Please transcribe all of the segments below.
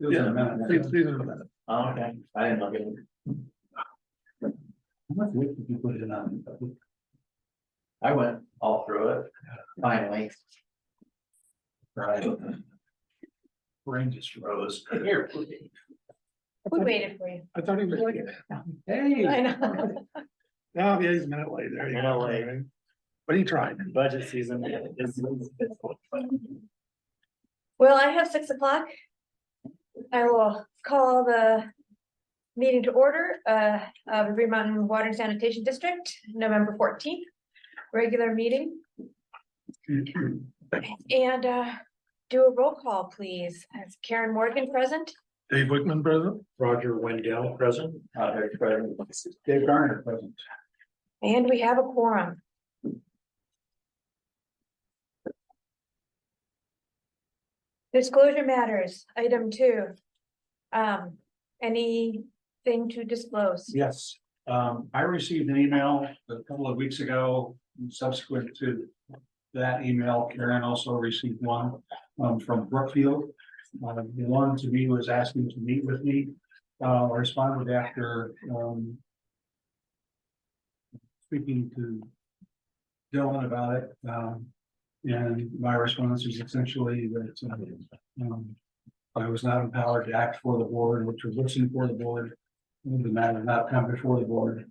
It was in a minute. These are the minutes. Oh, okay, I didn't look at it. How much weight did you put in on? I went all through it, finally. Right. Brain just froze. Here. We waited for you. I thought he was like, Hey. I know. oh, yeah, he's a minute late there. Minute late. But he tried. Budget season is. Well, I have 6 o'clock. I will call the meeting to order of the Green Mountain Water and Sanitation District, November 14th, regular meeting. And do a roll call, please. Is Karen Morgan present? Dave Wickman present. Roger Wendell present. Dave Garner present. And we have a quorum. Disclosure matters, item 2. Anything to disclose? Yes, I received an email a couple of weeks ago, subsequent to that email, Karen also received one from Brookfield. The one to me was asking to meet with me. I responded after speaking to Dylan about it. And my response is essentially that I was not empowered to act for the board, which was listen for the board. The matter not come before the board.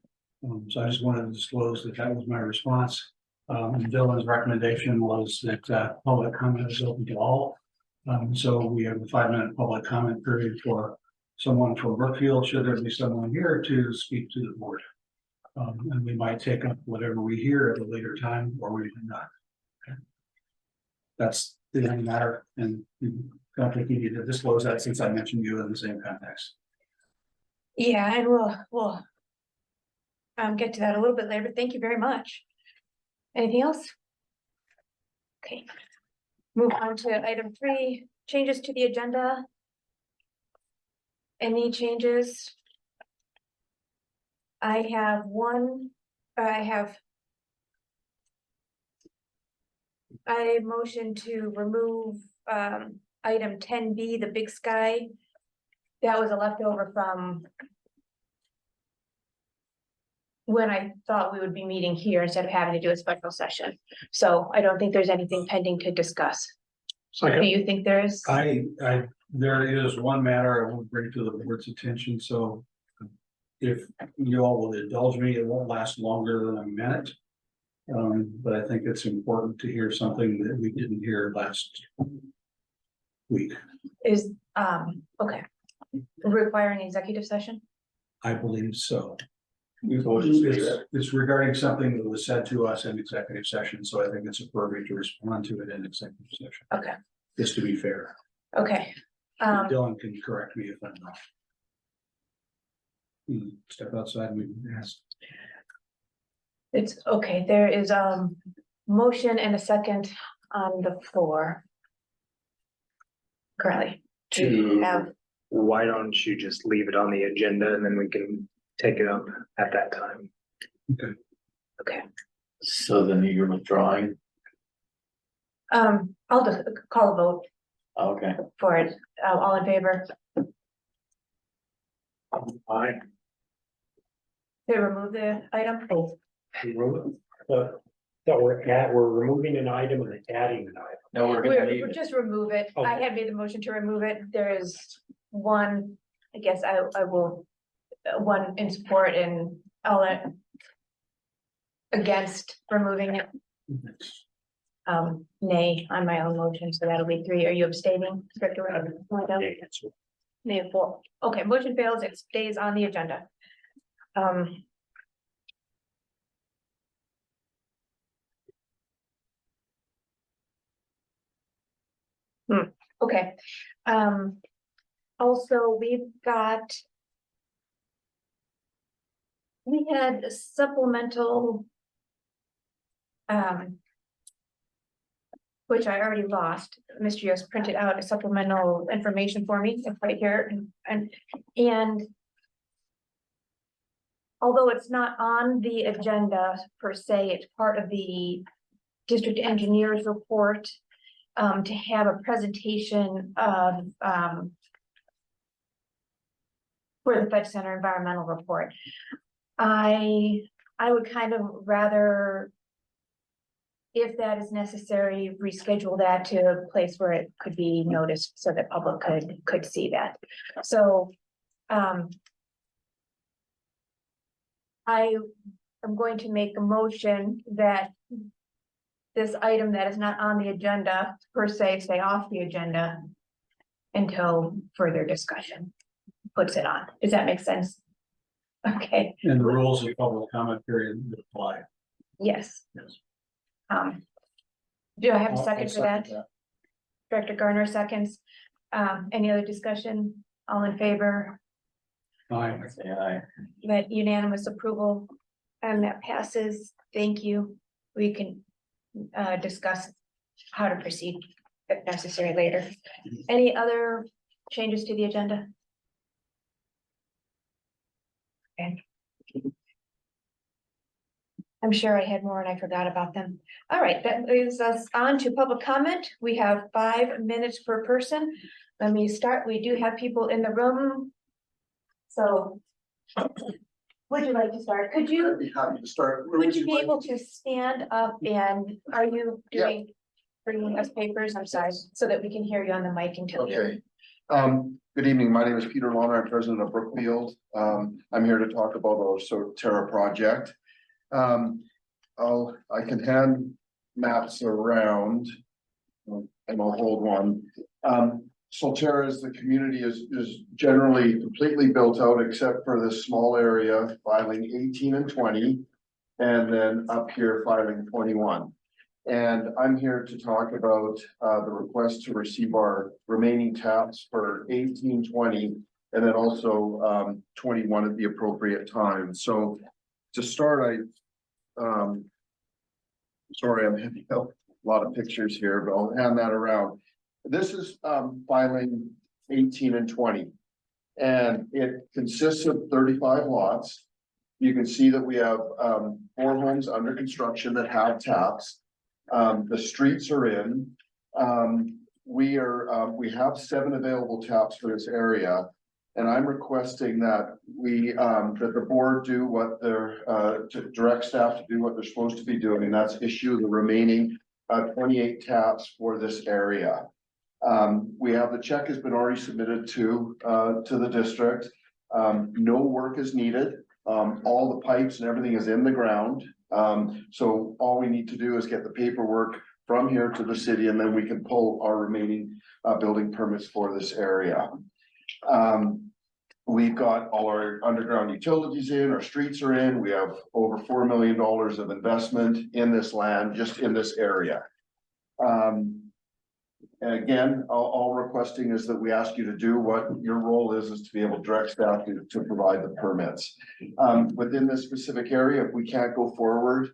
So I just wanted to disclose that that was my response. And Dylan's recommendation was that public comment is open to all. So we have a 5-minute public comment period for someone from Brookfield, should there be someone here to speak to the board. And we might take up whatever we hear at a later time, or we do not. That's the only matter, and I don't think you need to disclose that since I mentioned you in the same context. Yeah, and we'll get to that a little bit later. Thank you very much. Anything else? Okay. Move on to item 3, changes to the agenda. Any changes? I have I motion to remove item 10B, the Big Sky. That was a leftover from when I thought we would be meeting here instead of having to do a special session. So I don't think there's anything pending to discuss. Do Second. you think there is? There is one matter I want to bring to the board's attention, so if you all will indulge me, it won't last longer than a minute. But I think it's important to hear something that we didn't hear last week. Is, okay. Requiring executive session? I believe so. It's regarding something that was said to us in executive session, so I think it's appropriate to respond to it in executive session. Okay, Just to be fair. okay. Dylan can correct me if I'm not. Step outside, we can ask. It's okay, there is motion and a second on the floor. Currently, to have, Why don't you just leave it on the agenda and then we can take it up at that time? okay, So then you're withdrawing? I'll just call a vote Okay. for it. All in favor? Aye. To remove the item? We're removing an item and adding an item. No, we're gonna leave We're it. just remove it. I Okay. had made the motion to remove it. There is one, I guess I will, one in support and all that against removing it. Nay on my own motion, so that'll be 3. Are you abstaining? Nay, 4. Okay, motion fails. It stays on the agenda. Okay. Also, we had a supplemental, which I already lost. Mr. Yost printed out a supplemental information for me, it's right here, and although it's not on the agenda per se, it's part of the district engineer's report, to have a presentation of for the Fed Center environmental report. I would kind of rather, if that is necessary, reschedule that to a place where it could be noticed so that public could see that. So, I am going to make a motion that this item that is not on the agenda per se, stay off the agenda until further discussion puts it on. Does that make sense? Okay, And the rules of public comment period apply. yes. Yes. Do I have a I'll second for that? second Director Garner seconds. Any other discussion? All in favor? Aye. Say aye. That unanimous approval, and that passes. Thank you. We can discuss how to proceed if necessary later. Any other changes to the agenda? Okay. I'm sure I had more and I forgot about them. All right, that moves us on to public comment. We have 5 minutes per person. Let me start. We do have people in the room. So would you like to start? Could you, I'd be happy to start. Where would you be like- able to stand up and are you Yeah. bringing us papers? I'm sorry, so that we can hear you on the mic until you. Okay. Good evening. My name is Peter Lawner. I'm president of Brookfield. I'm here to talk about our Soterra project. I can hand maps around and I'll hold one. Solterra is the community is generally completely built out except for this small area filing 18 and 20. And then up here filing 21. And I'm here to talk about the request to receive our remaining taps for 18, 20, and then also 21 at the appropriate time. So to start, sorry, I'm having a lot of pictures here, but I'll hand that around. This is filing 18 and 20, and it consists of 35 lots. You can see that we have 4 homes under construction that have taps. The streets are in. We have 7 available taps for this area. And I'm requesting that that the board do what to direct staff to do what they're supposed to be doing, and that's issue the remaining 28 taps for this area. We have the check has been already submitted to the district. No work is needed. All the pipes and everything is in the ground. So all we need to do is get the paperwork from here to the city, and then we can pull our remaining building permits for this area. We've got all our underground utilities in, our streets are in. We have over $4 million of investment in this land, just in this area. And again, all requesting is that we ask you to do what your role is to be able to direct staff to provide the permits. Within this specific area, if we can't go forward,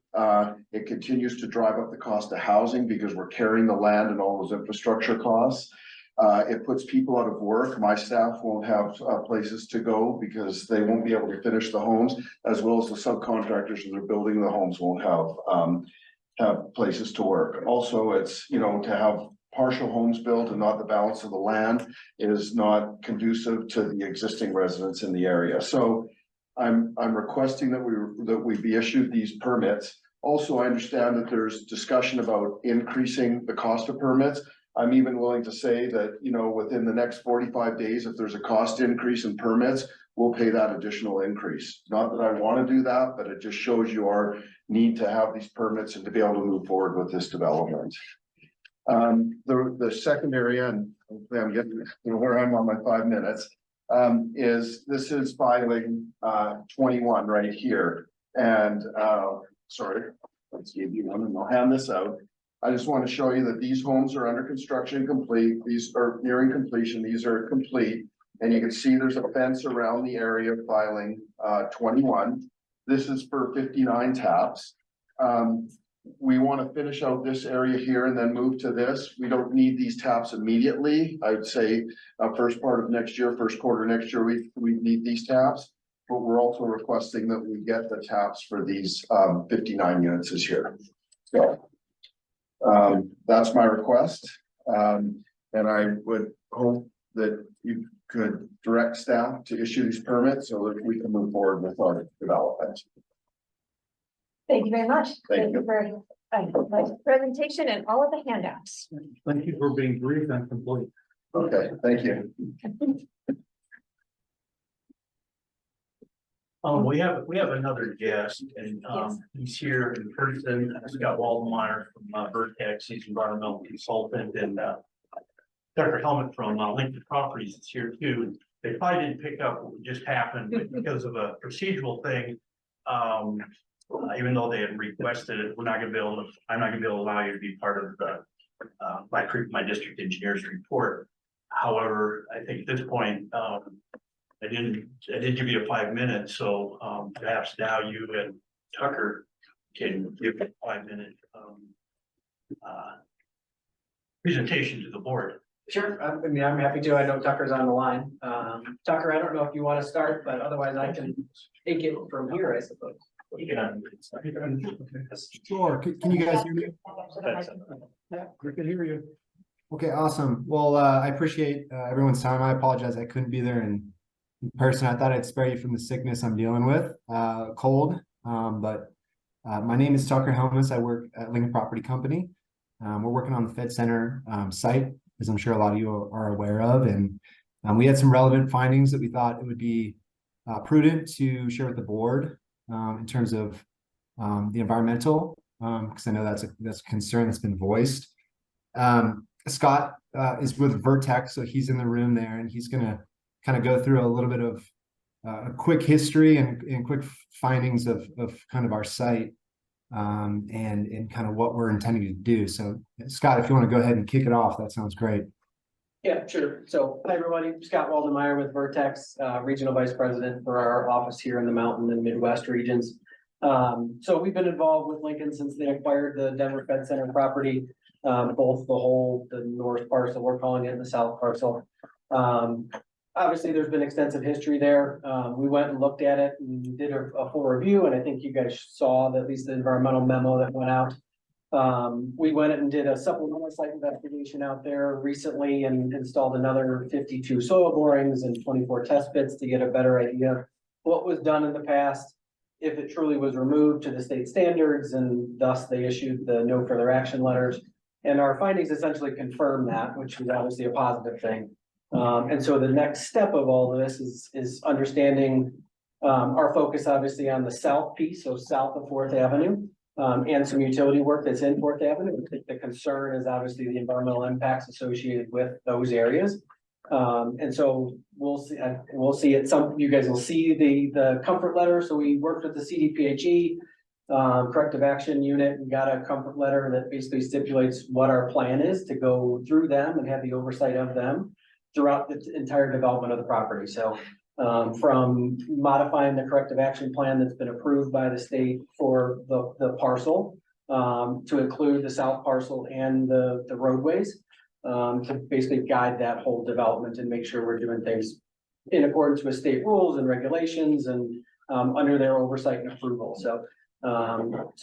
it continues to drive up the cost of housing because we're carrying the land and all those infrastructure costs. It puts people out of work. My staff won't have places to go because they won't be able to finish the homes, as well as the subcontractors that are building the homes won't have places to work. Also, it's, to have partial homes built and not the balance of the land is not conducive to the existing residents in the area. So I'm requesting that we be issued these permits. Also, I understand that there's discussion about increasing the cost of permits. I'm even willing to say that, within the next 45 days, if there's a cost increase in permits, we'll pay that additional increase. Not that I want to do that, but it just shows you our need to have these permits and to be able to move forward with this development. The second area, and hopefully I'm getting where I'm on my 5 minutes, this is filing 21 right here. And sorry, let's give you one and I'll hand this out. I just want to show you that these homes are under construction complete. These are nearing completion. These are complete. And you can see there's a fence around the area filing 21. This is for 59 taps. We want to finish out this area here and then move to this. We don't need these taps immediately. I would say first part of next year, first quarter next year, we need these taps. But we're also requesting that we get the taps for these 59 units this year. So that's my request. And I would hope that you could direct staff to issue these permits so that we can move forward with our development. Thank you very much. Thank you. For the presentation and all of the handouts. Thank you for being brief and complete. Okay, thank you. We have another guest and, he's here in person, Scott Waldmeyer from, Vertex, he's environmental consultant and, Dr. Helmut from, Lincoln Properties is here too. They probably didn't pick up what just happened, but because of a procedural thing, even though they had requested it, I'm not gonna be able to allow you to be part of the, my district engineer's report. However, I think at this point, I didn't give you 5 minutes, so perhaps now you and Tucker can give a 5-minute presentation to the board. Sure, I mean, I'm happy to. I know Tucker's on the line. Tucker, I don't know if you want to start, but otherwise I can take it from here, I suppose. Sure. Can you guys hear me? Yeah, we can hear you. Okay, awesome. Well, I appreciate everyone's time. I apologize I couldn't be there in person. I thought I'd spare you from the sickness I'm dealing with, cold. But my name is Tucker Helmus. I work at Lincoln Property Company. We're working on the Fed Center site, as I'm sure a lot of you are aware of. And we had some relevant findings that we thought it would be prudent to share with the board in terms of the environmental, because I know that's a concern that's been voiced. Scott is with Vertex, so he's in the room there, and he's going to kind of go through a little bit of a quick history and quick findings of kind of our site and kind of what we're intending to do. So Scott, if you want to go ahead and kick it off, that sounds great. Yeah, sure. So hi, everybody. Scott Waldmeyer with Vertex, Regional Vice President for our office here in the Mountain and Midwest regions. So we've been involved with Lincoln since they acquired the Denver Fed Center property, both the north parcel, we're calling it, and the south parcel. Obviously, there's been extensive history there. We went and looked at it and did a full review, and I think you guys saw that at least the environmental memo that went out. We went and did a supplemental site investigation out there recently and installed another 52 soil borings and 24 test pits to get a better idea of what was done in the past, if it truly was removed to the state standards, and thus they issued the no further action letters. And our findings essentially confirm that, which is obviously a positive thing. And so the next step of all of this is understanding our focus obviously on the south piece, so south of 4th Avenue, and some utility work that's in 4th Avenue. The concern is obviously the environmental impacts associated with those areas. And so we'll see it. You guys will see the comfort letter. So we worked with the CDPHE corrective action unit and got a comfort letter that basically stipulates what our plan is to go through them and have the oversight of them throughout the entire development of the property. So from modifying the corrective action plan that's been approved by the state for the parcel to include the south parcel and the roadways to basically guide that whole development and make sure we're doing things in accordance with state rules and regulations and under their oversight and approval. So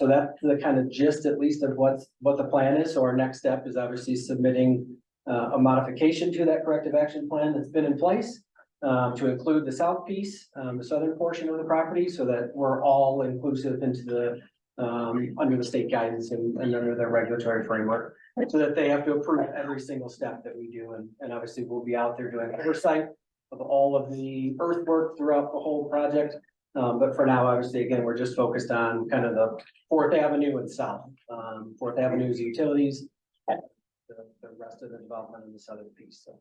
that's the kind of gist, at least, of what the plan is. So our next step is obviously submitting a modification to that corrective action plan that's been in place to include the south piece, the southern portion of the property, so that we're all inclusive into the under the state guidance and under their regulatory framework, so that they have to approve every single step that we do. And obviously we'll be out there doing oversight of all of the earthwork throughout the whole project. But for now, obviously, again, we're just focused on kind of the 4th Avenue and south. 4th Avenue's utilities, the rest of the development in the southern piece. So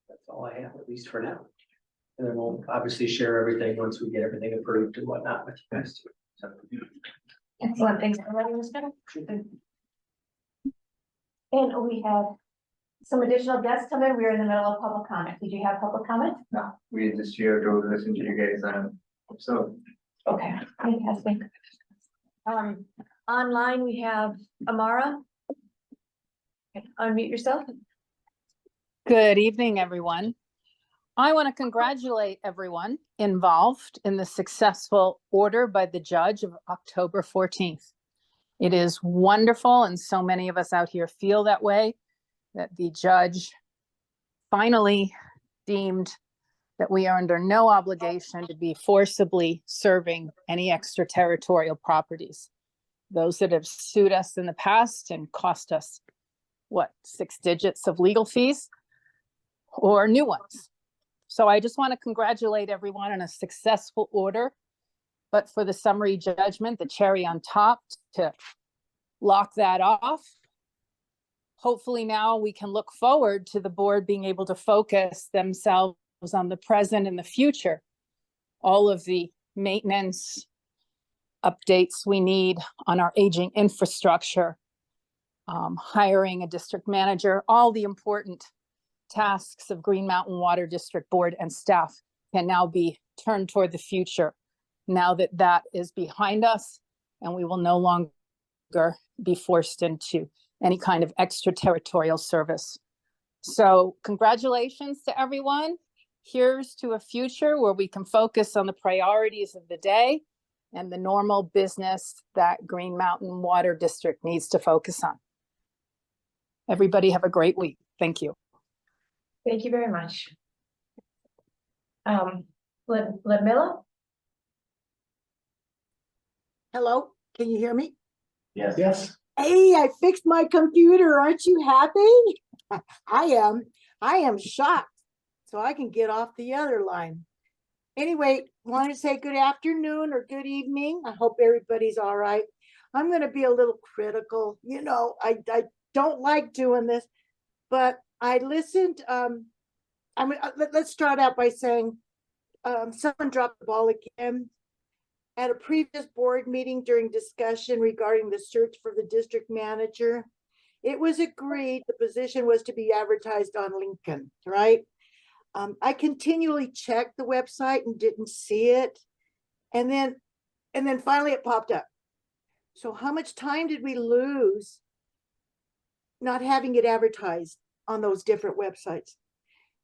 that's all I have, at least for now. And then we'll obviously share everything once we get everything approved and whatnot with you guys too. So, Excellent. Thanks for letting us know. And we have some additional guests come in. We are in the middle of public comment. Did you have public comment? No, we just here to listen to you guys so. Okay, fantastic. Online, we have Amara. Okay, unmute yourself. Good evening, everyone. I want to congratulate everyone involved in the successful order by the judge of October 14th. It is wonderful, and so many of us out here feel that way, that the judge finally deemed that we are under no obligation to be forcibly serving any extraterritorial properties. Those that have sued us in the past and cost us, what, 6 digits of legal fees, or new ones. So I just want to congratulate everyone on a successful order, but for the summary judgment, the cherry on top to lock that off. Hopefully now we can look forward to the board being able to focus themselves on the present and the future. All of the maintenance updates we need on our aging infrastructure, hiring a district manager, all the important tasks of Green Mountain Water District Board and staff can now be turned toward the future now that that is behind us, and we will no longer be forced into any kind of extraterritorial service. So congratulations to everyone. Here's to a future where we can focus on the priorities of the day and the normal business that Green Mountain Water District needs to focus on. Everybody have a great week. Thank you. Thank you very much. Ludmilla? Hello, can you hear me? Yes. Yes. Hey, I fixed my computer. Aren't you happy? I am shocked. So I can get off the other line. Anyway, want to say good afternoon or good evening. I hope everybody's all right. I'm going to be a little critical. You know, I don't like doing this, but I listened. Let's start out by saying someone dropped the ball again. At a previous board meeting during discussion regarding the search for the district manager, it was agreed the position was to be advertised on Lincoln, right? I continually checked the website and didn't see it. And then finally it popped up. So how much time did we lose not having it advertised on those different websites?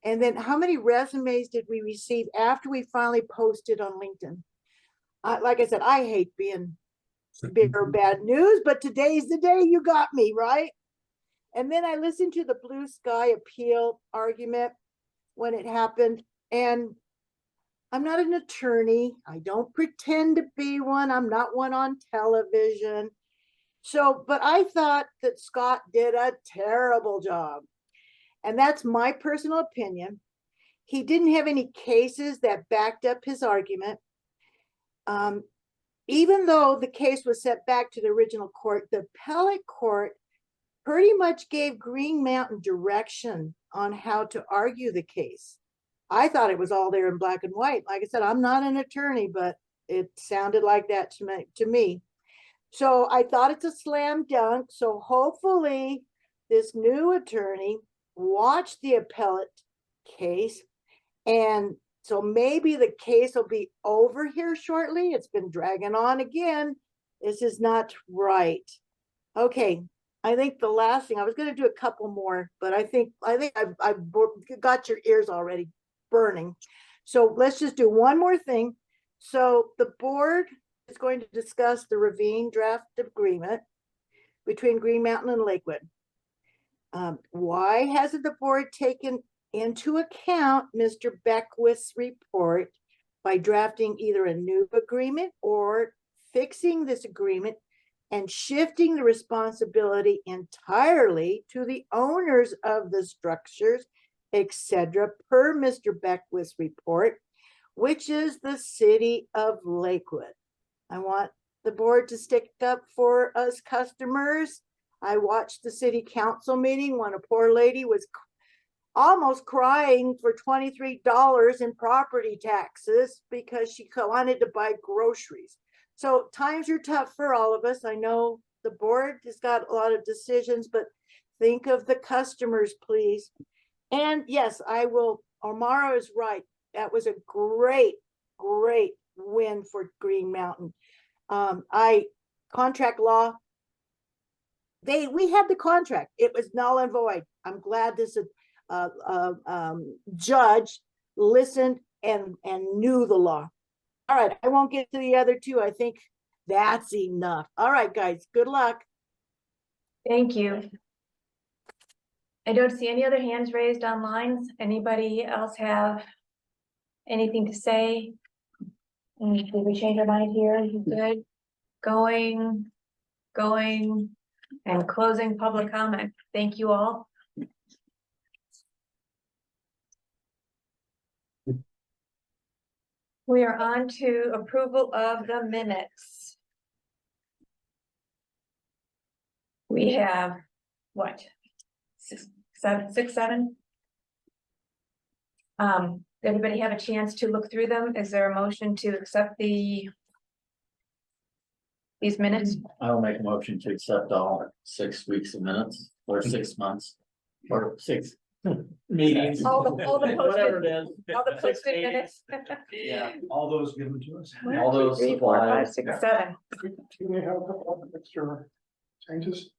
And then how many resumes did we receive after we finally posted on LinkedIn? Like I said, I hate being bitter bad news, but today's the day you got me, right? And then I listened to the blue sky appeal argument when it happened. And I'm not an attorney. I don't pretend to be one. I'm not one on television. So, but I thought that Scott did a terrible job. And that's my personal opinion. He didn't have any cases that backed up his argument. Even though the case was sent back to the original court, the appellate court pretty much gave Green Mountain direction on how to argue the case. I thought it was all there in black and white. Like I said, I'm not an attorney, but it sounded like that to me. So I thought it's a slam dunk. So hopefully this new attorney watched the appellate case, and so maybe the case will be over here shortly. It's been dragging on again. This is not right. Okay, I think the last thing, I was going to do a couple more, but I think I've got your ears already burning. So let's just do one more thing. So the board is going to discuss the ravine draft agreement between Green Mountain and Lakewood. Why hasn't the board taken into account Mr. Beckwith's report by drafting either a new agreement or fixing this agreement and shifting the responsibility entirely to the owners of the structures, etc., per Mr. Beckwith's report, which is the city of Lakewood? I want the board to stick up for us customers. I watched the city council meeting when a poor lady was almost crying for $23 in property taxes because she wanted to buy groceries. So times are tough for all of us. I know the board has got a lot of decisions, but think of the customers, please. And yes, I will. Omara is right. That was a great win for Green Mountain. Contract law. We had the contract. It was null and void. I'm glad this judge listened and knew the law. All right, I won't get to the other two. I think that's enough. All right, guys, good luck. Thank you. I don't see any other hands raised online. Anybody else have anything to say? Did we change our mind here? You good? Going, and closing public comment. Thank you all. We are on to approval of the minutes. We have, what? Six, seven? Everybody have a chance to look through them? Is there a motion to accept these minutes? I'll make a motion to accept all 6 weeks of minutes or 6 months or 6 meetings. All the Whatever posted, it is. all the 6 posted meetings. minutes. Yeah, All those given to us. all those 3, 4, 5, supplies. 6, 7. Do we have a couple of extra changes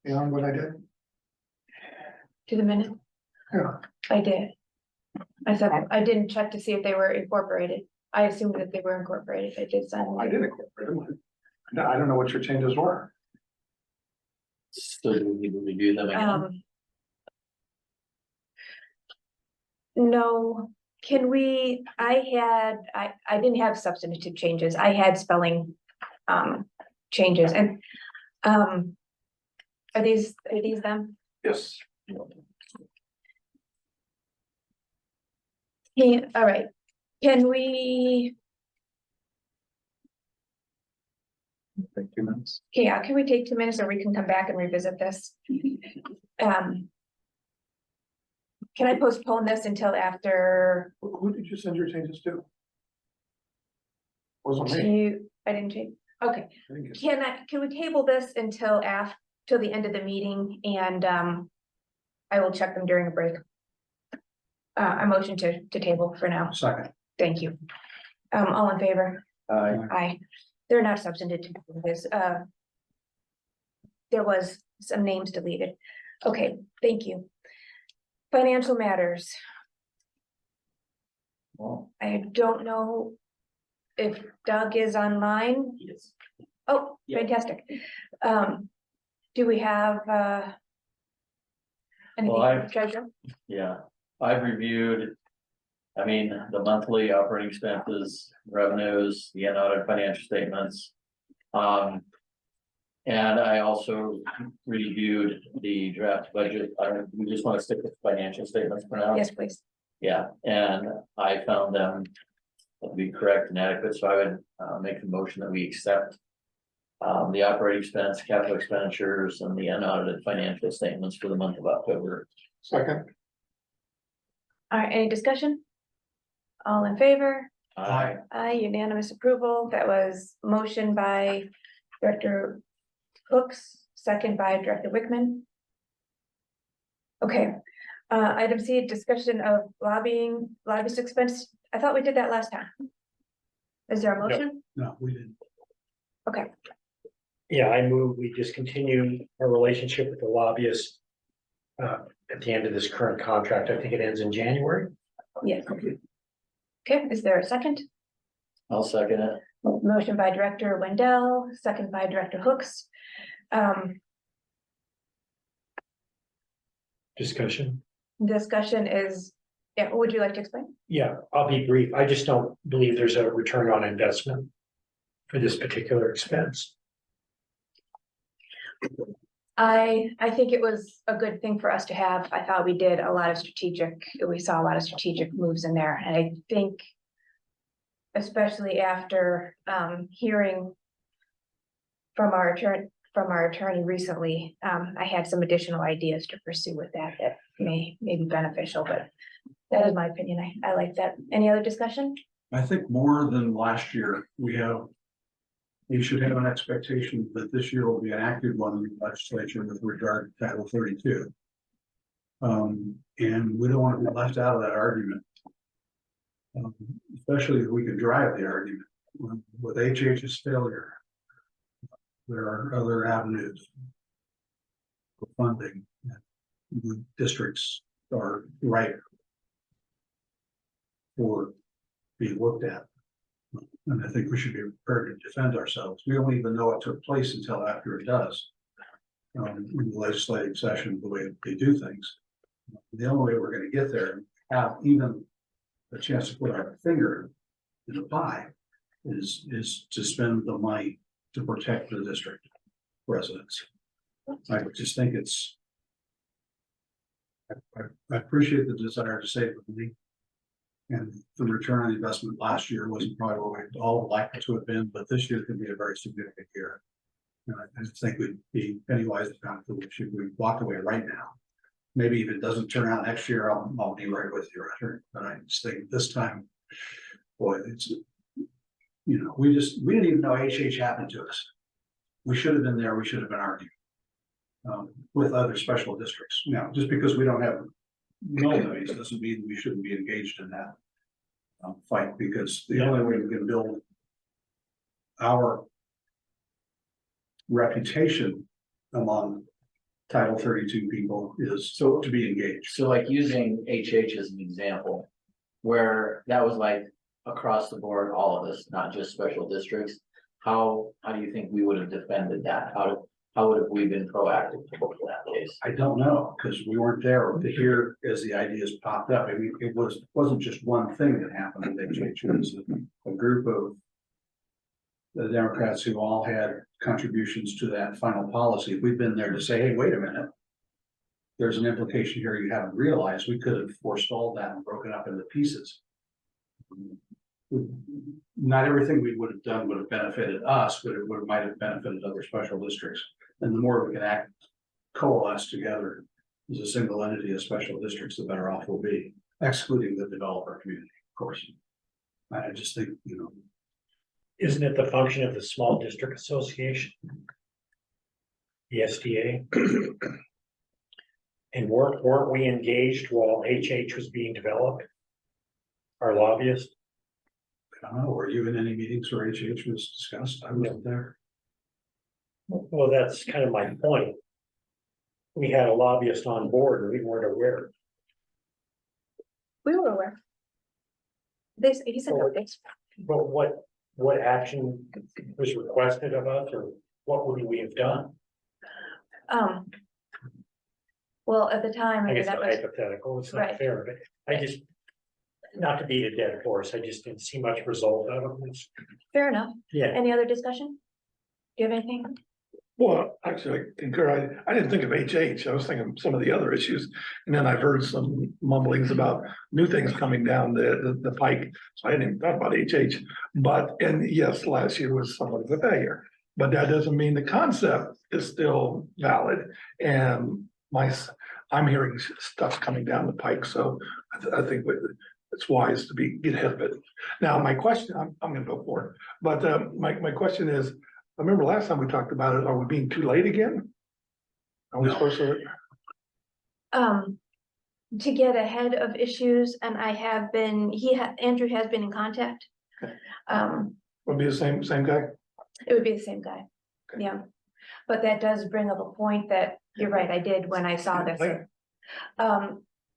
beyond what I did? To the minute? Yeah. I did. I said, I didn't check to see if they were incorporated. I assumed that they were incorporated. I did send. I did incorporate them. No, I don't know what your changes were. So do we need to review them again? No, can we, I didn't have substantive changes. I had spelling, changes and, are these them? Yes. Yeah, all right. Can we, Take 2 minutes. yeah, can we take 2 minutes or we can come back and revisit this? Can I postpone this until after Who did you send your changes to? Wasn't me. you, I didn't change, okay. I think it's- Can we table this until till the end of the meeting and, I will check them during a break. A motion to table for now. Second. Thank you. All in favor? Aye. They're not substantive to this, there was some names deleted. Okay, thank you. Financial matters. Well, I don't know if Doug is online. yes. Oh, Yeah. fantastic. Do we have, anything Well, from the treasurer? Yeah, I've reviewed, I mean, the monthly operating expenses, revenues, the unaudited financial statements. And I also reviewed the draft budget. We just want to stick with financial statements for now. Yes, please. Yeah, and I found them to be correct and adequate, so I would make a motion that we accept the operating expense, capital expenditures, and the unaudited financial statements for the month of October. Second. All right, any discussion? All in favor? Aye. Aye, unanimous approval. That was motion by Director Hooks, second by Director Wickman. Okay, item C, discussion of lobbyist expense. I thought we did that last time. Is there a motion? No, we didn't. Okay, Yeah, I move we discontinue our relationship with the lobbyist. At the end of this current contract, I think it ends in January. yes. Okay, is there a second? I'll second it. Motion by Director Wendell, second by Director Hooks. Discussion. Discussion is, yeah, would you like to explain? Yeah, I'll be brief. I just don't believe there's a return on investment for this particular expense. I think it was a good thing for us to have. I thought we did a lot of we saw a lot of strategic moves in there, and I think especially after hearing from our attorney recently, I had some additional ideas to pursue with that may be beneficial, but that is my opinion. I like that. Any other discussion? I think more than last year, we should have an expectation that this year will be an active one in the legislature with regard to Title 32. And we don't want to be left out of that argument. Especially if we can drive the argument with HH's failure. There are other avenues for funding. The districts are ripe for being looked at. And I think we should be prepared to defend ourselves. We don't even know it took place until after it does. in the legislative session, the way they do things. The only way we're gonna get there, and have even a chance to put our finger in the pie, is to spend the money to protect the district residents. I just think it's. I appreciate the desire to save money. And the return on investment last year wasn't probably what we'd all like it to have been, but this year could be a very significant year. And I just think we'd be penny wise and pound foolish if we walked away right now. Maybe if it doesn't turn out next year, I'll be right with you, Roger. But I just think this time, boy, it's, you know, we didn't even know HH happened to us. We should have been there. We should have been arguing with other special districts. Now, just because we don't have millions doesn't mean we shouldn't be engaged in that fight, because the only way we can build our reputation among Title 32 people is so to be engaged. So like using HH as an example, where that was like across the board, all of us, not just special districts. How do you think we would have defended that? How would have we been proactive in that case? I don't know, because we weren't there to hear as the ideas popped up. I mean, it wasn't just one thing that happened at HH. It was a group of the Democrats who all had contributions to that final policy. If we'd been there to say, hey, wait a minute, there's an implication here you haven't realized, we could have forestalled that and broken up into pieces. Not everything we would have done would have benefited us, but it might have benefited other special districts. And the more we can coalesce together as a single entity of special districts, the better off we'll be, excluding the developer community, of course. I just think, you know. Isn't it the function of the Small District Association? The SDA? And weren't we engaged while HH was being developed? Our lobbyist? I don't know, were you in any meetings where HH was discussed? I wasn't there. Well, that's kind of my point. We had a lobbyist on board and we weren't aware. We were aware. He said updates. But what action was requested of us, or what would we have done? Well, at the time. I guess that it's was hypothetical, it's not right. fair, but I just, not to beat a dead horse, I just didn't see much result out of this. Fair enough. Yeah. Any other discussion? Do you have anything? Well, actually, I concur. I didn't think of HH. I was thinking of some of the other issues. And then I've heard some mumblings about new things coming down the pike. So I hadn't even thought about HH. But, and yes, last year was somewhat of a failure. But that doesn't mean the concept is still valid. And I'm hearing stuff coming down the pike. So I think it's wise to get ahead of it. Now, my question, I'm going to go for it. But my question is, I remember last time we talked about it, are we being too late again? Are we supposed to? To get ahead of issues, and I have been, Andrew has been in contact. Would be the same guy? It would be the same guy, Okay. yeah. But that does bring up a point that, you're right, I did when I saw this.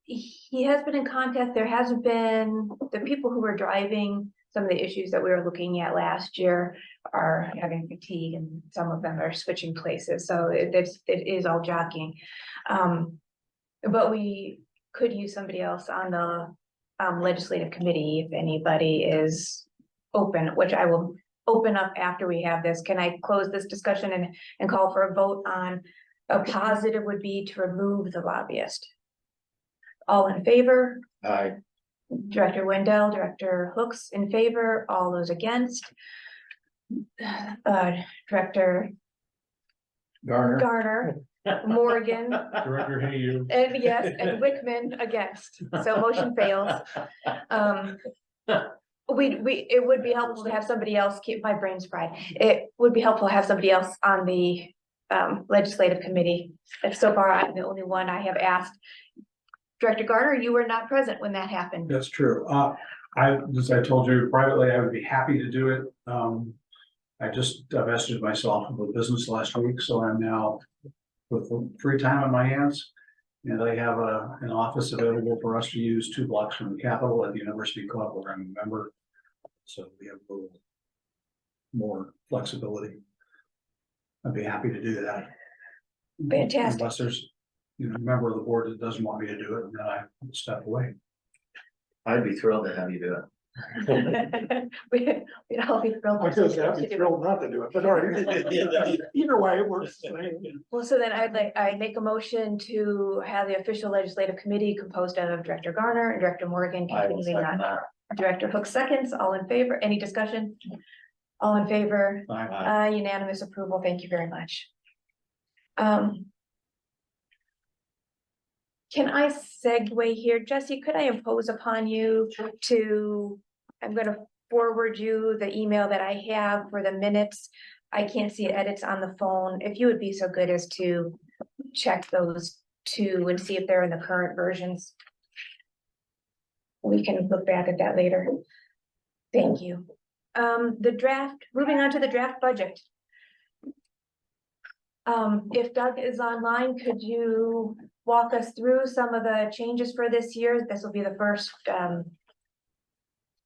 He has been in contact. There hasn't been, the people who were driving some of the issues that we were looking at last year are having fatigue, and some of them are switching places. So it is all jockeying. But we could use somebody else on the legislative committee if anybody is open, which I will open up after we have this. Can I close this discussion and call for a vote on a positive would be to remove the lobbyist? All in favor? Aye. Director Wendell, Director Hooks in favor, all those against. Director Garner, Morgan, Director, hey, you. and yes, and Wickman against, so motion fails. It would be helpful to have somebody else, keep my brains fried. It would be helpful to have somebody else on the legislative committee. If so far, I'm the only one I have asked. Director Garner, you were not present when that happened. That's true. As I told you privately, I would be happy to do it. I just divested myself of a business last week, so I'm now with free time on my hands. And I have an office available for us to use 2 blocks from the Capitol at the University Club where I'm a member. So we have a little more flexibility. I'd be happy to do that. Fantastic. Unless there's, a member of the board that doesn't want me to do it, and then I step away. I'd be thrilled to have you do it. We'd all be thrilled. I said, I'd be thrilled not to do it, but all right. Either way, it works. Well, so then I make a motion to have the official legislative committee composed of Director Garner and Director Morgan, I will continuing second on. that. Director Hook seconds, all in favor, any discussion? All in favor, unanimous approval, thank you very much. Can I segue here, Jesse, could I impose upon you to, I'm gonna forward you the email that I have for the minutes. I can't see edits on the phone, if you would be so good as to check those two and see if they're in the current versions. We can look back at that later. Thank you. The draft, moving on to the draft budget. If Doug is online, could you walk us through some of the changes for this year? This will be the first,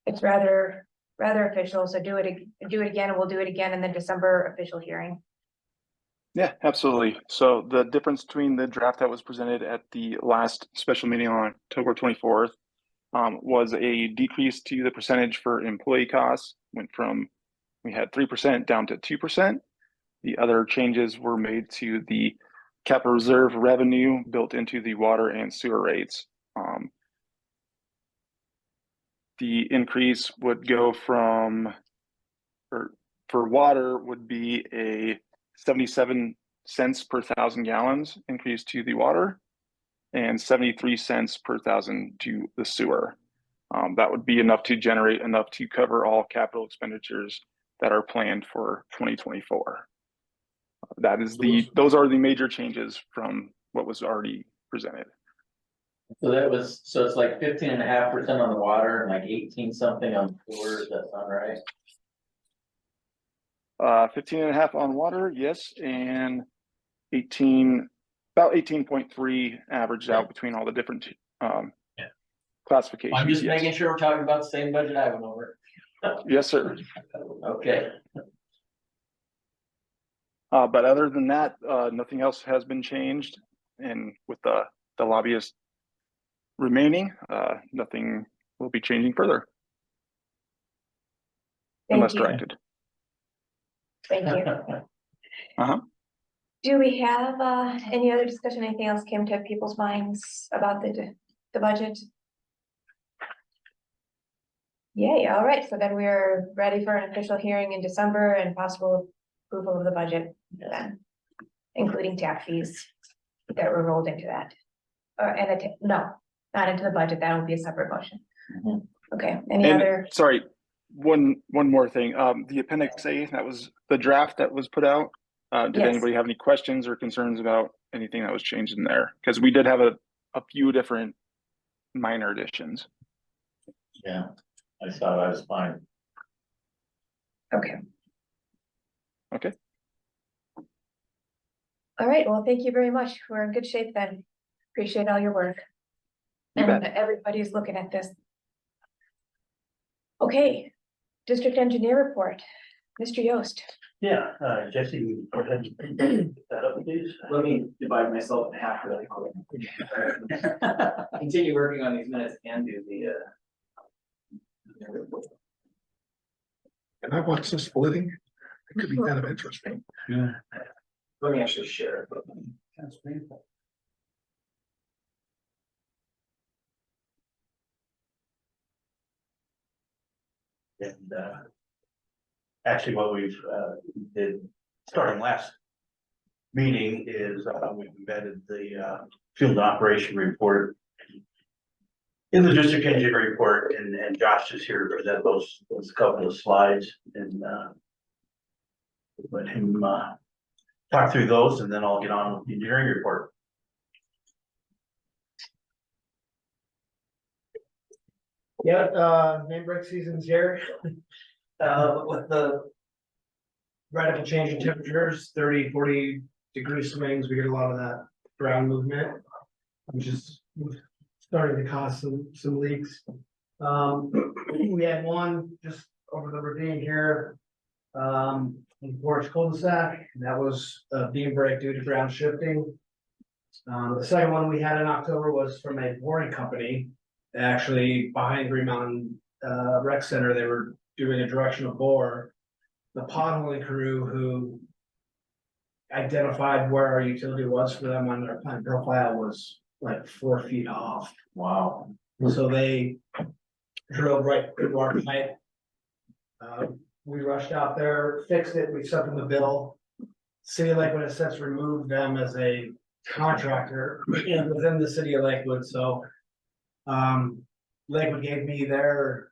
it's rather official, so do it again, and we'll do it again in the December official hearing. Yeah, absolutely. So the difference between the draft that was presented at the last special meeting on October 24th was a decrease to the percentage for employee costs. Went from, we had 3% down to 2%. The other changes were made to the capital reserve revenue built into the water and sewer rates. The increase would go from, for water would be a 77 cents per 1,000 gallons increase to the water and 73 cents per 1,000 to the sewer. That would be enough to generate enough to cover all capital expenditures that are planned for 2024. That is those are the major changes from what was already presented. So it's like 15.5% on the water and like 18 something on sewer, does that sound right? 15.5 on water, yes, and about 18.3 averaged out between all the different classifications. I'm just yes. making sure we're talking about the same budget I went over. Yes, sir. Okay. But other than that, nothing else has been changed, and with the lobbyist remaining, nothing will be changing further unless directed. Thank you. Do we have any other discussion? Anything else came to people's minds about the budget? Yay, all right, so then we're ready for an official hearing in December and possible approval of the budget then, including tap fees that were rolled into that. No, not into the budget, that would be a separate motion. Okay, any other? Sorry, one more thing. The Appendix A, that was the draft that was put out. Did Yes. anybody have any questions or concerns about anything that was changed in there? Because we did have a few different minor additions. Yeah, I thought I was fine. Okay. Okay. All right, well, thank you very much. We're in good shape then. Appreciate all your work. You And bet. everybody's looking at this. Okay, district engineer report, Mr. Yost. Yeah, Jesse, go ahead and pick that up, please. Let me divide myself in half really quick. Continue working on these minutes and do the Can I watch this splitting? It could be kind of interesting. Yeah, let me actually share it. that's painful. And actually what we've did starting last meeting is we've embedded the field operation report in the district engineer report, and Josh is here to present those couple of slides, and let him talk through those, and then I'll get on with the engineering report. Yeah, main break season's here. With the radical change in temperatures, 30, 40 degree swings, we get a lot of that ground movement, which is starting to cause some leaks. We had one just over the ravine here. in Forest cul-de-sac, and that was a beam break due to ground shifting. The second one we had in October was from a boring company, actually behind Green Mountain Rec Center. They were doing a directional bore. The potholing crew who identified where our utility was for them on their plan profile was like 4 feet off. Wow. So they drilled right through our pipe. We rushed out there, fixed it, we sent them the bill. City of Lakewood has since removed them as a contractor within the city of Lakewood, so. Lakewood gave me their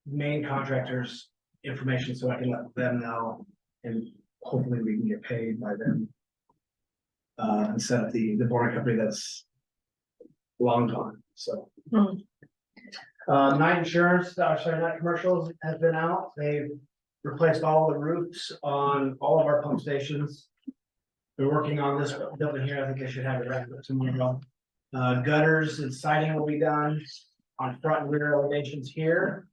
main contractor's information so I can let them know, and hopefully we can get paid by them. Instead of the boring company that's long gone, so. Night insurance, night commercials has been out. They've replaced all the roofs on all of our pump stations. They're working on this building here. I think they should have it wrapped up tomorrow. Gutters and siding will be done on front and rear elevations here.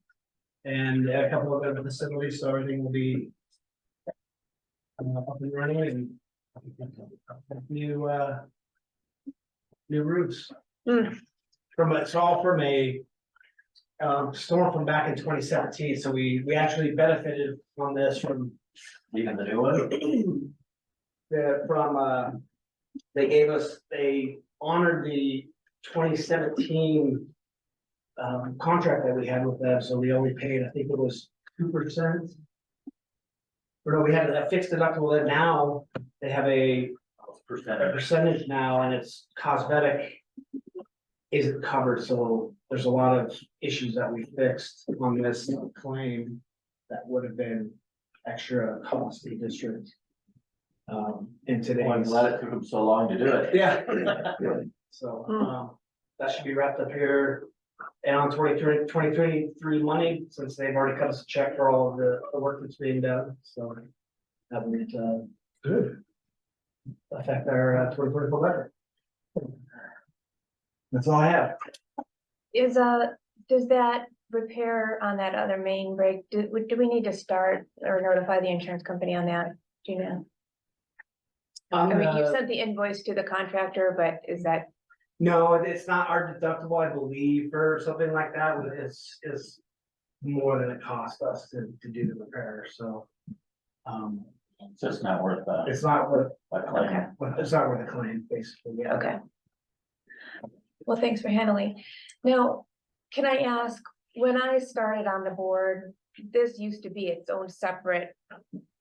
And a couple of other facilities, so everything will be up and running, and new roofs. It's all from a storm from back in 2017, so we actually benefited from this from Even the new one? they honored the 2017 contract that we had with them, so we only paid, I think it was 2%. Or no, we had a fixed deductible, and now they have a percentage now, and it's cosmetic isn't covered, so there's a lot of issues that we fixed on this claim that would have been extra cost to the district. In today's. I'm glad it took them so long to do it. Yeah. So, that should be wrapped up here and on 2023 money, since they've already cut us a check for all of the work that's being done, so. That would, good. Affect our 2024 budget. That's all I have. Does that repair on that other main break, do we need to start or notify the insurance company on that? Do you know? I mean, you sent the invoice to the contractor, but is that? No, it's not our deductible, I believe, or something like that. It's more than it cost us to do the repair, so. It's just not worth that. It's not worth, Okay. it's not worth the claim, basically, yeah. Okay. Well, thanks for handling. Now, can I ask, when I started on the board, this used to be its own separate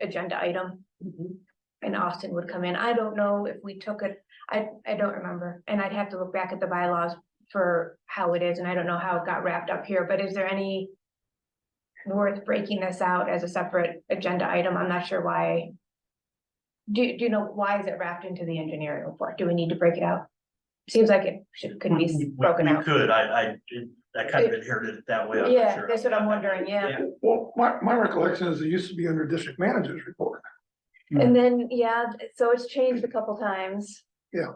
agenda item. And Austin would come in. I don't know if we took it, I don't remember, and I'd have to look back at the bylaws for how it is, and I don't know how it got wrapped up here, but is there any worth breaking this out as a separate agenda item? I'm not sure why. Do you know why is it wrapped into the engineering report? Do we need to break it out? Seems like it could be broken out. We could, I kind of inherited it that way. I'm not Yeah, sure. that's what I'm wondering, yeah. Well, my recollection is it used to be under district manager's report. And then, yeah, so it's changed a couple times. Yeah.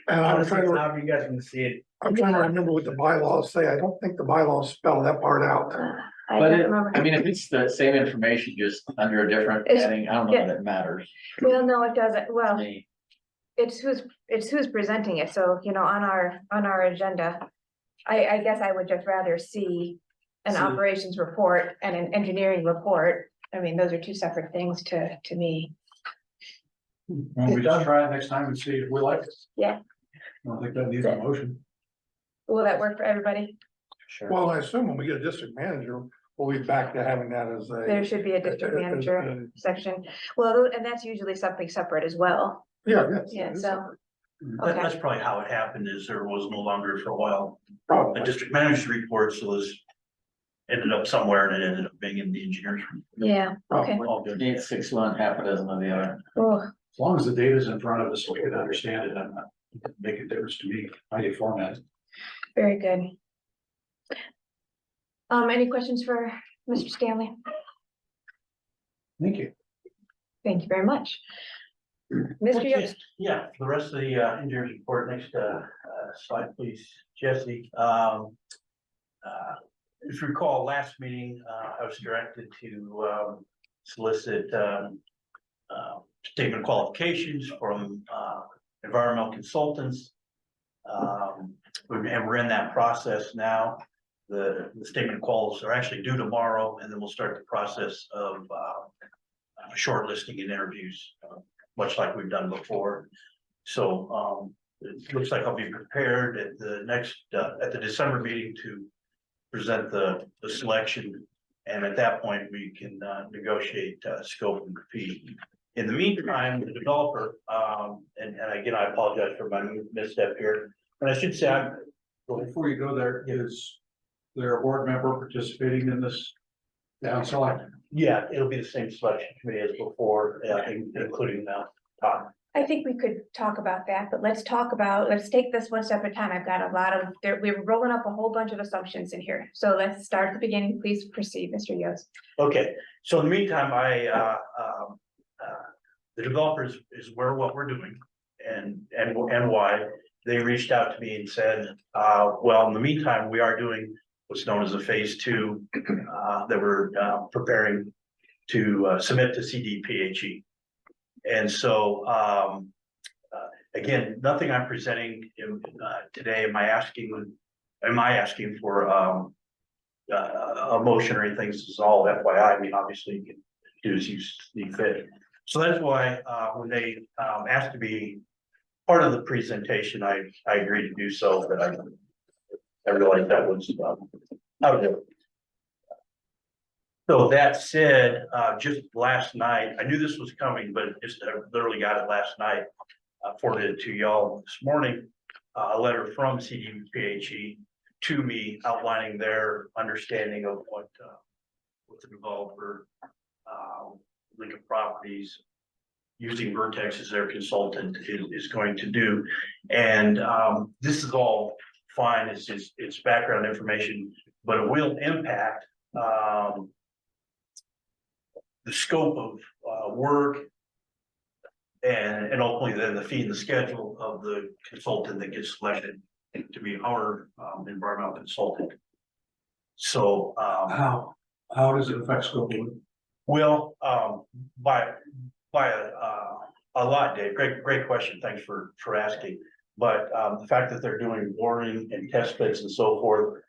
And I'm Honestly, trying to, how you guys can see it. I'm trying to remember what the bylaws say. I don't think the bylaws spell that part out. I But don't it, remember. I mean, if it's the same information, just under a different It's- heading, I don't know yeah. that it matters. Well, no, it doesn't. to Well, me. it's who's presenting it. So, you know, on our agenda, I guess I would just rather see an operations report and an engineering report. I mean, those are two separate things to me. Well, we just try it next time and see if we like it. Yeah. I don't think that needs a motion. Will that work for everybody? Sure. Well, I assume when we get a district manager, we'll be back to having that as a. There should be a district manager section. Well, and that's usually something separate as well. Yeah, yes. Yeah, so, That- That's probably how it happened, is there was no longer for a while, a Probably. district manager's report, so this ended up somewhere and it ended up being in the engineer's. yeah, okay. All good. Need 6 1, half a dozen of the other. Oh, As long as the data's in front of us, we can understand it, I'm not, it doesn't make a difference to me, how you format it. very good. Any questions for Mr. Stanley? Thank you. Thank you very much. Mr. Okay, Yost, yeah, for the rest of the engineer's report, next slide, please, Jesse. If you recall, last meeting, I was directed to solicit, statement of qualifications from, environmental consultants. And we're in that process now. The statement of quals are actually due tomorrow, and then we'll start the process of, shortlisting and interviews, much like we've done before. So, it looks like I'll be prepared at the next, at the December meeting to present the selection. And at that point, we can, negotiate, scope and fee. In the meantime, the developer, and again, I apologize for my misstep here, but I should say, Well, before you go there, is there a board member participating in this down select? yeah, it'll be the same selection committee as before, including Todd. I think we could talk about that, but let's take this one step at a time. I've got a lot of, we're rolling up a whole bunch of assumptions in here. So let's start at the beginning. Please proceed, Mr. Yost. Okay, so in the meantime, the developers is aware of what we're doing and why. They reached out to me and said, well, in the meantime, we are doing what's known as a phase 2 that we're preparing to submit to CDPHE. And so, again, nothing I'm presenting today. Am I asking for a motion or anything? This is all FYI. I mean, obviously you can do as you see fit. So that's why when they asked to be part of the presentation, I agreed to do so, but I realized that was out of it. So that said, just last night, I knew this was coming, but just literally got it last night. Forwarded it to y'all this morning, a letter from CDPHE to me outlining their understanding of what the developer, Lincoln Properties, using Vertex as their consultant is going to do. And this is all fine, it's background information, but it will impact the scope of work and ultimately then the fee and the schedule of the consultant that gets selected to be our environmental consultant. So How does it affect scope of work? well, by a lot, Dave. Great question. Thanks for asking. But the fact that they're doing boring and test pits and so forth,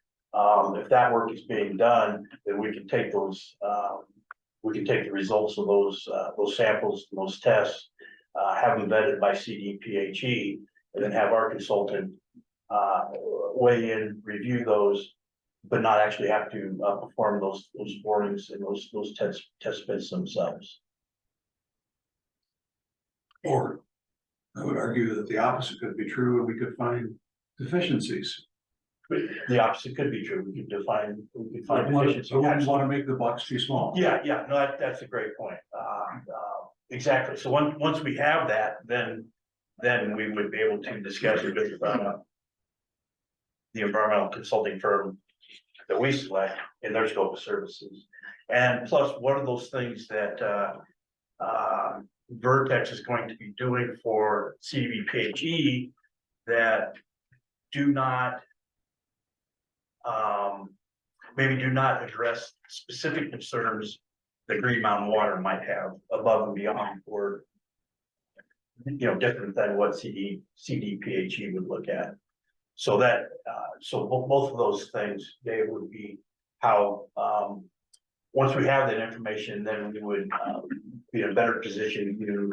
if that work is being done, then we can take those. We can take the results of those samples, those tests, have them vetted by CDPHE, and then have our consultant weigh in, review those, but not actually have to perform those borings and those test pits themselves. Or I would argue that the opposite could be true, and we could find deficiencies. The opposite could be true. We could find I wouldn't deficiencies. want to make the box too small. Yeah, no, that's a great point. Exactly. So once we have that, then we would be able to discuss it with the environmental consulting firm that we select in their scope of services. And plus, what are those things that Vertex is going to be doing for CDPHE that do not maybe do not address specific concerns that Green Mountain Water might have above and beyond, or different than what CDPHE would look at. So that so both of those things, they would be how once we have that information, then we would be in a better position to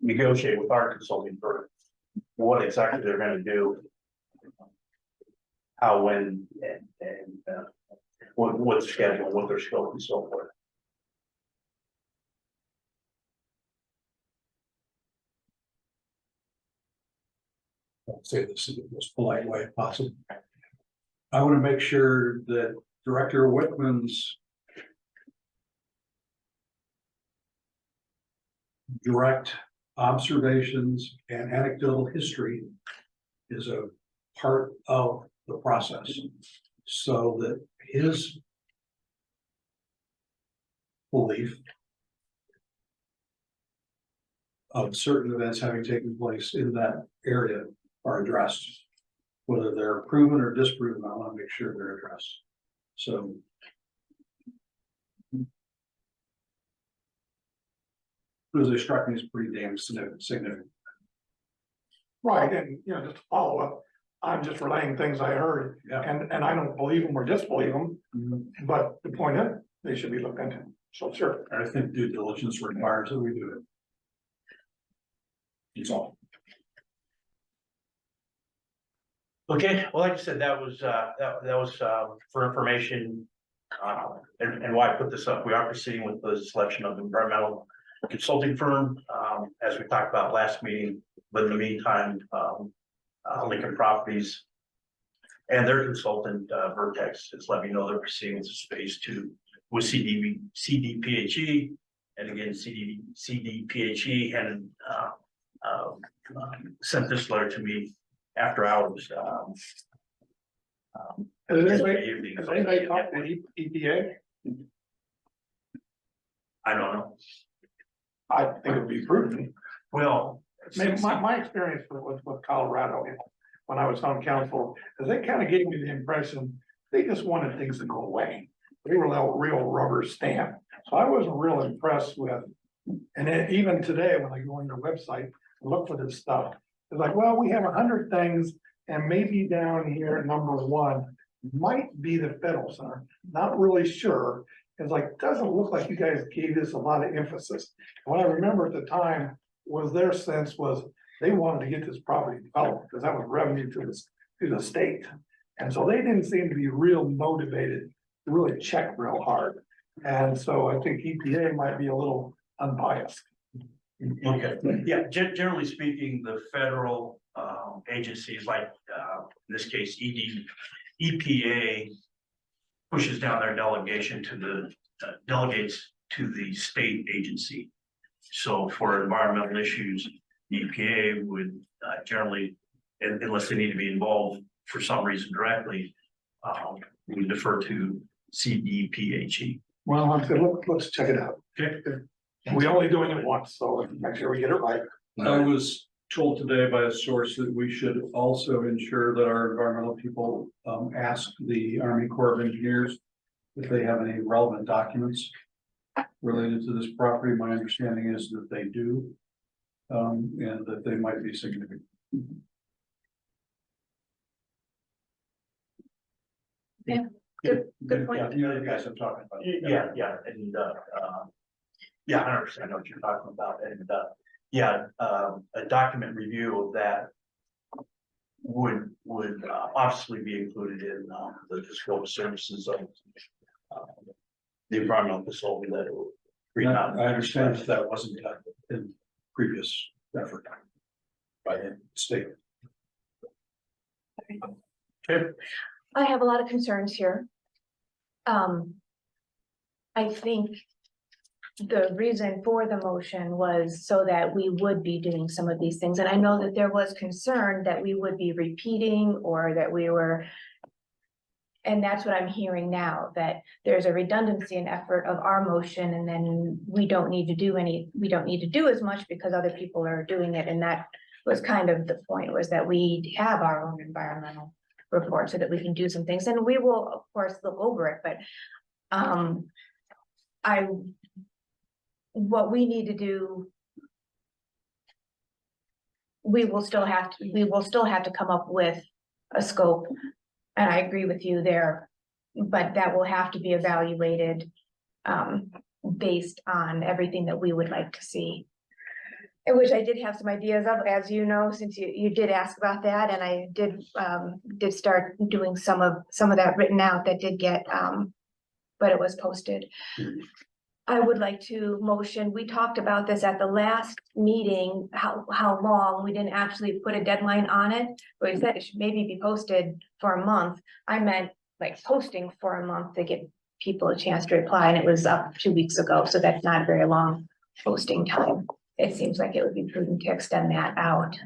negotiate with our consulting firm what exactly they're going to do, how, when, and what schedule, what their scope, and so forth. I'll say this in the most polite way possible. I want to make sure that Director Whitman's direct observations and anecdotal history is a part of the process, so that his belief of certain events having taken place in that area are addressed. Whether they're proven or disproven, I want to make sure they're addressed. So really struck me as pretty damn significant. Right, and, you know, just to follow up, I'm just relaying things I heard, Yeah. and I don't believe them or disbelieve them, Mhm. but the point is, they should be looked into, so sure. I think due diligence requires that we do it. That's all. Okay, well, like I said, that was for information. And why I put this up, we are proceeding with the selection of environmental consulting firm, as we talked about last meeting. But in the meantime, Lincoln Properties and their consultant, Vertex, has let me know they're proceeding with phase 2 with CDPHE. And again, CDPHE and sent this letter to me after hours. Has anybody talked to EPA? I don't know. I think it would be prudent. Well, My experience with Colorado, when I was on council, is they kind of gave me the impression they just wanted things to go away. They were a real rubber stamp. So I wasn't real impressed with, and then even today, when I go on their website, and look for this stuff, it's like, well, we have 100 things, and maybe down here, number 1 might be the federal center. Not really sure. It's like, doesn't look like you guys gave this a lot of emphasis. What I remember at the time was their sense was they wanted to get this property developed because that was revenue to the state. And so they didn't seem to be real motivated to really check real hard. And so I think EPA might be a little unbiased. okay, yeah, generally speaking, the federal agencies like in this case, EPA pushes down their delegation to the delegates to the state agency. So for environmental issues, EPA would generally, unless they need to be involved for some reason directly, we defer to CDPHE. Well, let's check it out. Okay. We only doing it once, so let's make sure we get it right. I was told today by a source that we should also ensure that our environmental people ask the Army Corps of Engineers if they have any relevant documents related to this property. My understanding is that they do, and that they might be significant. Yeah, good point. Yeah, the other guys I'm talking about. Yeah, and yeah, 100%, I know what you're talking about, and a document review of that would obviously be included in the scope of services of the environmental consulting that it will. I understand that wasn't done in previous effort by the state. Okay. I have a lot of concerns here. I think the reason for the motion was so that we would be doing some of these things. And I know that there was concern that we would be repeating or that we were. And that's what I'm hearing now, that there's a redundancy in effort of our motion, and then we don't need to do as much because other people are doing it. And that was kind of the point, was that we have our own environmental report so that we can do some things. And we will, of course, look over it, but what we need to do, we will still have to come up with a scope. And I agree with you there, but that will have to be evaluated based on everything that we would like to see. And which I did have some ideas of, as you know, since you did ask about that, and I did start doing some of that written out that did get, but it was posted. I would like to motion, we talked about this at the last meeting, how long, we didn't actually put a deadline on it, but we said it should maybe be posted for a month. I meant like posting for a month to give people a chance to reply, and it was up 2 weeks ago, so that's not very long posting time. It seems like it would be prudent to extend that out.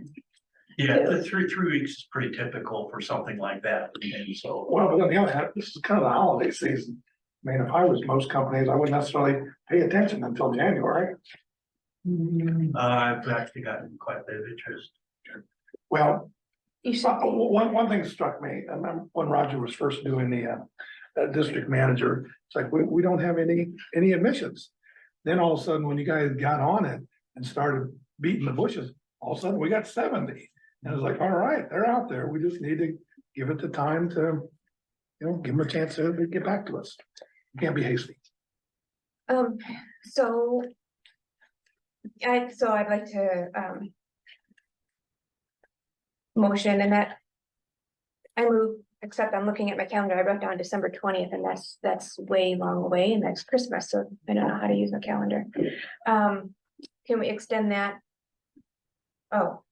Yeah, the three weeks is pretty typical for something like that, and so. Well, but on the other hand, this is kind of the holiday season. I mean, if I was most companies, I wouldn't necessarily pay attention until January. I've actually gotten quite a bit of interest. Well, You should be. one thing struck me, I remember when Roger was first doing the district manager, it's like, we don't have any admissions. Then all of a sudden, when you guys got on it, and started beating the bushes, all of a sudden we got 70. And it was like, all right, they're out there. We just need to give it the time to, give them a chance to get back to us. You can't be hasty. So. I'd like to, motion and that. I move, except I'm looking at my calendar, I wrote down December 20th and that's way long away and that's Christmas, so I don't know how to use my calendar. Can we extend that? Oh,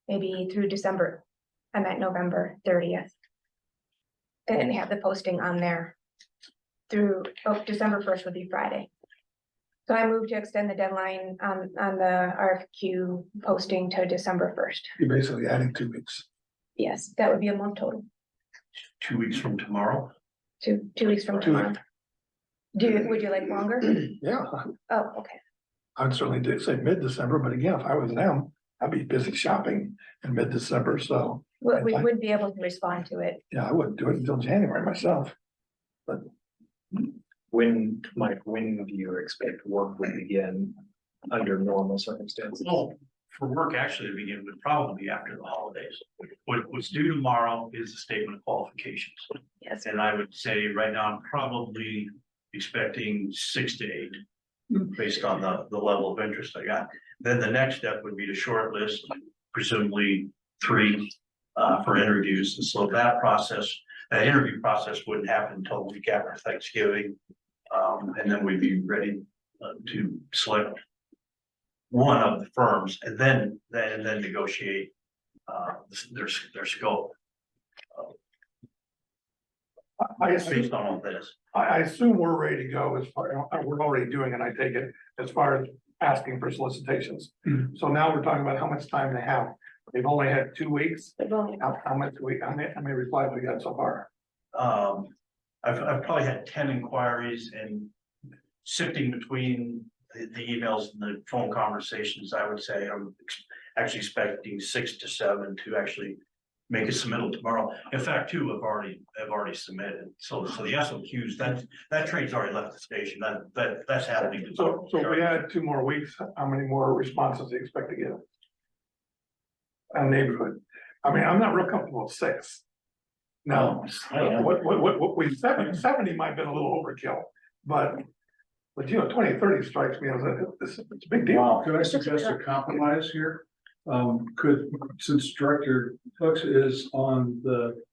maybe through December. I'm at November 30th. And have the posting on there through, December 1st would be Friday. So I move to extend the deadline on the RFQ posting to December 1st. You're basically adding 2 weeks. Yes, that would be a month total, 2 weeks from tomorrow. 2 weeks from 2 weeks. tomorrow. Would you like longer? Yeah, Oh, okay. I'd certainly do say mid-December, but again, if I was them, I'd be busy shopping in mid-December, so. We wouldn't be able to respond to it. Yeah, I wouldn't do it until January myself. When, Mike, when do you expect work would begin under normal circumstances? Well, for work actually to begin would probably be after the holidays. What's due tomorrow is a statement of qualifications. Yes. And I would say right now, I'm probably expecting 6 to 8. Based on the level of interest I got. Then the next step would be to shortlist, presumably 3 for interviews. And so that interview process wouldn't happen until the week after Thanksgiving. And then we'd be ready to select one of the firms and then negotiate their scope based on all this. I assume we're ready to go as far, we're already doing it, I take it, as far as asking for solicitations. So now we're talking about how much time they have. They've only had 2 weeks. How many replies we got so far? I've probably had 10 inquiries and sifting between the emails and the phone conversations, I would say I'm actually expecting 6 to 7 to actually make a submittal tomorrow. In fact, 2 have already submitted. So the SOQs, that train's already left the station. That's happening. So if we add 2 more weeks, how many more responses do you expect to get? A neighborhood. I mean, I'm not real comfortable with 6. No, what we 70 might have been a little overkill, but 20, 30 strikes me as it's a big deal. Could I suggest a compromise here? Since Director Hooks is on the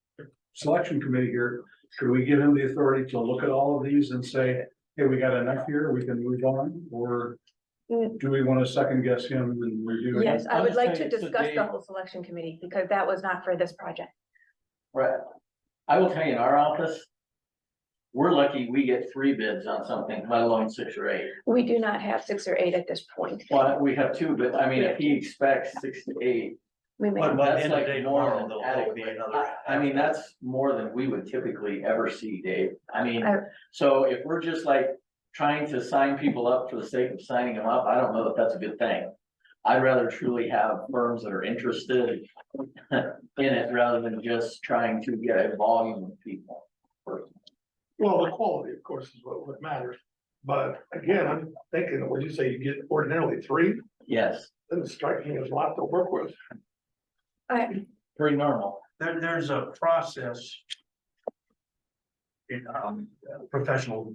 selection committee here, could we give him the authority to look at all of these and say, hey, we got enough here, we can move on? Or do we want to second guess him and review it? Yes, I would like to discuss the whole selection committee because that was not for this project. Right. I will tell you, in our office, we're lucky we get 3 bids on something, let alone 6 or 8. We do not have 6 or 8 at this point. Well, we have 2, but I mean, if he expects 6 to 8, We may. that's like more than adequate. I mean, that's more than we would typically ever see, Dave. I mean, so if we're just like trying to sign people up for the sake of signing them up, I don't know that that's a good thing. I'd rather truly have firms that are interested in it rather than just trying to get a volume of people. Well, the quality, of course, is what matters. But again, I'm thinking, would you say you get ordinarily 3? Yes. Doesn't strike me as a lot to work with. Pretty normal. There's a process in professional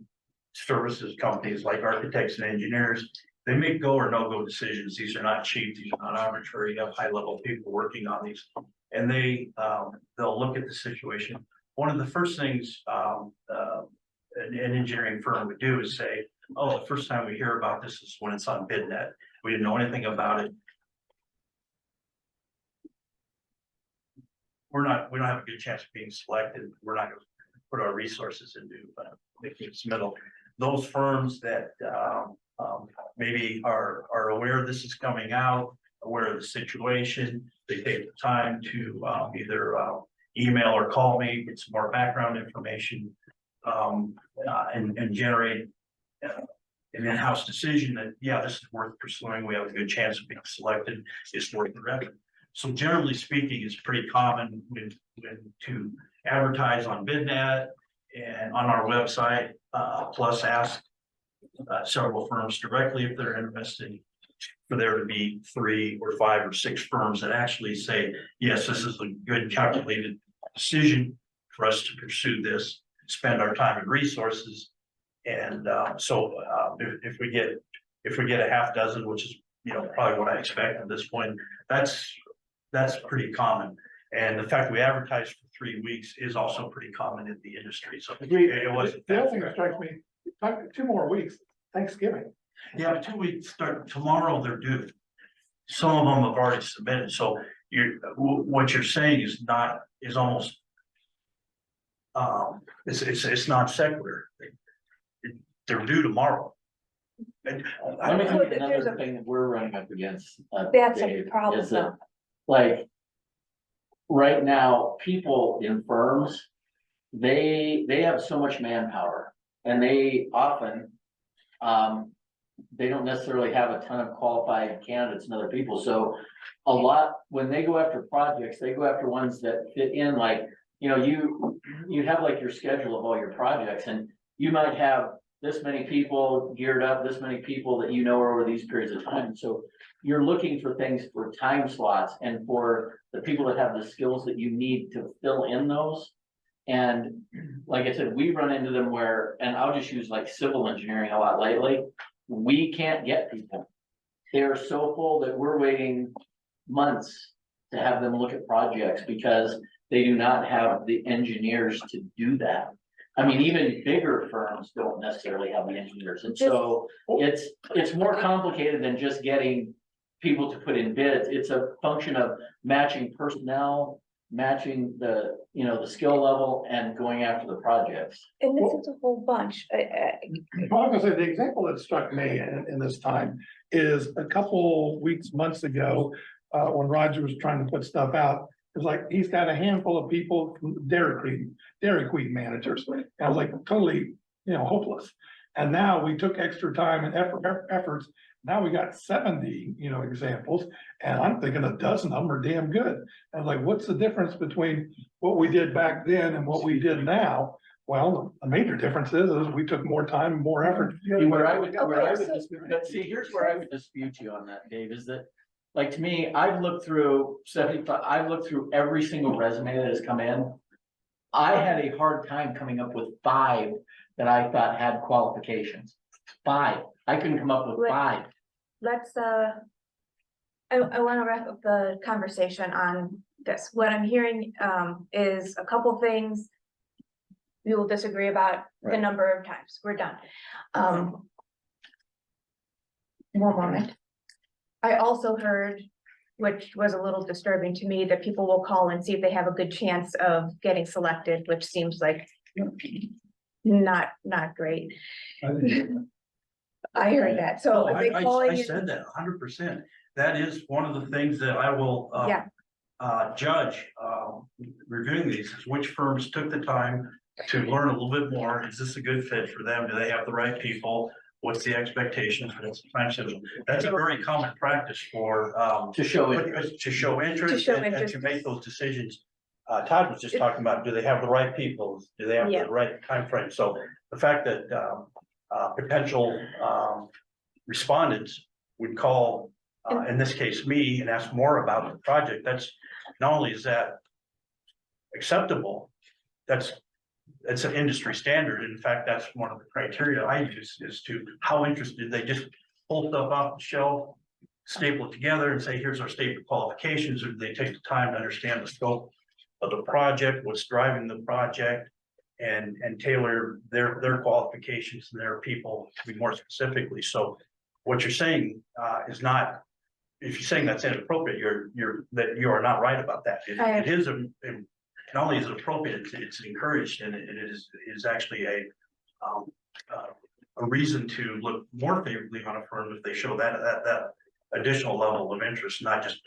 services companies like architects and engineers. They make go or no go decisions. These are not cheap. These are not arbitrary. You have high level people working on these, and they'll look at the situation. One of the first things an engineering firm would do is say, "Oh, the first time we hear about this is when it's on BidNet. We didn't know anything about it. We don't have a good chance of being selected. We're not going to put our resources into making it submittal." Those firms that maybe are aware this is coming out, aware of the situation, they take the time to either email or call me, get some more background information, and generate an in-house decision that, yeah, this is worth pursuing. We have a good chance of being selected. It's worth the effort. So generally speaking, it's pretty common when to advertise on BidNet and on our website, plus ask several firms directly if they're interested. for there to be 3 or 5 or 6 firms that actually say, yes, this is a good calculated decision for us to pursue this, spend our time and resources. And if we get a half dozen, which is, probably what I expect at this point, that's pretty common. And the fact we advertised for 3 weeks is also pretty common in the industry. So it wasn't. The other thing that strikes me, 2 more weeks, Thanksgiving. Yeah, but 2 weeks start tomorrow, they're due. Some of them have already submitted, so what you're saying is almost. It's non sequitur. They're due tomorrow. And Let me So tell you there's another thing that we're running up against. That's a Dave, problem, is that, though. like, right now, people in firms, they have so much manpower, and they often, they don't necessarily have a ton of qualified candidates and other people, so a lot, when they go after projects, they go after ones that fit in, like, you have like your schedule of all your projects, and you might have this many people geared up, this many people that are over these periods of time, so you're looking for things for time slots and for the people that have the skills that you need to fill in those. And like I said, we run into them where, and I'll just use like civil engineering a lot lately, we can't get people. They're so full that we're waiting months to have them look at projects because they do not have the engineers to do that. I mean, even bigger firms don't necessarily have the engineers, and so it's more complicated than just getting people to put in bids. It's a function of matching personnel, matching the skill level, and going after the projects. And this is a whole bunch. Well, I'm gonna say, the example that struck me in this time is a couple weeks, months ago, when Roger was trying to put stuff out. It's like, he's got a handful of people, Dairy Queen managers, and I was like, totally, hopeless. And now we took extra time and efforts. Now we got 70, examples, and I'm thinking a dozen of them are damn good. And I was like, what's the difference between what we did back then and what we did now? Well, the major difference is we took more time and more effort. Where I would dispute, but see, here's where I would dispute you on that, Dave, is that, like, to me, I've looked through 75, I've looked through every single resume that has come in. I had a hard time coming up with 5 that I thought had qualifications. 5, I couldn't come up with 5. Let's, I want to wrap up the conversation on this. What I'm hearing, is a couple things we will disagree about the number of times. We're done. One moment. I also heard, which was a little disturbing to me, that people will call and see if they have a good chance of getting selected, which seems like not great. I heard that, so. are they calling I you- said that 100%. That is one of the things that I will judge reviewing these, is which firms took the time to learn a little bit more. Is this a good fit for them? Do they have the right people? What's the expectations? What's the time schedule? That's a very common practice for To show interest. to show interest and to make those decisions. Todd was just talking about, do they have the right people? Do they have the right time frame? So the fact that potential respondents would call, in this case, me, and ask more about the project, that's not only is that acceptable, it's an industry standard. In fact, that's one of the criteria I use, is to how interested. They just pull stuff off the shelf, staple it together and say, here's our statement of qualifications, or do they take the time to understand the scope of the project, what's driving the project, and tailor their qualifications and their people to be more specifically. So what you're saying is not, if you're saying that's inappropriate, you are not right about that. It is not only is it appropriate, it's encouraged, and it is actually a reason to look more favorably on a firm if they show that additional level of interest, not just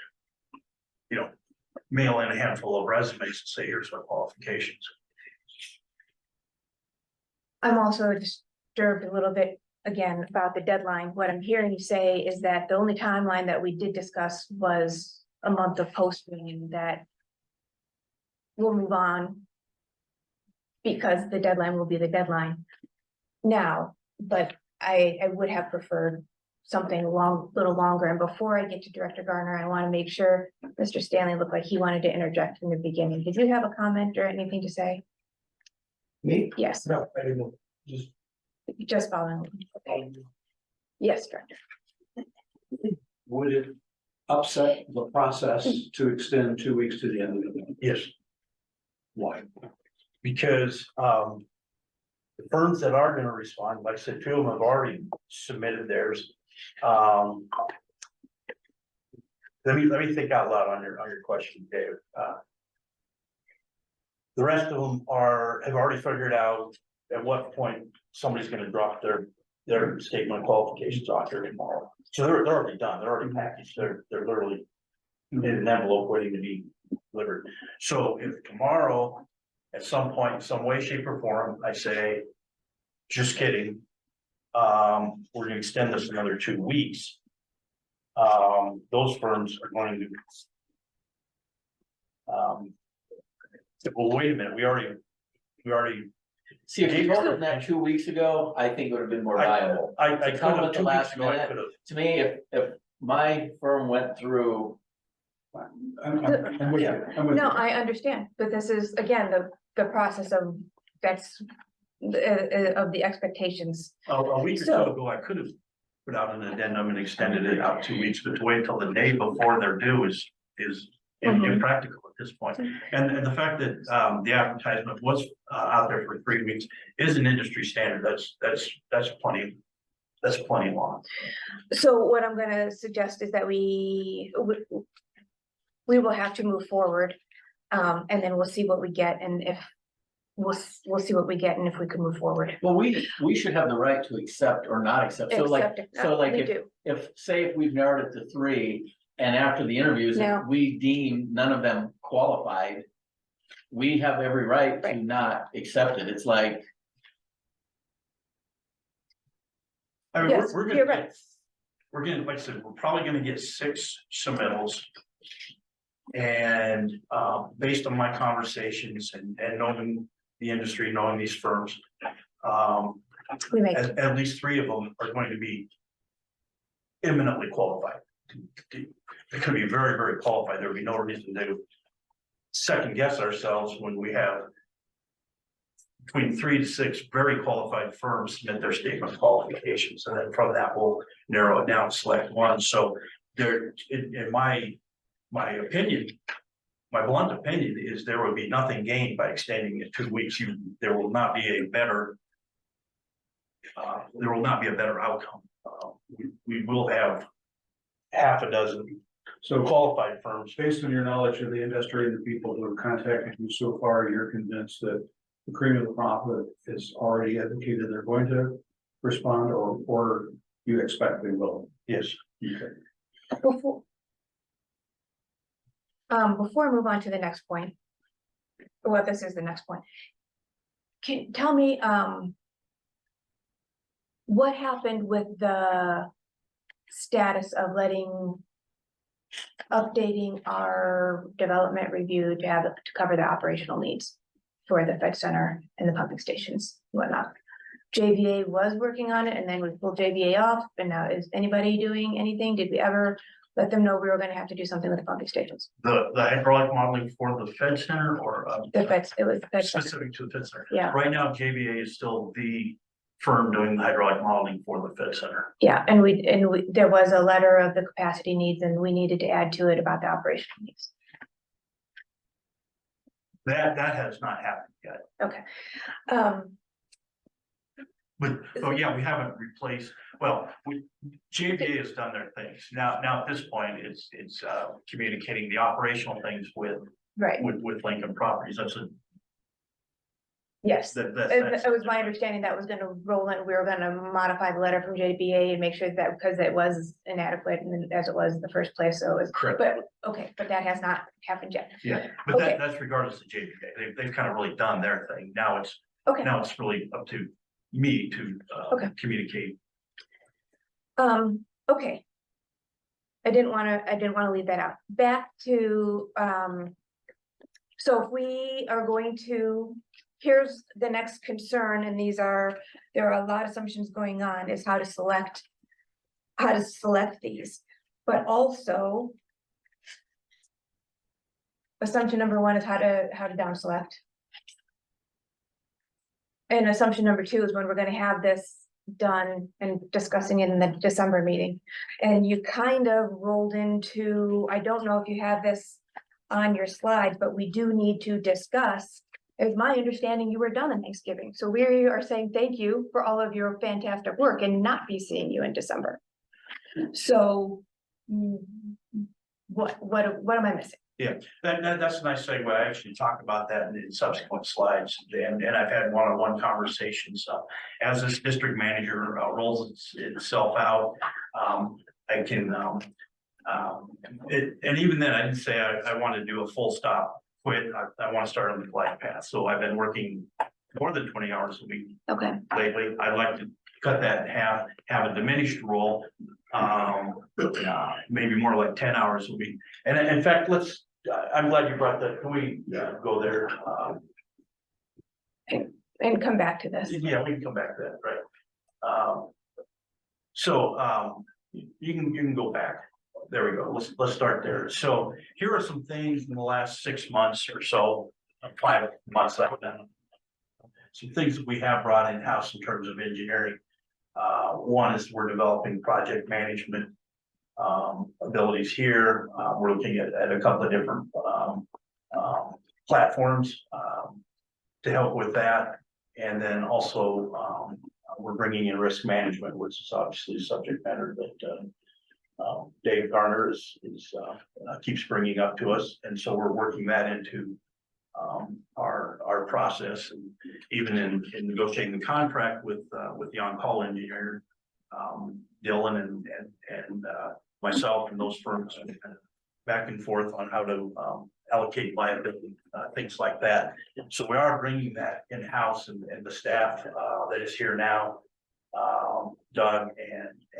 mail in a handful of resumes and say, here's our qualifications. I'm also disturbed a little bit, again, about the deadline. What I'm hearing you say is that the only timeline that we did discuss was a month of posting, and that we'll move on because the deadline will be the deadline now. But I would have preferred something little longer. And before I get to Director Garner, I want to make sure Mr. Stanley looked like he wanted to interject in the beginning. Did you have a comment or anything to say? Me? Yes, No, I didn't know. just following. Okay. Yes, Director. Would it upset the process to extend 2 weeks to the end of the month? Yes, Why? because, the firms that are gonna respond, like I said, 2 of them have already submitted theirs. Let me think out loud on your question, Dave. The rest of them have already figured out at what point somebody's gonna drop their statement of qualifications off there tomorrow. So they're already done, they're already packaged, they're literally in an envelope waiting to be delivered. So if tomorrow, at some point, in some way, shape or form, I say, just kidding. We're gonna extend this another 2 weeks. Those firms are going to. Well, wait a minute, we already. See, if you told them that 2 weeks ago, I think it would have been more viable. I To could tell them have at the 2 weeks last ago, I minute, could have. to me, if my firm went through, I'm with you. I'm with No, you. I understand, but this is, again, the process of, that's of the expectations. A week or So- 2 ago, I could have put out an addendum and extended it out 2 weeks, but to wait till the day before they're due is Mhm. impractical at this point. And the fact that the advertisement was out there for 3 weeks is an industry standard. That's plenty long. So what I'm gonna suggest is that we will have to move forward. And then we'll see what we get, and if we'll see what we get and if we can move forward. well, we should have the right to accept or not accept. So like, Accept it. so like We if, do. say if we've narrowed it to 3 and after the interviews, No. if we deem none of them qualified, we have every right to Right. not accept it. It's like, I mean, Yes, we're you're gonna, right. like I said, we're probably gonna get 6 submittals. And based on my conversations and knowing the industry, knowing these firms, We make, at least 3 of them are going to be eminently qualified. They could be very, very qualified. There would be no reason to second guess ourselves when we have between 3 to 6 very qualified firms submit their statement of qualifications, and then from that, we'll narrow it down, select one. So there, in my opinion, my blunt opinion is there would be nothing gained by extending it 2 weeks. There will not be a better outcome. We will have half a dozen So qualified firms. based on your knowledge of the industry and the people who have contacted you so far, you're convinced that the cream of the crop is already indicated they're going to respond, or you expect they will? Yes. Okay. before I move on to the next point. Well, this is the next point. Can tell me, what happened with the status of updating our development review to have it to cover the operational needs for the Fed Center and the pumping stations, and whatnot. JVA was working on it, and then we pulled JVA off, and now is anybody doing anything? Did we ever let them know we were gonna have to do something with the pumping stations? The hydraulic modeling for the Fed Center or The Fed, it was the Fed Center, specific to the Fed Center? yeah, Right now, JBA is still the firm doing the hydraulic modeling for the Fed Center. yeah, and there was a letter of the capacity needs, and we needed to add to it about the operational needs. That has not happened yet. Okay, But, oh yeah, we haven't replaced, well, JBA has done their things. Now at this point, it's communicating the operational things with right, Lincoln Properties. That's yes. that's. It was my understanding that was gonna roll in, we were gonna modify the letter from JBA and make sure that, because it was inadequate and as it was in the first place, so it was, Correct. but, okay, but that has not happened yet. Yeah, but Okay. that's regardless of JBA. They've kind of really done their thing. Now it's really up to me to Okay. communicate. Okay. I didn't wanna leave that out. Back to, so if we are going to, here's the next concern, and there are a lot of assumptions going on, is how to select how to select these, but also assumption number one is how to down select. And assumption number two is when we're gonna have this done and discussing it in the December meeting. And you kind of rolled into, I don't know if you have this on your slides, but we do need to discuss. It's my understanding you were done on Thanksgiving, so we are saying thank you for all of your fantastic work and not be seeing you in December. So what am I missing? Yeah, that's a nice segue. I actually talked about that in subsequent slides, and I've had one-on-one conversations. As this district manager rolls itself out, I can, and even then, I didn't say I want to do a full stop quit. I want to start on the glide path. So I've been working more than 20 hours a week. Okay. Lately. I'd like to cut that in half, have a diminished role, maybe more like 10 hours a week. And in fact, I'm glad you brought that. Can we go there? And come back to this. Yeah, we can come back to that, right? So you can go back. There we go. Let's start there. So here are some things in the last 6 months or so, 5 months I've done. Some things that we have brought in-house in terms of engineering. One is we're developing project management abilities here. We're looking at a couple of different platforms to help with that. And then also we're bringing in risk management, which is obviously a subject matter that Dave Garner keeps bringing up to us. And so we're working that into our process, and even in negotiating the contract with the on-call engineer, Dylan and myself and those firms kind of back and forth on how to allocate liability, things like that. So we are bringing that in-house, and the staff that is here now, Doug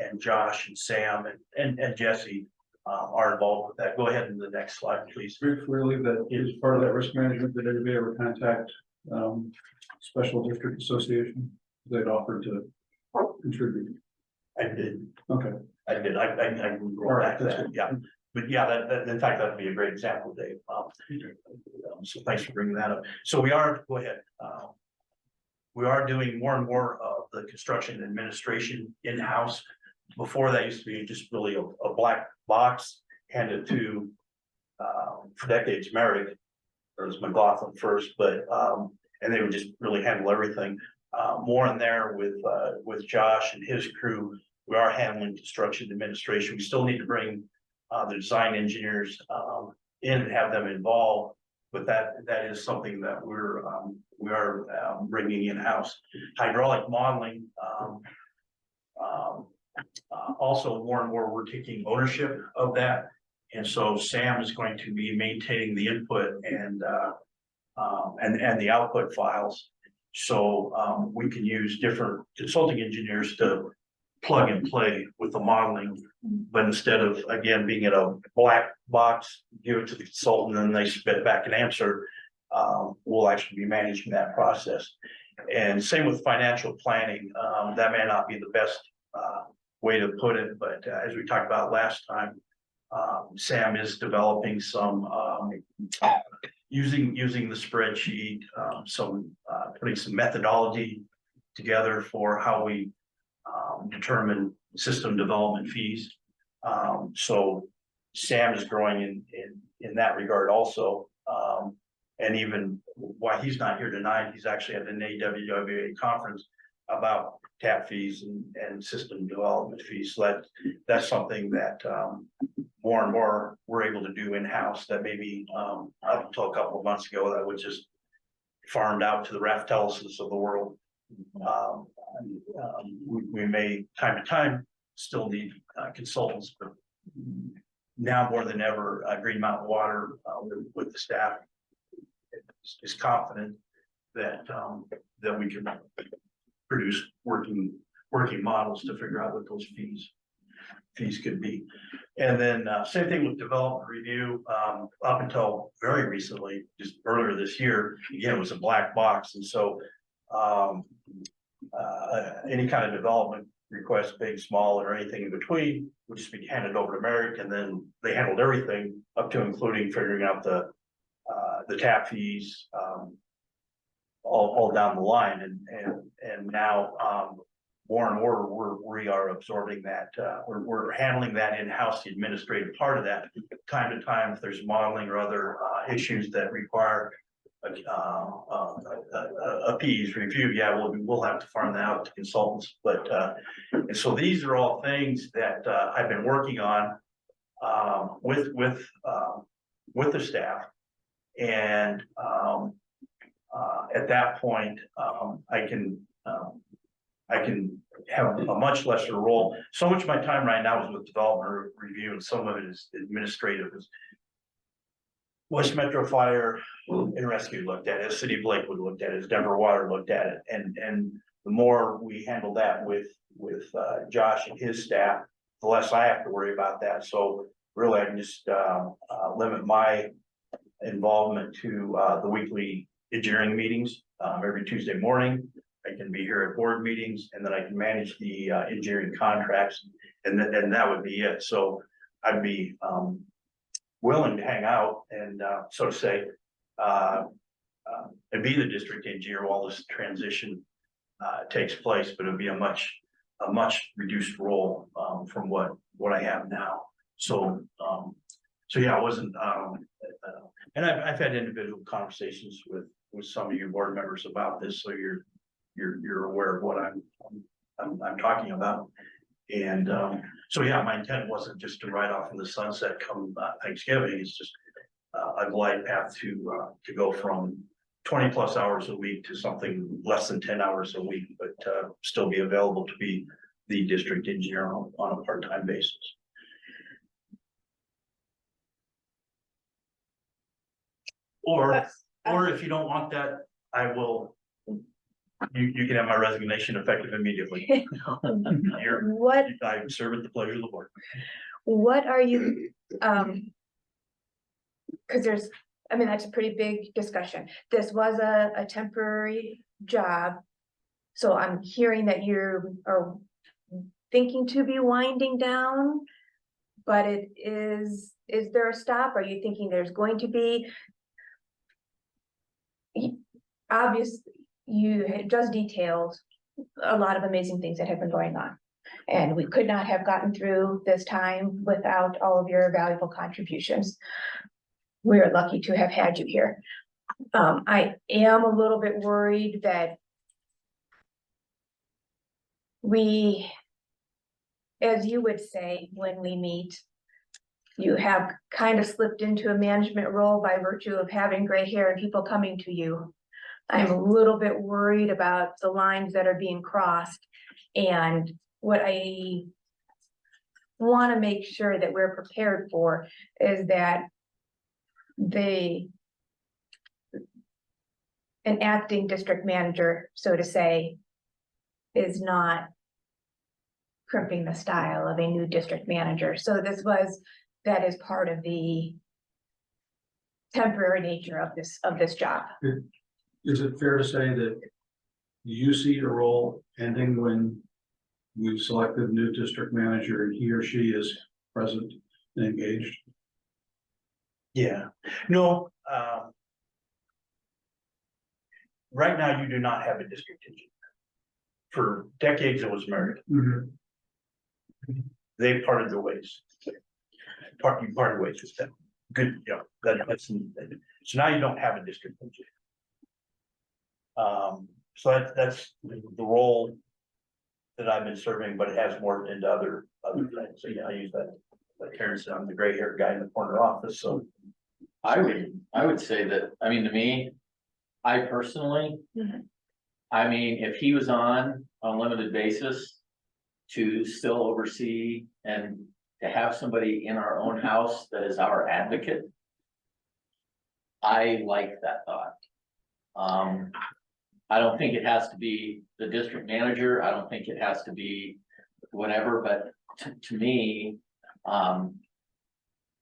and Josh and Sam and Jesse are involved with that. Go ahead in the next slide, please. Briefly, that is part of that risk management. Did anybody ever contact Special District Association? They'd offered to contribute. I did. Okay. I did. I can go back to that. Yeah. But yeah, that in fact, that'd be a great example, Dave. So thanks for bringing that up. So we are, go ahead. We are doing more and more of the construction administration in-house. Before that used to be just really a black box handed to, for decades, Merrick, or it was McLaughlin first, but, and they would just really handle everything. More in there with Josh and his crew. We are handling construction administration. We still need to bring the design engineers in and have them involved, but that is something that we are bringing in-house. Hydraulic modeling, also more and more we're taking ownership of that, and so Sam is going to be maintaining the input and the output files. So we can use different consulting engineers to plug and play with the modeling, but instead of, again, being in a black box, give it to the consultant and they spit back an answer, we'll actually be managing that process. And same with financial planning. That may not be the best way to put it, but as we talked about last time, Sam is developing some using the spreadsheet, putting some methodology together for how we determine system development fees. So Sam is growing in that regard also. And even while he's not here tonight, he's actually at an AWWA conference about tap fees and system development fees. So that's something that more and more we're able to do in-house, that maybe up until a couple of months ago that was just farmed out to the Raftelises of the world. We may time to time still need consultants, but now more than ever, Green Mountain Water with the staff is confident that that we can produce working models to figure out what those fees could be. And then same thing with development review. Up until very recently, just earlier this year, again, it was a black box, and so any kind of development request, big, small, or anything in between, would just be handed over to Merrick, and then they handled everything up to including figuring out the tap fees, all down the line, and now, more and more, we are absorbing that, we're handling that in-house, the administrative part of that. Time to time, if there's modeling or other, issues that require a PE's review, yeah, we'll have to farm that out to consultants, but, and so these are all things that, I've been working on, with the staff, and, at that point, I can have a much lesser role. So much of my time right now is with development review, and some of it is administrative. West Metro Fire and Rescue looked at it, City of Lakewood looked at it, Denver Water looked at it, and the more we handle that with Josh and his staff, the less I have to worry about that. So really, I can just limit my involvement to the weekly engineering meetings every Tuesday morning. I can be here at board meetings, and then I can manage the engineering contracts, and that would be it. So I'd be willing to hang out and so to say, and be the district engineer while this transition takes place, but it'd be a much reduced role from what I have now. So yeah, I wasn't, and I've had individual conversations with some of you board members about this, so you're aware of what I'm talking about. And so yeah, my intent wasn't just to ride off in the sunset come Thanksgiving. It's just a glide path to go from 20+ hours a week to something less than 10 hours a week, but still be available to be the district engineer on a part-time basis. Or if you don't want that, I will. You can have my resignation effective immediately. What, I serve at the pleasure of the board. what are you, cause there's, I mean, that's a pretty big discussion. This was a temporary job. So I'm hearing that you are thinking to be winding down, but is there a stop? Are you thinking there's going to be? Obviously, you had just detailed a lot of amazing things that have been going on. And we could not have gotten through this time without all of your valuable contributions. We are lucky to have had you here. I am a little bit worried that we, as you would say, when we meet, you have kind of slipped into a management role by virtue of having gray hair and people coming to you. I'm a little bit worried about the lines that are being crossed, and what I want to make sure that we're prepared for is that an acting district manager, so to say, is not crimping the style of a new district manager. So that is part of the temporary nature of this job. Is it fair to say that you see your role ending when we've selected a new district manager and he or she is present and engaged? Yeah, no, right now you do not have a district engineer. For decades it was Merrick. They parted their ways. You parted ways with them. Good, yeah, that's, so now you don't have a district engineer. So that's the role that I've been serving, but it has morphed into other things. So yeah, I use that, like Karen said, I'm the gray haired guy in the corner office, so. I would say that, I mean, to me, I personally, I mean, if he was on a limited basis to still oversee and to have somebody in our own house that is our advocate, I like that thought. I don't think it has to be the district manager. I don't think it has to be whatever, but to me,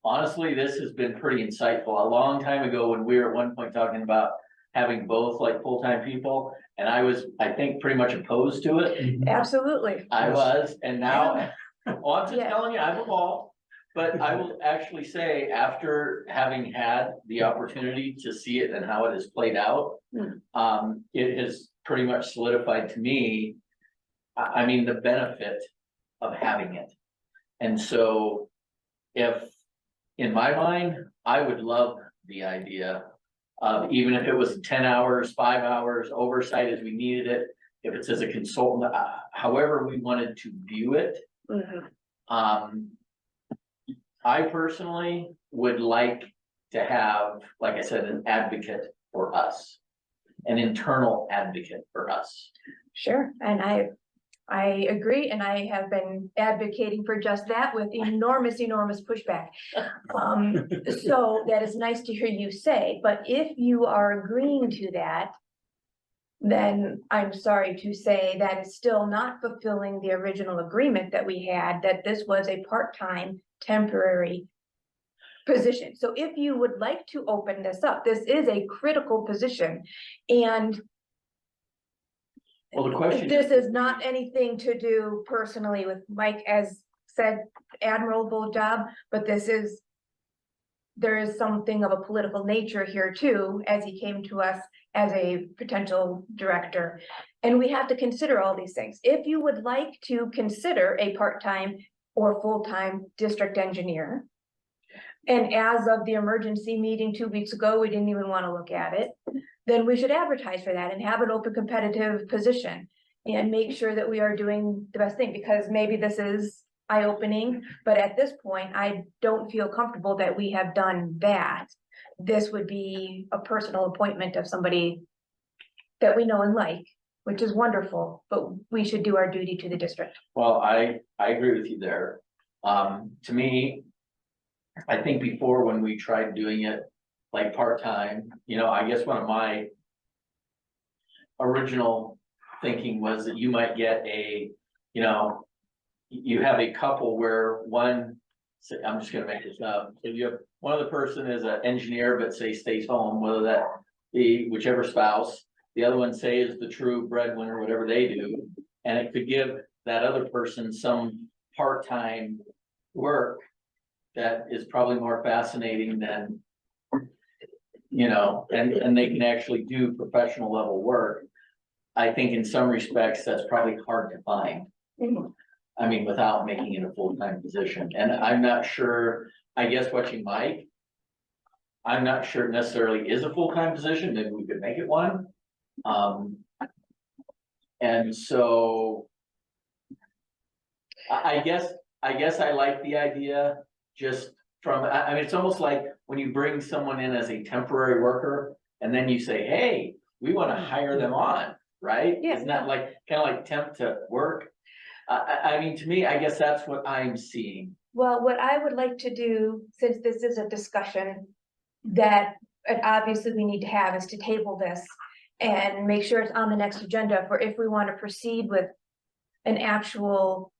honestly, this has been pretty insightful. A long time ago, when we were at one point talking about having both like full-time people, and I was, I think, pretty much opposed to it. Absolutely. I was, and now, well, I'm just Yeah. telling you, I've evolved. But I will actually say, after having had the opportunity to see it and how it has played out, it has pretty much solidified to me, I mean, the benefit of having it. And so if, in my mind, I would love the idea of, even if it was 10 hours, 5 hours, oversight as we needed it, if it's as a consultant, however we wanted to view it. I personally would like to have, like I said, an advocate for us, an internal advocate for us. Sure, and I agree, and I have been advocating for just that with enormous pushback. So that is nice to hear you say, but if you are agreeing to that, then I'm sorry to say that is still not fulfilling the original agreement that we had, that this was a part-time temporary position. So if you would like to open this up, this is a critical position, and Well, the question. this is not anything to do personally with Mike, as said, admirable job, but there is something of a political nature here too, as he came to us as a potential director. And we have to consider all these things. If you would like to consider a part-time or full-time district engineer, and as of the emergency meeting 2 weeks ago, we didn't even want to look at it, then we should advertise for that and have an open competitive position and make sure that we are doing the best thing, because maybe this is eye-opening, but at this point, I don't feel comfortable that we have done that. This would be a personal appointment of somebody that we know and like, which is wonderful, but we should do our duty to the district. Well, I agree with you there. To me, I think before, when we tried doing it like part-time, I guess one of my original thinking was that you might get you have a couple where one, I'm just gonna make this up. If you have one other person is an engineer, but say stays home, whether that be whichever spouse, the other one say is the true breadwinner, whatever they do. And it could give that other person some part-time work that is probably more fascinating than, and they can actually do professional level work. I think in some respects, that's probably hard to find. I mean, without making it a full-time position. And I'm not sure, I guess watching Mike, I'm not sure it necessarily is a full-time position, maybe we could make it one. And so I guess I like the idea just from, I mean, it's almost like when you bring someone in as a temporary worker and then you say, hey, we want to hire them on, right? Yeah. Isn't that like, kind of like temp to work? I mean, to me, I guess that's what I'm seeing. Well, what I would like to do, since this is a discussion that obviously we need to have, is to table this and make sure it's on the next agenda for if we want to proceed with an actual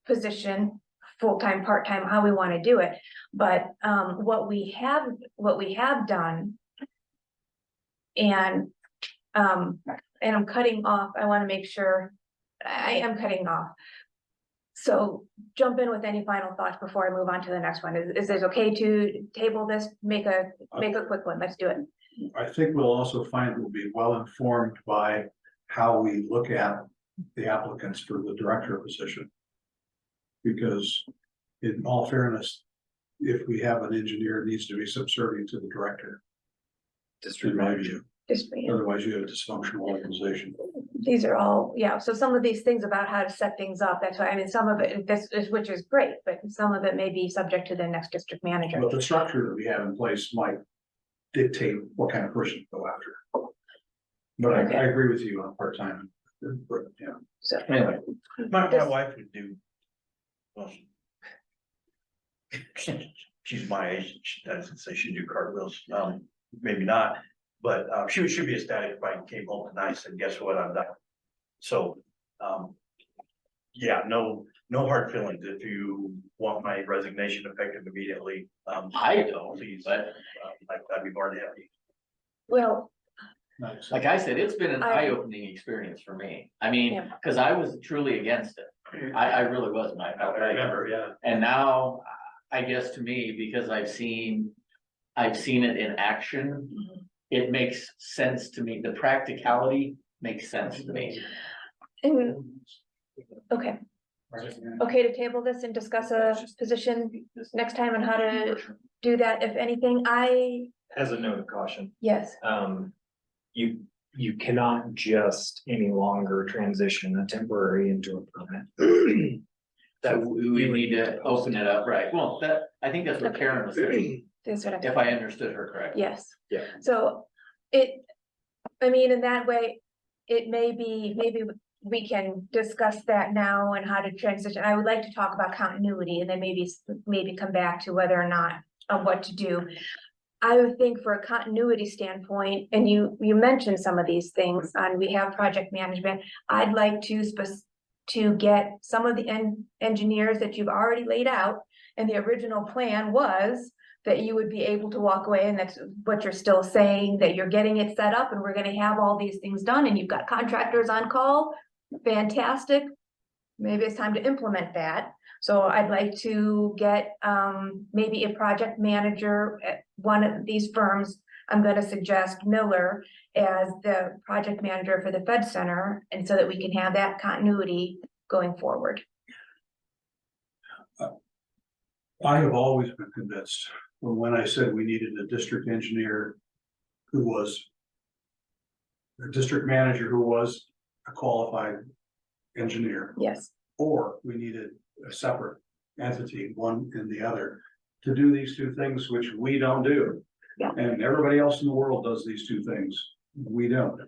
position, full-time, part-time, how we want to do it. But what we have done, and I'm cutting off, I want to make sure I am cutting off. So jump in with any final thoughts before I move on to the next one. Is it okay to table this, make a quick one? Let's do it. I think we'll also find we'll be well informed by how we look at the applicants for the director position. Because in all fairness, if we have an engineer, it needs to be subservient to the director. In my view. Otherwise, you have a dysfunctional organization. These are all, yeah, so some of these things about how to set things up, that's why, I mean, some of it, which is great, but some of it may be subject to the next district manager. But the structure that we have in place might dictate what kind of person to go after. But I agree with you on part-time. Yeah. So anyway, My wife would do, well, she's my age, she doesn't say she'd do cartwheels, maybe not. But she would be ecstatic if I came home tonight and said, guess what, I'm done. So, yeah, no hard feelings. If you want my resignation effective immediately, I don't, please, but I'd be more than happy. Well, Nice. Like I said, it's been an I- eye-opening experience for me. I mean, Yeah. cause I was truly against it. I really was when I felt I it. remember, yeah. And now, I guess to me, because I've seen it in action, it makes sense to me. The practicality makes sense to me. and, okay, okay to table this and discuss a position next time on how to do that, if anything, As a note of caution, yes, you cannot just any longer transition a temporary into a permanent. So we need to open it up, right? Well, I think that's what Okay. Karen was saying, that's what I'm. if I understood her correctly. Yes. Yeah. So I mean, in that way, it may be, maybe we can discuss that now and how to transition. I would like to talk about continuity and then maybe come back to whether or not what to do. I would think for a continuity standpoint, and you mentioned some of these things on, we have project management. I'd like to get some of the engineers that you've already laid out. And the original plan was that you would be able to walk away, and that's what you're still saying, that you're getting it set up and we're gonna have all these things done and you've got contractors on call. Fantastic. Maybe it's time to implement that. So I'd like to get maybe a project manager at one of these firms. I'm gonna suggest Miller as the project manager for the Fed Center, and so that we can have that continuity going forward. I have always been convinced, when I said we needed a district engineer who was a district manager who was a qualified engineer, Yes, or we needed a separate entity, one and the other, to do these two things, which we don't do. Yeah. And everybody else in the world does these two things. We don't.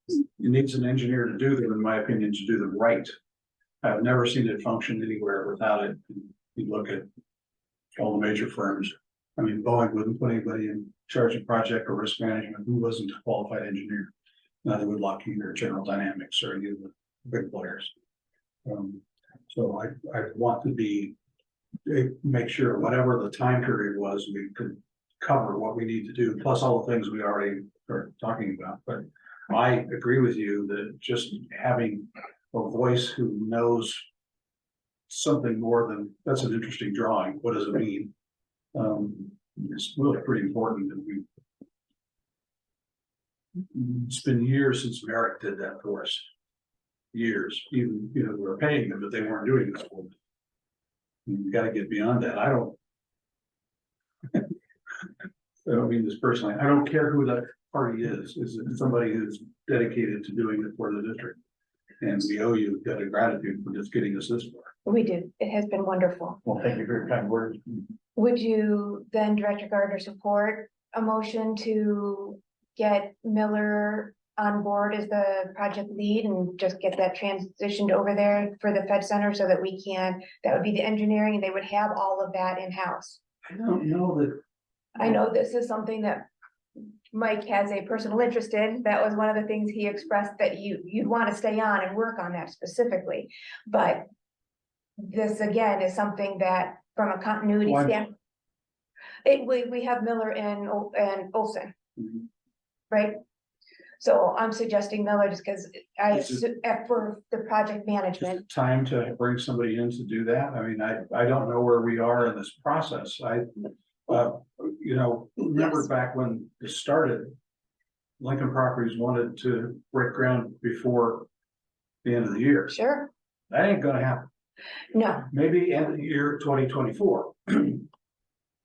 It needs an engineer to do them, in my opinion, to do them right. I've never seen it function anywhere without it. You look at all the major firms. I mean, Boeing wouldn't put anybody in charge of project or risk management who wasn't a qualified engineer. Neither would Lockheed or General Dynamics or any of the big players. So I want to make sure whatever the time period was, we could cover what we need to do, plus all the things we already are talking about. But I agree with you that just having a voice who knows something more than, that's an interesting drawing, what does it mean? It's really pretty important that it's been years since Merrick did that for us. Years, even, we were paying them, but they weren't doing this for us. You gotta get beyond that. I don't mean this personally. I don't care who that party is. Is it somebody who's dedicated to doing it for the district? And we owe you a debt of gratitude for just getting us this far. we do. It has been wonderful. Well, thank you for your kind words. Would you then, Director Gardner, support a motion to get Miller on board as the project lead and just get that transitioned over there for the Fed Center so that that would be the engineering, and they would have all of that in-house? I don't know that. I know this is something that Mike has a personal interest in. That was one of the things he expressed, that you'd want to stay on and work on that specifically. But this again is something that from a continuity Why? standpoint. We have Miller and Olson, Mhm. right? So I'm suggesting Miller just because Is for the project Is management. it time to bring somebody in to do that? I mean, I don't know where we are in this process. Remember Yes. back when it started, Lincoln Properties wanted to break ground before the end of the year. Sure, That ain't gonna happen. no, Maybe end of the year 2024.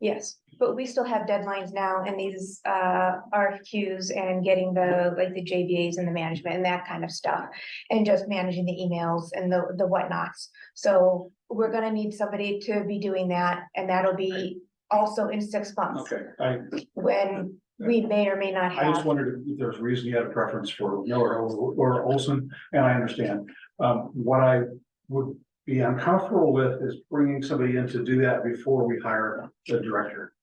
yes, but we still have deadlines now in these RFQs and getting the JVAs and the management and that kind of stuff. And just managing the emails and the whatnots. So we're gonna need somebody to be doing that, and that'll be also in 6 months. Okay, When we may or may not I just have. wondered if there's a reason you had a preference for Miller or Olson, and I understand. What I would be uncomfortable with is bringing somebody in to do that before we hire the director.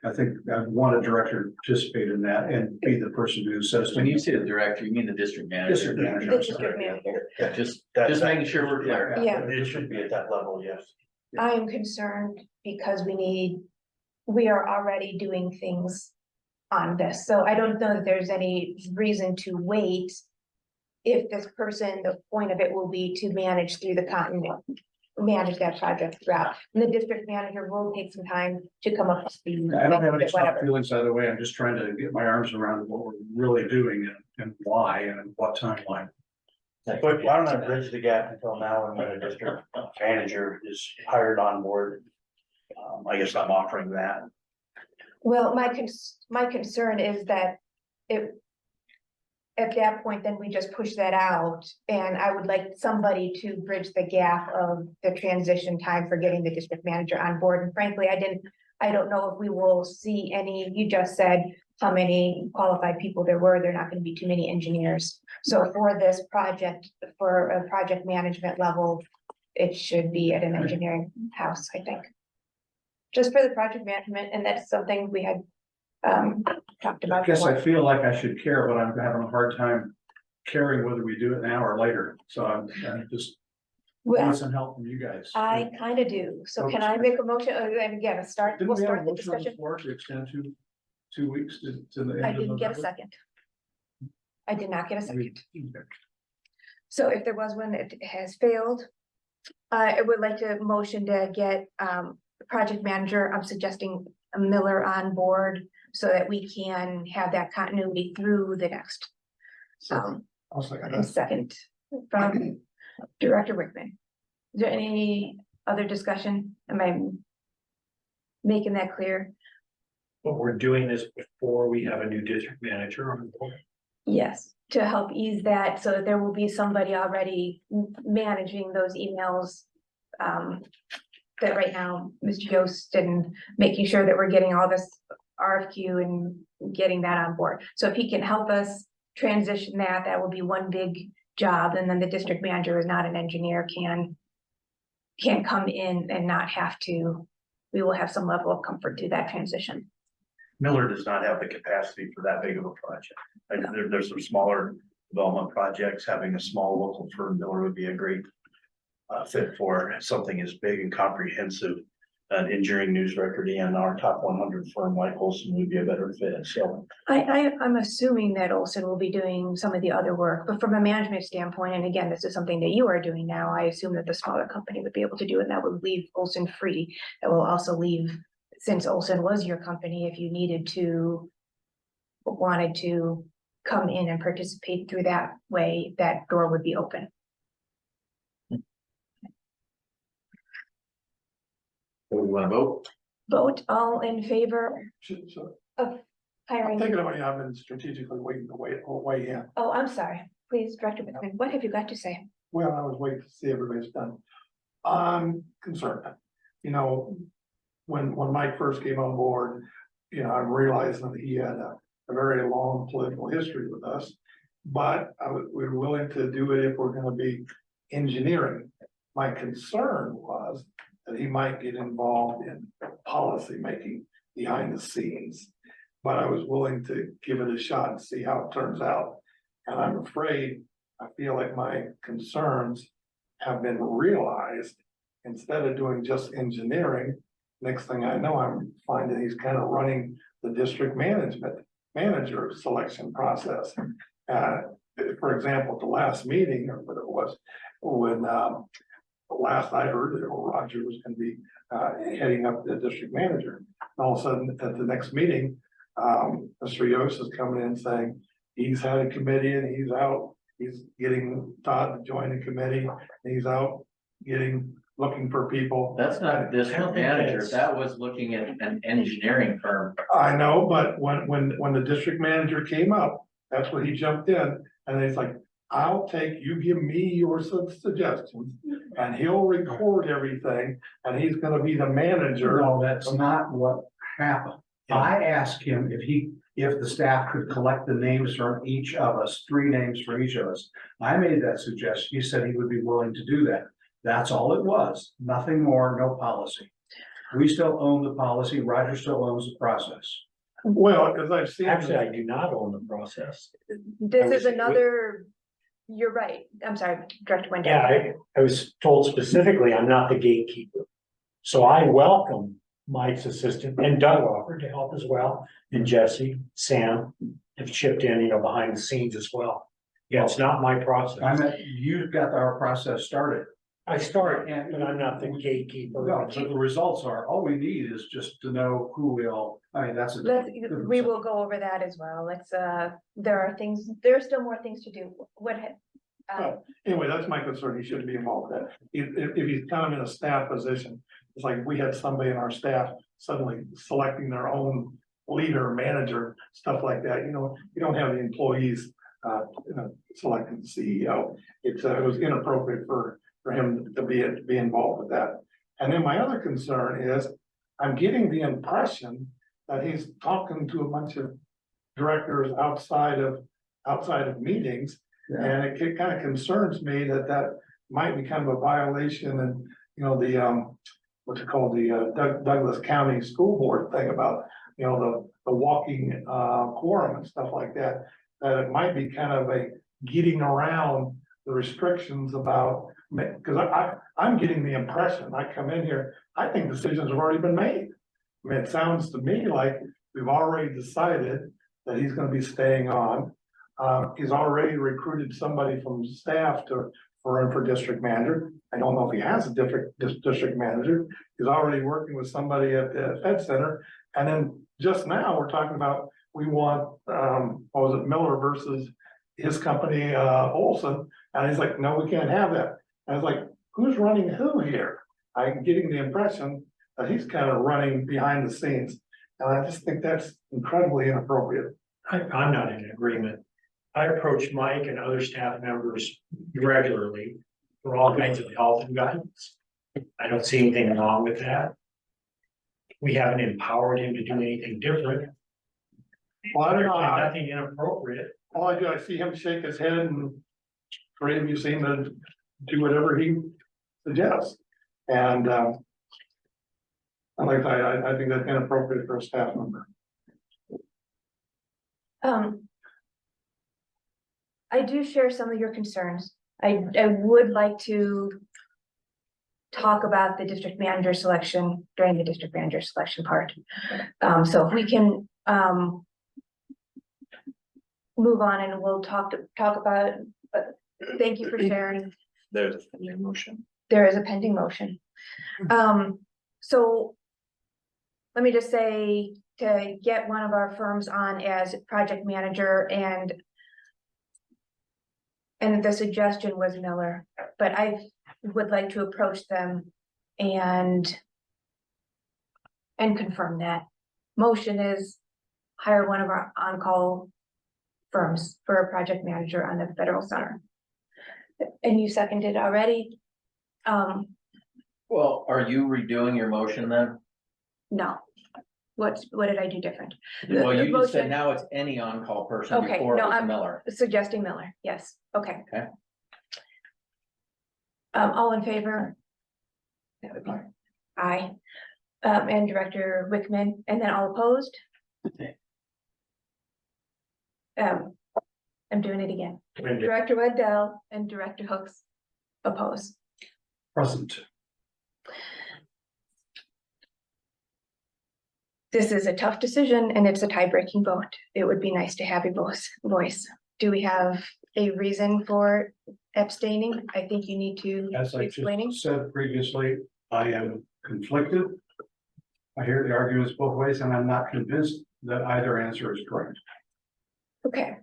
I think I want a director to participate in that and be the person who says. When you say the director, you mean the district manager? District manager. The district manager. Yeah, just making sure we're clear. Yeah. It should be at that level, yes. I am concerned because we need we are already doing things on this, so I don't know that there's any reason to wait. If this person, the point of it will be to manage through the continuity, manage that project throughout, and the district manager will take some time to come up to speed. I don't have any strong Whatever. feelings either way. I'm just trying to get my arms around what we're really doing and why and what timeline. But why don't I bridge the gap until now and when a district manager is hired on board? I guess I'm offering that. Well, my concern is that at that point, then we just push that out, and I would like somebody to bridge the gap of the transition time for getting the district manager on board, and frankly, I don't know if we will see any, you just said how many qualified people there were, there are not gonna be too many engineers. So for this project, for a project management level, it should be at an engineering house, I think. Just for the project management, and that's something we had talked I about. guess I before. feel like I should care, but I'm having a hard time caring whether we do it now or later. So I'm just Well, need some help from you guys. I kind of do, so can I make a motion, and again, Didn't we'll we have a start the motion on the discussion. floor to extend 2 weeks to the end I of didn't get a November? second. I did not get a I mean, second. So if there was one that has failed, I would like to motion to get the project manager, I'm suggesting Miller on board so that we can have that continuity through the next. I'll second that. Second from Director Wickman. Is there any other discussion? Am I making that clear? But we're doing this before we have a new district manager on board. Yes, to help ease that, so there will be somebody already managing those emails. That right now, Mr. Yost, and making sure that we're getting all this RFQ and getting that on board. So if he can help us transition that, that will be one big job, and then the district manager is not an engineer, can come in and not have to, we will have some level of comfort to that transition. Miller does not have the capacity for that big of a project. There's some smaller development projects. Having a small local firm, Miller would be a great fit for something as big and comprehensive. An engineering news record and our top 100 firm like Olson would be a better fit. So I'm assuming that Olson will be doing some of the other work, but from a management standpoint, and again, this is something that you are doing now, I assume that the smaller company would be able to do it, and that would leave Olson free. That will also leave, since Olson was your company, if you needed to, wanted to come in and participate through that way, that door would be open. Do we wanna vote? Vote all in favor So of I'm hiring. thinking about, I've been strategically waiting to weigh in. Oh, I'm sorry. Please, Director Wickman, what have you got to say? Well, I was waiting to see everybody's done. I'm concerned, you know, when Mike first came on board, you know, I'm realizing that he had a very long political history with us. But we were willing to do it if we're gonna be engineering. My concern was that he might get involved in policy making behind the scenes. But I was willing to give it a shot and see how it turns out. And I'm afraid, I feel like my concerns have been realized. Instead of doing just engineering, next thing I know, I'm finding he's kind of running the district manager selection process. For example, the last meeting, or what it was, when last I heard that Roger was gonna be heading up the district manager. And all of a sudden, at the next meeting, Mr. Yost is coming in saying he's had a committee and he's out, he's getting Todd to join the committee, and he's out looking for people. That's not the district manager. That was looking at an engineering firm. I know, but when the district manager came up, that's when he jumped in, and he's like, I'll you give me your suggestions, and he'll record everything, and he's gonna be the manager. No, that's not what happened. I asked him if the staff could collect the names from each of us, 3 names for each of us. I made that suggestion. He said he would be willing to do that. That's all it was. Nothing more, no policy. We still own the policy. Roger still owns the process. Well, because I've seen. actually, I do not own the process. This is another, you're right. I'm sorry, Director Wendell. Yeah, I was told specifically, I'm not the gatekeeper. So I welcome Mike's assistant, and Doug offered to help as well, and Jesse, Sam have chipped in, behind the scenes as well. Yeah, it's not my process. I meant, you got our process started. I started, but I'm not the gatekeeper. No, but the results are, all we need is just to know who we all, I mean, that's. We will go over that as well. Let's, there are still more things to do. Anyway, that's my concern. He shouldn't be involved with that. If he's kind of in a staff position, it's like we had somebody in our staff suddenly selecting their own leader, manager, stuff like that. You don't have the employees, selecting the CEO. It was inappropriate for him to be involved with that. And then my other concern is, I'm getting the impression that he's talking to a bunch of directors outside of meetings. Yeah. And it kind of concerns me that might be kind of a violation and, the, what's it called, the Douglas County School Board thing about, the walking quorum and stuff like that. That it might be kind of a getting around the restrictions about, because I'm getting the impression, I come in here, I think decisions have already been made. I mean, it sounds to me like we've already decided that he's gonna be staying on. He's already recruited somebody from staff for district manager. I don't know if he has a district manager. He's already working with somebody at the Fed Center. And then just now, we're talking about, we want, what was it, Miller versus his company, Olson. And he's like, no, we can't have that. And I was like, who's running who here? I'm getting the impression that he's kind of running behind the scenes. And I just think that's incredibly inappropriate. I'm not in agreement. I approach Mike and other staff members regularly for all kinds of help and guidance. I don't see anything wrong with that. We haven't empowered him to do anything different. Well, I don't know. Nothing inappropriate. All I do, I see him shake his head and three of you seem to do whatever he suggests. And I think that's inappropriate for a staff member. I do share some of your concerns. I would like to talk about the district manager selection during the district manager selection part. So if we can move on and we'll talk about it. But thank you for sharing. There's a pending motion. There is a pending motion. So let me just say, to get one of our firms on as project manager, and the suggestion was Miller, but I would like to approach them and confirm that. Motion is hire one of our on-call firms for a project manager on the federal center. And you seconded already? Well, are you redoing your motion then? No. What did I do different? Well, The you just said motion- now it's any on-call person Okay, before it no, was I'm Miller. suggesting Miller, yes, okay. Okay. All in favor? That would be aye. And Director Wickman, and then all opposed? I'm doing it again. Director Waddell and Director Hooks oppose. Present. This is a tough decision and it's a tie-breaking vote. It would be nice to have a voice. Do we have a reason for abstaining? I think you need to As I explaining. just said previously, I am conflicted. I hear the arguments both ways and I'm not convinced that either answer is correct. Okay.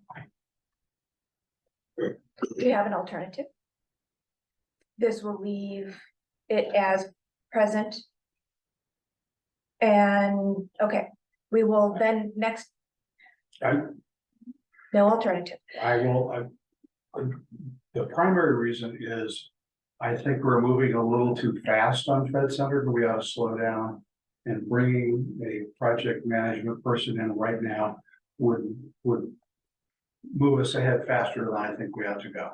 Do you have an alternative? This will leave it as present. And, okay, we will then next. No alternative. The primary reason is, I think we're moving a little too fast on Fed Center, but we ought to slow down. And bringing a project management person in right now would move us ahead faster than I think we ought to go.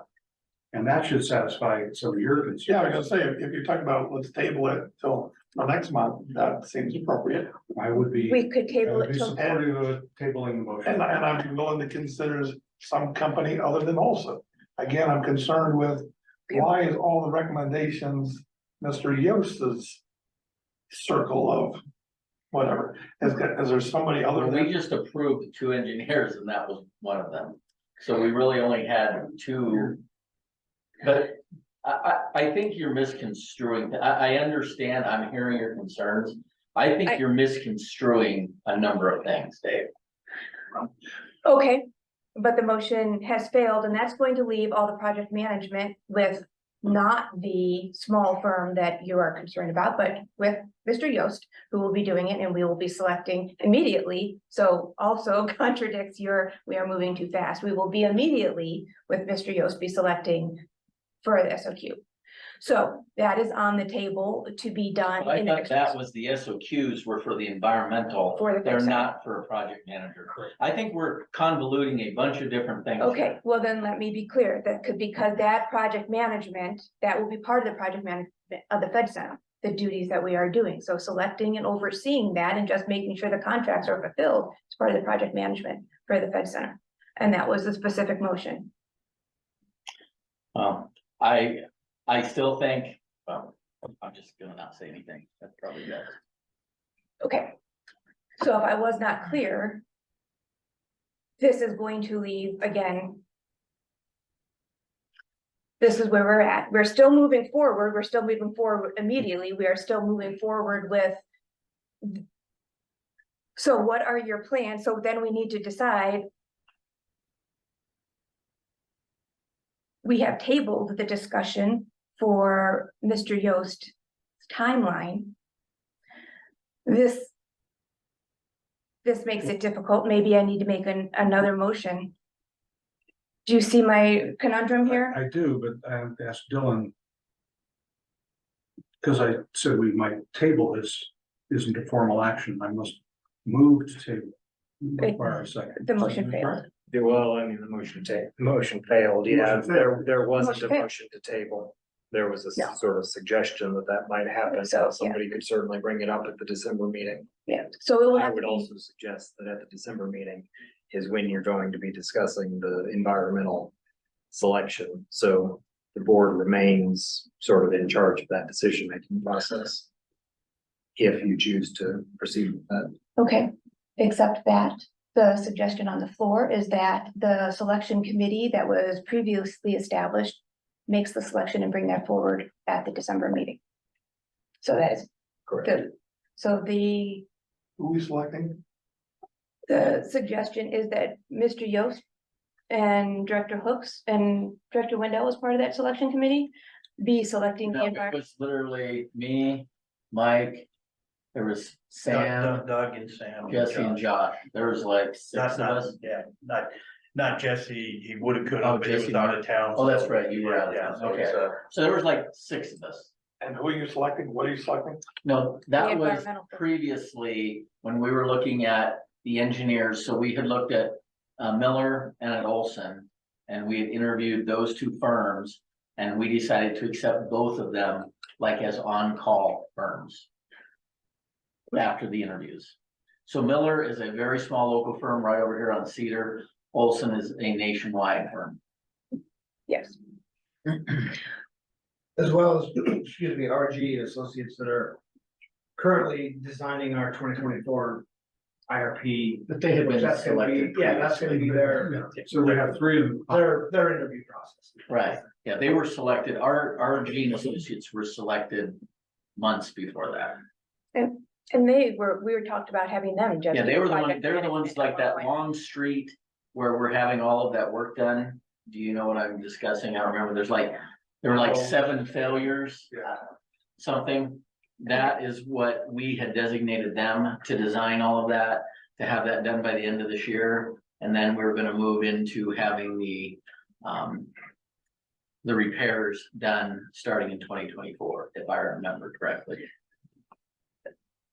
And that should satisfy some of your concerns. Yeah, I was gonna say, if you're talking about, let's table it till the next month, that seems appropriate. I would be. We could table it till. Supportive of tabling the motion. And I'm willing to consider some company other than Olson. Again, I'm concerned with why is all the recommendations Mr. Yost's circle of whatever. Is there somebody other Well, we than, just approved 2 engineers and that was one of them. So we really only had 2. But I think you're misconstruing. I understand, I'm hearing your concerns. I think you're misconstruing a number of things, Dave. Okay, but the motion has failed and that's going to leave all the project management with not the small firm that you are concerned about, but with Mr. Yost, who will be doing it and we will be selecting immediately. So also contradicts we are moving too fast. We will be immediately with Mr. Yost be selecting for the SOQ. So that is on the table to be done. I thought that was the SOQs were for the environmental, they're not for a project manager. I think we're convoluting a bunch of different things. Okay, well then let me be clear, because that project management, that will be part of the project management of the Fed Center, the duties that we are doing. So selecting and overseeing that and just making sure the contracts are fulfilled is part of the project management for the Fed Center. And that was the specific motion. I still think, well, I'm just gonna not say anything. That's probably best. Okay, so if I was not clear, this is going to leave, again, this is where we're at. We're still moving forward. We're still moving forward immediately. We are still moving forward with. So what are your plans? So then we need to decide. We have tabled the discussion for Mr. Yost's timeline. This makes it difficult. Maybe I need to make another motion. Do you see my conundrum here? I do, but I have to ask Dylan. Because I said we might table this, isn't a formal action. I must move to table. Require a second. The motion failed. Well, I mean, the motion failed, yeah, Motion failed. there wasn't Motion a failed. motion to table. There was a No. sort of suggestion that might happen, So, yeah. somebody could certainly bring it up at the December meeting. Yeah, so it will I have to would be, also suggest that at the December meeting is when you're going to be discussing the environmental selection, so the board remains sort of in charge of that decision-making process. If you choose to proceed with that. okay, except that the suggestion on the floor is that the selection committee that was previously established makes the selection and bring that forward at the December meeting. So that is Correct. good. So the who are we selecting? suggestion is that Mr. Yost and Director Hooks and Director Wendell as part of that selection committee be selecting the No, it environment. was literally me, Mike, there was Sam, Doug and Sam. Jesse and Josh. There was like 6 Not, of not, us. yeah, not Jesse, he would have, could Oh, have, but he was Jesse. out of town. Oh, that's so- right, you were out of Yeah, town. so Okay. it's, So there was like 6 of us. And who are you selecting? What are you selecting? No, The that was environmental firm. previously when we were looking at the engineers. So we had looked at Miller and at Olson. And we had interviewed those 2 firms and we decided to accept both of them like as on-call firms. After the interviews. So Miller is a very small local firm right over here on Cedar. Olson is a nationwide firm. Yes, As well as, excuse me, RG Associates that are currently designing our 2024 IRP. But they had been That's gonna be, selected. yeah, that's gonna be their, So we have 3 of them. their interview process. Right, yeah, they were selected, our Gene Associates were selected months before that. and we were talked about having them just. Yeah, be they were the ones, project they're the ones like that management. long street where we're having all of that work done. Do you know what I'm discussing? I remember there were like 7 failures. Something, that is what we had designated them to design all of that, to have that done by the end of this year. And then we were gonna move into having the repairs done starting in 2024, if I remember correctly.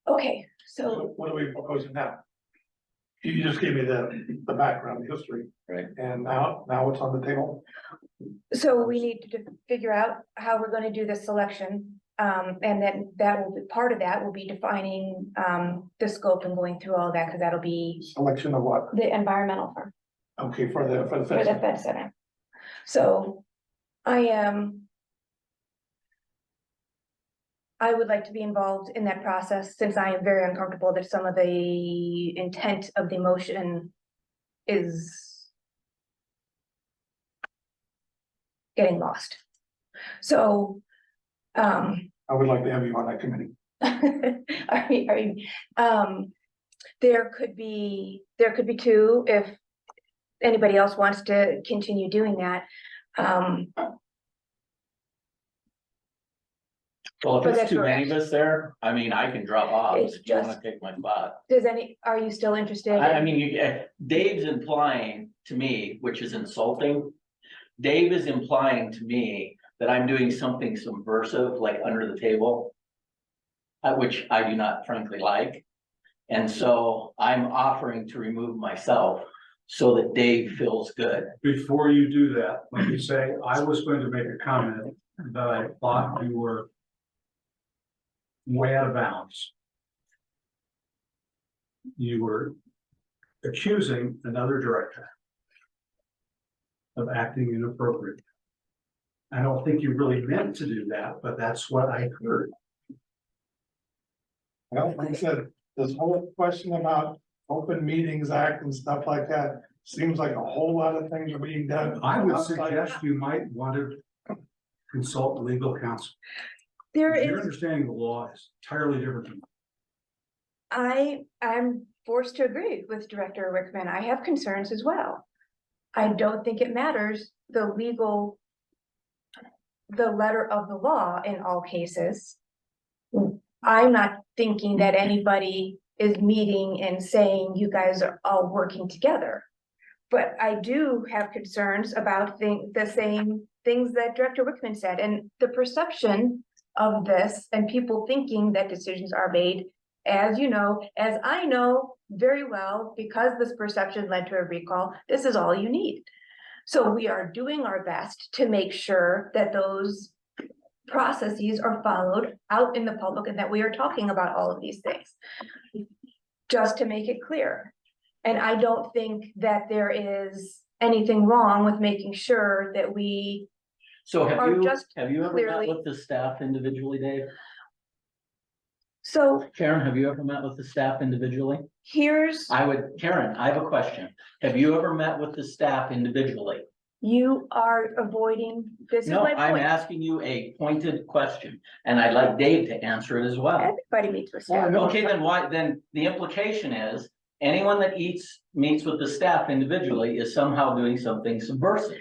Okay, so What are we proposing now? You just gave me the background, the history. Right. And now what's on the table? we need to figure out how we're gonna do this selection. And then that will be, part of that will be defining, the scope and going through all that, because that'll be Selection of what? the environmental firm Okay, for the for the fence. Fed Center. So I am. I would like to be involved in that process since I am very uncomfortable that some of the intent of the motion is getting lost. So, I would like to have you on that committee. there could be two if anybody else wants to continue doing that. Well, if But it's that's too many of correct. us there, I mean, I can drop off It's if you wanna just- take my spot. Are you still interested? I mean, Dave's implying to me, which is insulting. Dave is implying to me that I'm doing something subversive, like under the table. Which I do not frankly like. And so I'm offering to remove myself so that Dave feels good. Before you do that, let me say, I was going to make a comment that I thought you were way out of bounds. You were accusing another director of acting inappropriately. I don't think you really meant to do that, but that's what I heard. Well, like I said, this whole question about Open Meetings Act and stuff like that, seems like a whole lot of things are being done. I would suggest you might want to consult legal counsel. There Your is, understanding of the law is entirely different. Than I'm forced to agree with Director Rickman. I have concerns as well. I don't think it matters the letter of the law in all cases. I'm not thinking that anybody is meeting and saying you guys are all working together. But I do have concerns about the same things that Director Rickman said, and the perception of this and people thinking that decisions are made, as you know, as I know very well, because this perception led to a recall, this is all you need. So we are doing our best to make sure that those processes are followed out in the public and that we are talking about all of these things. Just to make it clear. And I don't think that there is anything wrong with making sure that we So have are you just ever clearly- met with the staff individually, Dave? So Karen, have you ever met with the staff individually? Karen, I have a question. Have you ever met with the staff individually? You are avoiding, this is No, my I'm point. asking you a pointed question, and I'd like Dave to answer it as well. Everybody meets with staff. Okay, then the implication is, anyone that meets with the staff individually is somehow doing something subversive.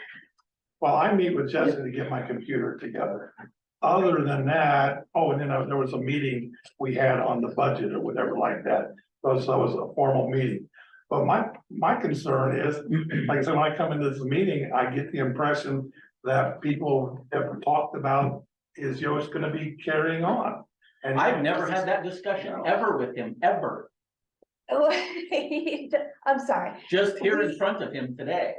Well, I meet with Jesse to get my computer together. Other than that, and then there was a meeting we had on the budget or whatever like that. So that was a formal meeting. But my concern is, like I said, when I come into this meeting, I get the impression that people have talked about, is Yost gonna be carrying on? And I've never had that discussion ever with him, ever. I'm sorry, Just here in front of him today.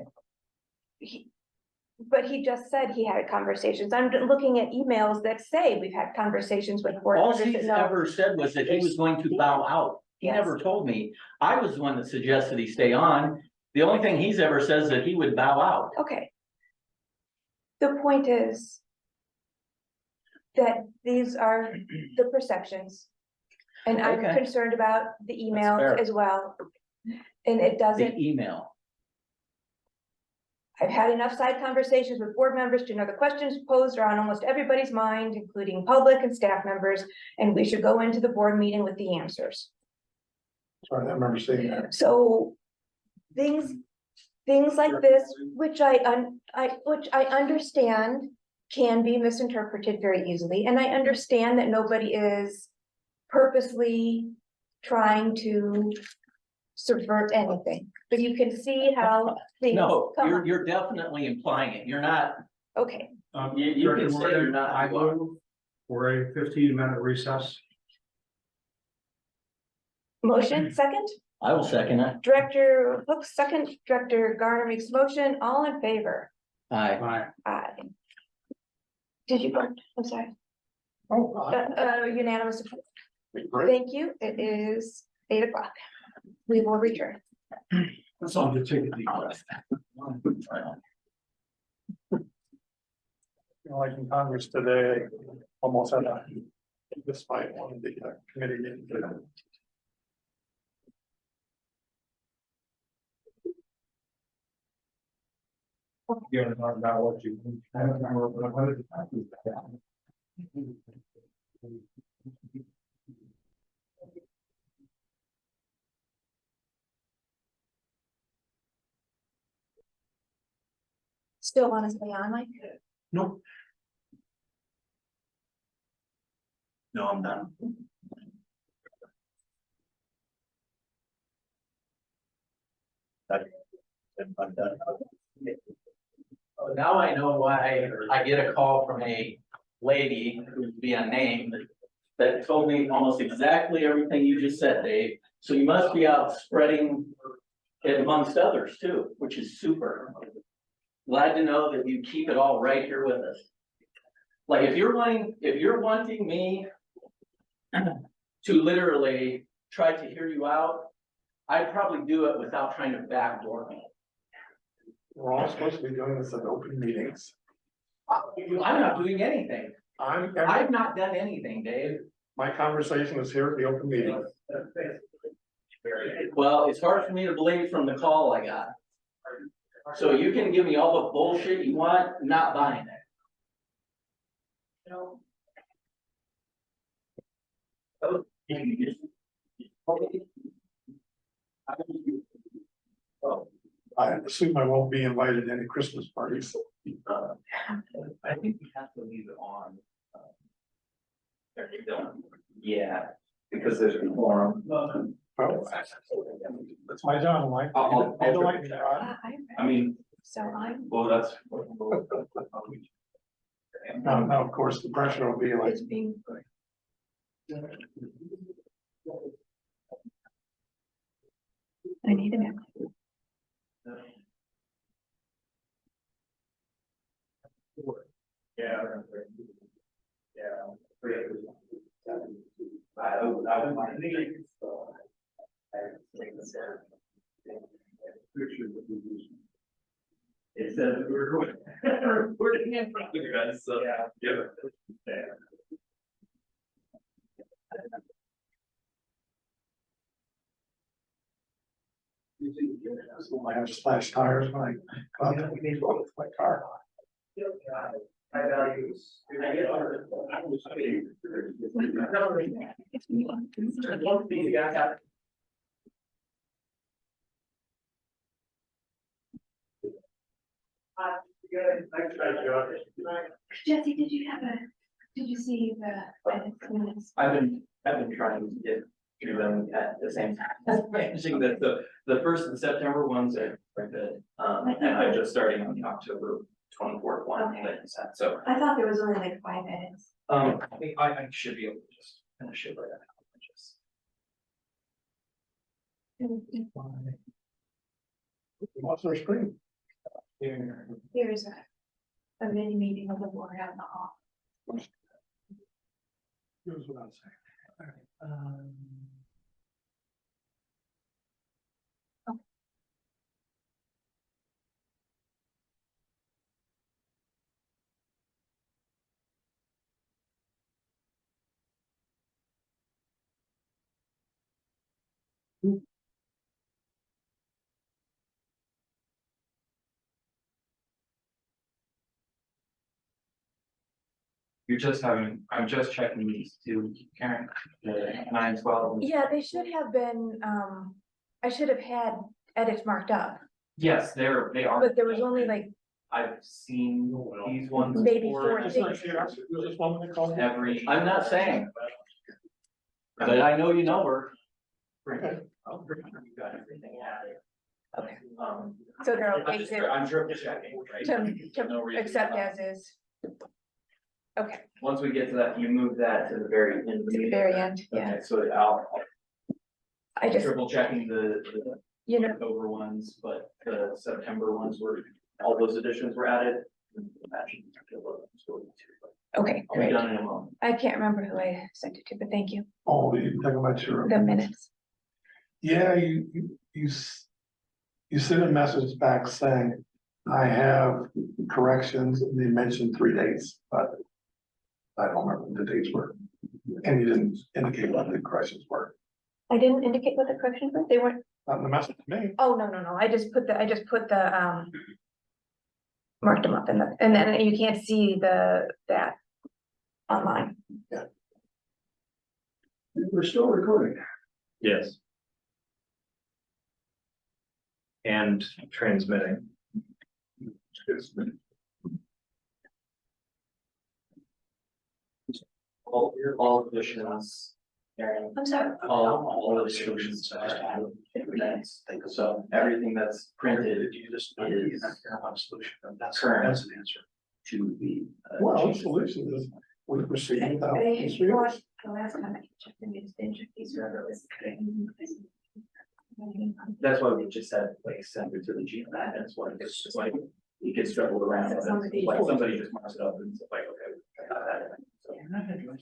but he just said he had conversations. I'm looking at emails that say we've had conversations with board All members that he's know. ever said was that he was going to bow out. He Yes. never told me. I was the one that suggested he stay on. The only thing he's ever said is that he would bow out. Okay. The point is that these are the perceptions. And I'm Okay. concerned about the emails fair. as well. And it The doesn't, email. I've had enough side conversations with board members to know the questions posed are on almost everybody's mind, including public and staff members, and we should go into the board meeting with the answers. Sorry, I remember seeing that. So things like this, which I understand can be misinterpreted very easily, and I understand that nobody is purposely trying to subvert anything, but you can see how things No, come up. you're definitely implying it. You're not. Okay, You can say you're not. I move for a 15-minute recess. motion, second, I will second it. Director Hook, second, Director Garner makes motion, all in favor? Aye. Aye. Aye. Did you vote? I'm sorry. Unanimous. Thank you. It is 8 o'clock. We will return. That's all. Just take a deep breath. Like in Congress today, almost had a despite one of the committee meetings. You're gonna talk about what you. I don't remember what it is. Still want us to be on, Mike? Nope. No, I'm done. I'm done. Now I know why I get a call from a lady who's be unnamed that told me almost exactly everything you just said, Dave. So you must be out spreading it amongst others too, which is super. Glad to know that you keep it all right here with us. Like if you're wanting me to literally try to hear you out, I'd probably do it without trying to backdoor me. We're all supposed to be doing this in open meetings. I'm not doing anything. I've I've not done anything, Dave. my conversation is here at the open meeting. Well, it's hard for me to believe from the call I got. So you can give me all the bullshit you want, not buying it. I assume I won't be invited to any Christmas parties. I think we have to leave it on. Yeah, because there's a forum. Oh, that's my job, Mike. I'll- You don't like me, Rod? I mean, So I'm. well, that's. No, of course, the pressure will be like, It's being. I need a minute. Yeah. I would mind. It says we're recording in front of you guys, so. Yeah. I have slashed tires when I got to my car. High values. Jesse, did you see the? I've been trying to get through them at the same time as managing the first and September ones are good. And I'm just starting on the October 24th one that you sent, so. I thought there was only like 5 edits. I think I should be able to just finish it right now. What's our screen? Here's a mini meeting of the board out in the hall. Here's what I'm saying. I'm just checking these two, Karen, the 9, 12. Yeah, they should have been, I should have had edits marked up, Yes, they are. but there was only like I've seen these ones. maybe before. 4 things. Every, I'm not saying. But I know you know her. Okay. You got everything added. Okay. So So they're okay I'm sure checking, right? No to reason accept not. as is. Okay, Once we get to that, you move that to the very end. to the very end, yeah. Okay, so I'll I just, triple checking the you know, October ones, but the September ones were, all those additions were added. okay, I'll be great. done in a moment. I can't remember who I sent it to, but thank you. Oh, you talking about your. The minutes. Yeah, you sent a message back saying, I have corrections, and they mentioned 3 days, but I don't remember what the dates were. And you didn't indicate what the corrections were, I didn't indicate what the corrections were, they weren't, not in the message to me. oh, no, I just put marked them up and then you can't see that online. We're still recording. Yes. And transmitting. All conditions. I'm sorry. All the solutions. So everything that's printed is current. That's an answer. To the. Well, the solution is we proceed without. these figures. The last time I checked, I just didn't check these whoever was. That's why we just said, like, send it to the GMAT, that's why it's like, it gets juggled around, and like, somebody just marks it up and it's like, okay. I got that. So,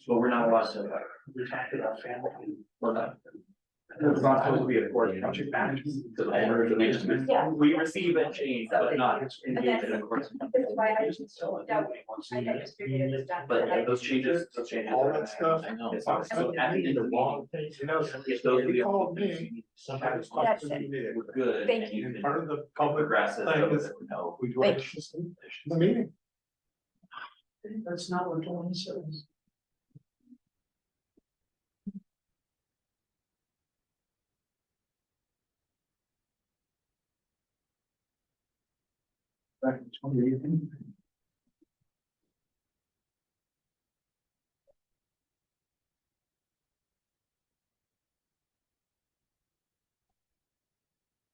but we're not allowed to, like, we talked about family, we're not. It's not supposed to be a court project management to the owner of the management. Yeah. We receive and change, but not engage in a course. That's why I just figured it was done. But those changes. All that stuff. I know. It's not, so at the end of the wrong. You know, If those are he the. called me. Sometimes. That's it. We're good. Thank and you. can Part of the public progress it, thing so is that we know. we do it in the meeting. That's not what Dawn says. Back in 2018.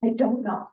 I don't know.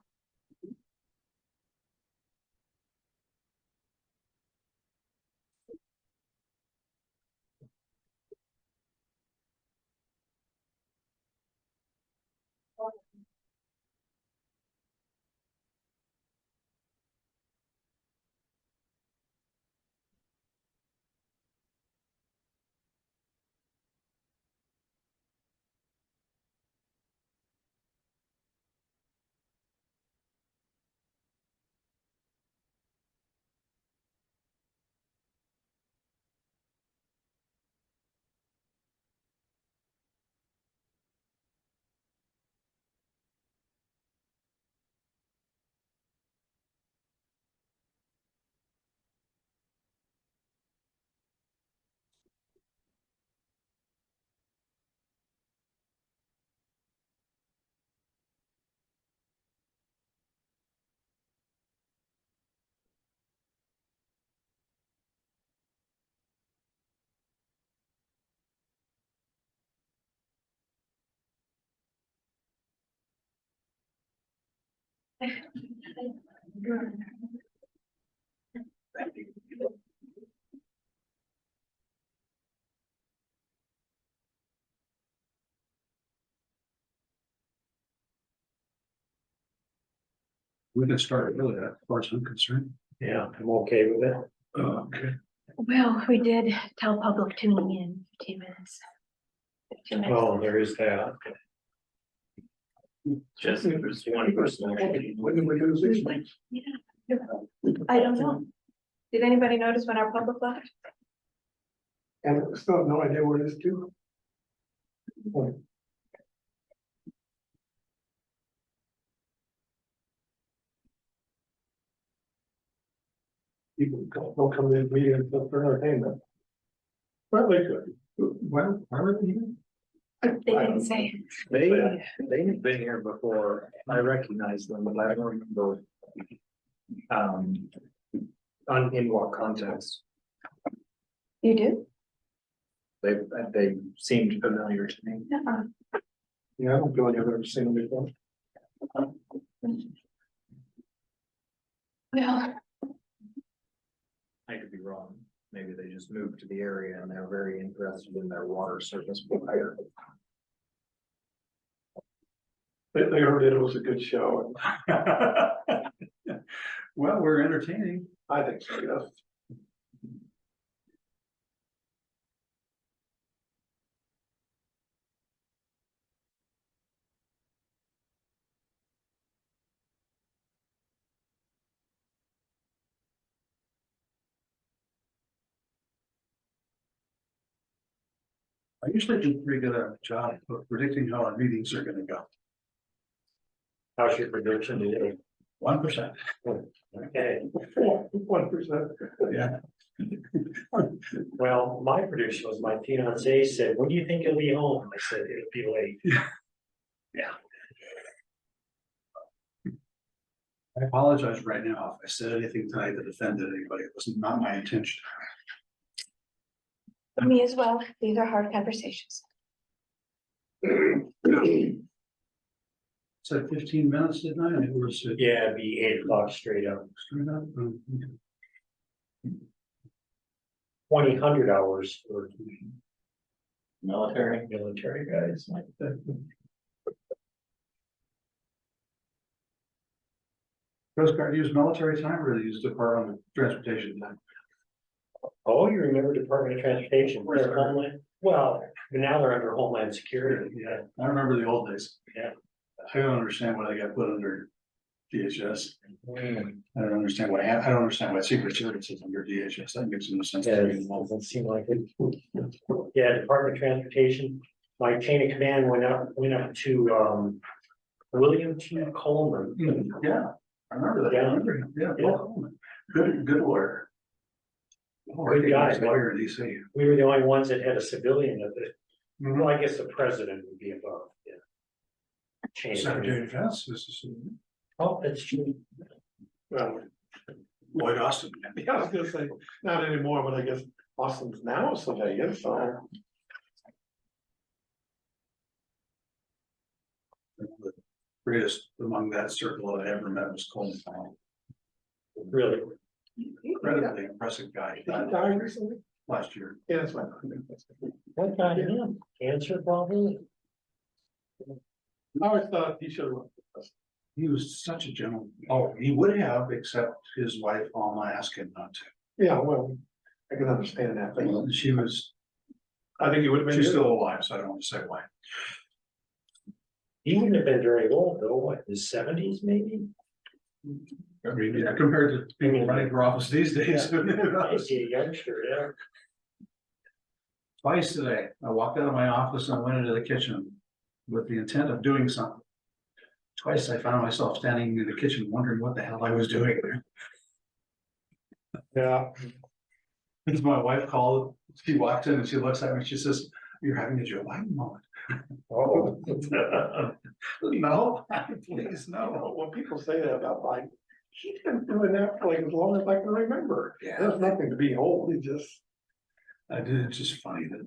We can start early, as far as I'm concerned. Yeah, I'm okay with it. Okay. Well, we did tell public tuning in 15 minutes. 15 minutes. Well, there is that. Just if there's one person. When did we do this? Yeah. I don't know. Did anybody notice when our public left? And I still have no idea where it is to. People don't come to the meeting for entertainment. But they could. Well, why were they here? They didn't say. They've been here before. I recognize them, but I don't remember. In what context? You do? They seemed familiar to me. Uh-uh. Yeah, I don't feel like I've ever seen them before. Well, I could be wrong. Maybe they just moved to the area and they're very interested in their water service provider. They heard it was a good show. Well, we're entertaining. I think so, yes. I usually do pretty good at a job of predicting how our meetings are gonna go. How's your prediction today? 1%. Okay, 1%. Yeah. well, my prediction was my fiance said, when do you think you'll be home? I said, it'll be late. Yeah. I apologize right now if I said anything tonight that offended anybody. It was not my intention. Me as well. These are hard conversations. Said 15 minutes, didn't I? It was. Yeah, it'd be 8 o'clock straight up. Straight up? Oh, okay. 2,000 hours for Military. military guys. Coast Guard used military time or they used Department of Transportation time? Oh, you remember Department of Transportation? Where's They're that? Homeland, well, now they're under Homeland Security. Yeah, I remember the old days. Yeah. I don't understand why they got put under DHS. Mm. I don't understand why, I don't understand why Secret Service is under DHS. That makes no sense. Yeah, to it me. doesn't seem like it. Yeah, Department of Transportation, my chain of command went up to, William T. Coleman. Yeah, I remember that. I remember him. Yeah, Bill Coleman. Good lawyer. Good guy. Lawyer in DC. We were the only ones that had a civilian of it. Mhm. Well, I guess the president would be above, yeah. Chain of Secretary command. of Defense, this is Oh, that's true. Well, Lloyd Austin. yeah, I was gonna say, not anymore, but I guess Austin's now a civilian, so. The greatest among that circle that I ever met was Coleman Powell. Really. Incredibly impressive guy. Did he die recently? Last year. Yeah, that's right. What kind of him? Cancer probably? I always thought he should have. He was such a gentleman. Oh, he would have, except his wife Alma asked him not to. Yeah, well, I can understand that thing. She was, I think he would have been. she's still alive, so I don't want to say why. He wouldn't have been very old though, what, his 70s maybe? I mean, yeah, compared to people running for office these days. I see a youngster, yeah. Twice today, I walked out of my office and went into the kitchen with the intent of doing something. Twice I found myself standing in the kitchen wondering what the hell I was doing there. Yeah. As my wife called, she walked in and she looks at me and she says, "You're having a Joe Biden moment." Oh. No, please, no. When people say that about Biden, he's been doing that for like as long as I can remember. Yeah. There's nothing to be old, he just. I did, it's just funny that.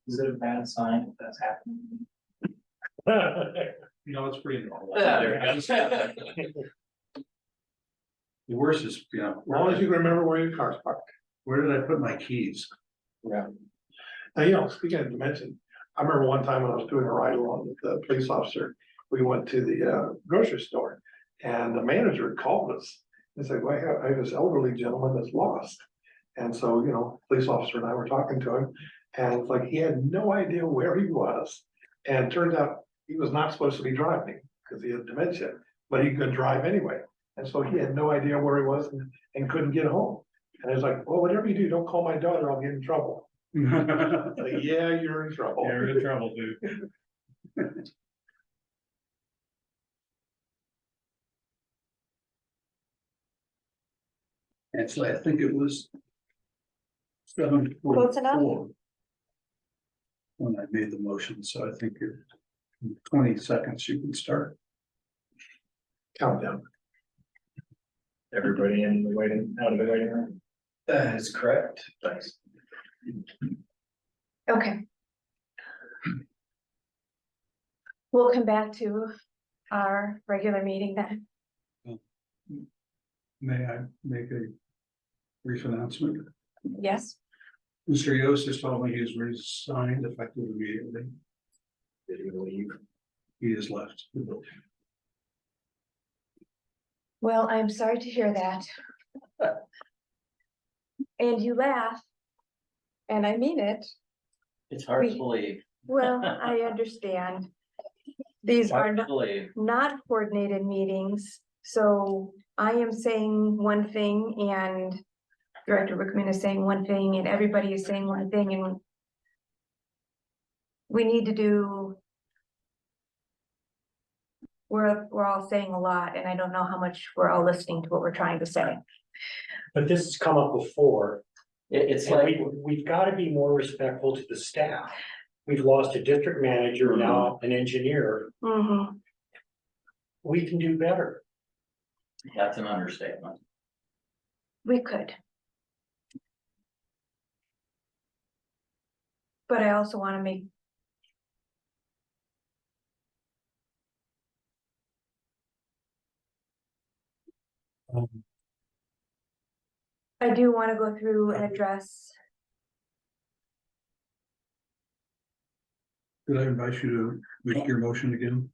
Is it a bad sign if that's happening? You know, it's pretty normal. Yeah, there it goes. The worst is, you know, As long as you can remember where your car's parked. where did I put my keys? Yeah. Now, you know, speaking of dimension, I remember one time when I was doing a ride along with the police officer, we went to the grocery store and the manager called us and said, well, I have this elderly gentleman that's lost. And so, you know, police officer and I were talking to him and it's like he had no idea where he was. And it turns out he was not supposed to be driving because he had dementia, but he could drive anyway. And so he had no idea where he was and couldn't get home. And I was like, well, whatever you do, don't call my daughter, I'll get in trouble. Like, yeah, you're in trouble. You're in trouble, dude. Actually, I think it was 7:44 when I made the motion, so I think in 20 seconds you can start. Countdown. Everybody in the waiting, out of the waiting room? That is correct. Thanks. Okay. We'll come back to our regular meeting then. May I make a brief announcement? Yes, Mr. Yost has told me he's resigned effective immediately. Did he leave? He has left the building. well, I'm sorry to hear that. And you laugh. And I mean it. It's hard to We- believe. Well, I understand. These are Hard to believe. not coordinated meetings, so I am saying one thing and Director Rickman is saying one thing and everybody is saying one thing, and we need to do. We're all saying a lot, and I don't know how much we're all listening to what we're trying to say. But this has come up before. It's And like, we've got to be more respectful to the staff. We've lost a district manager, now an engineer. Mhm. We can do better. that's an understatement. We could. But I also want to make. I do want to go through and address. Could I invite you to make your motion again?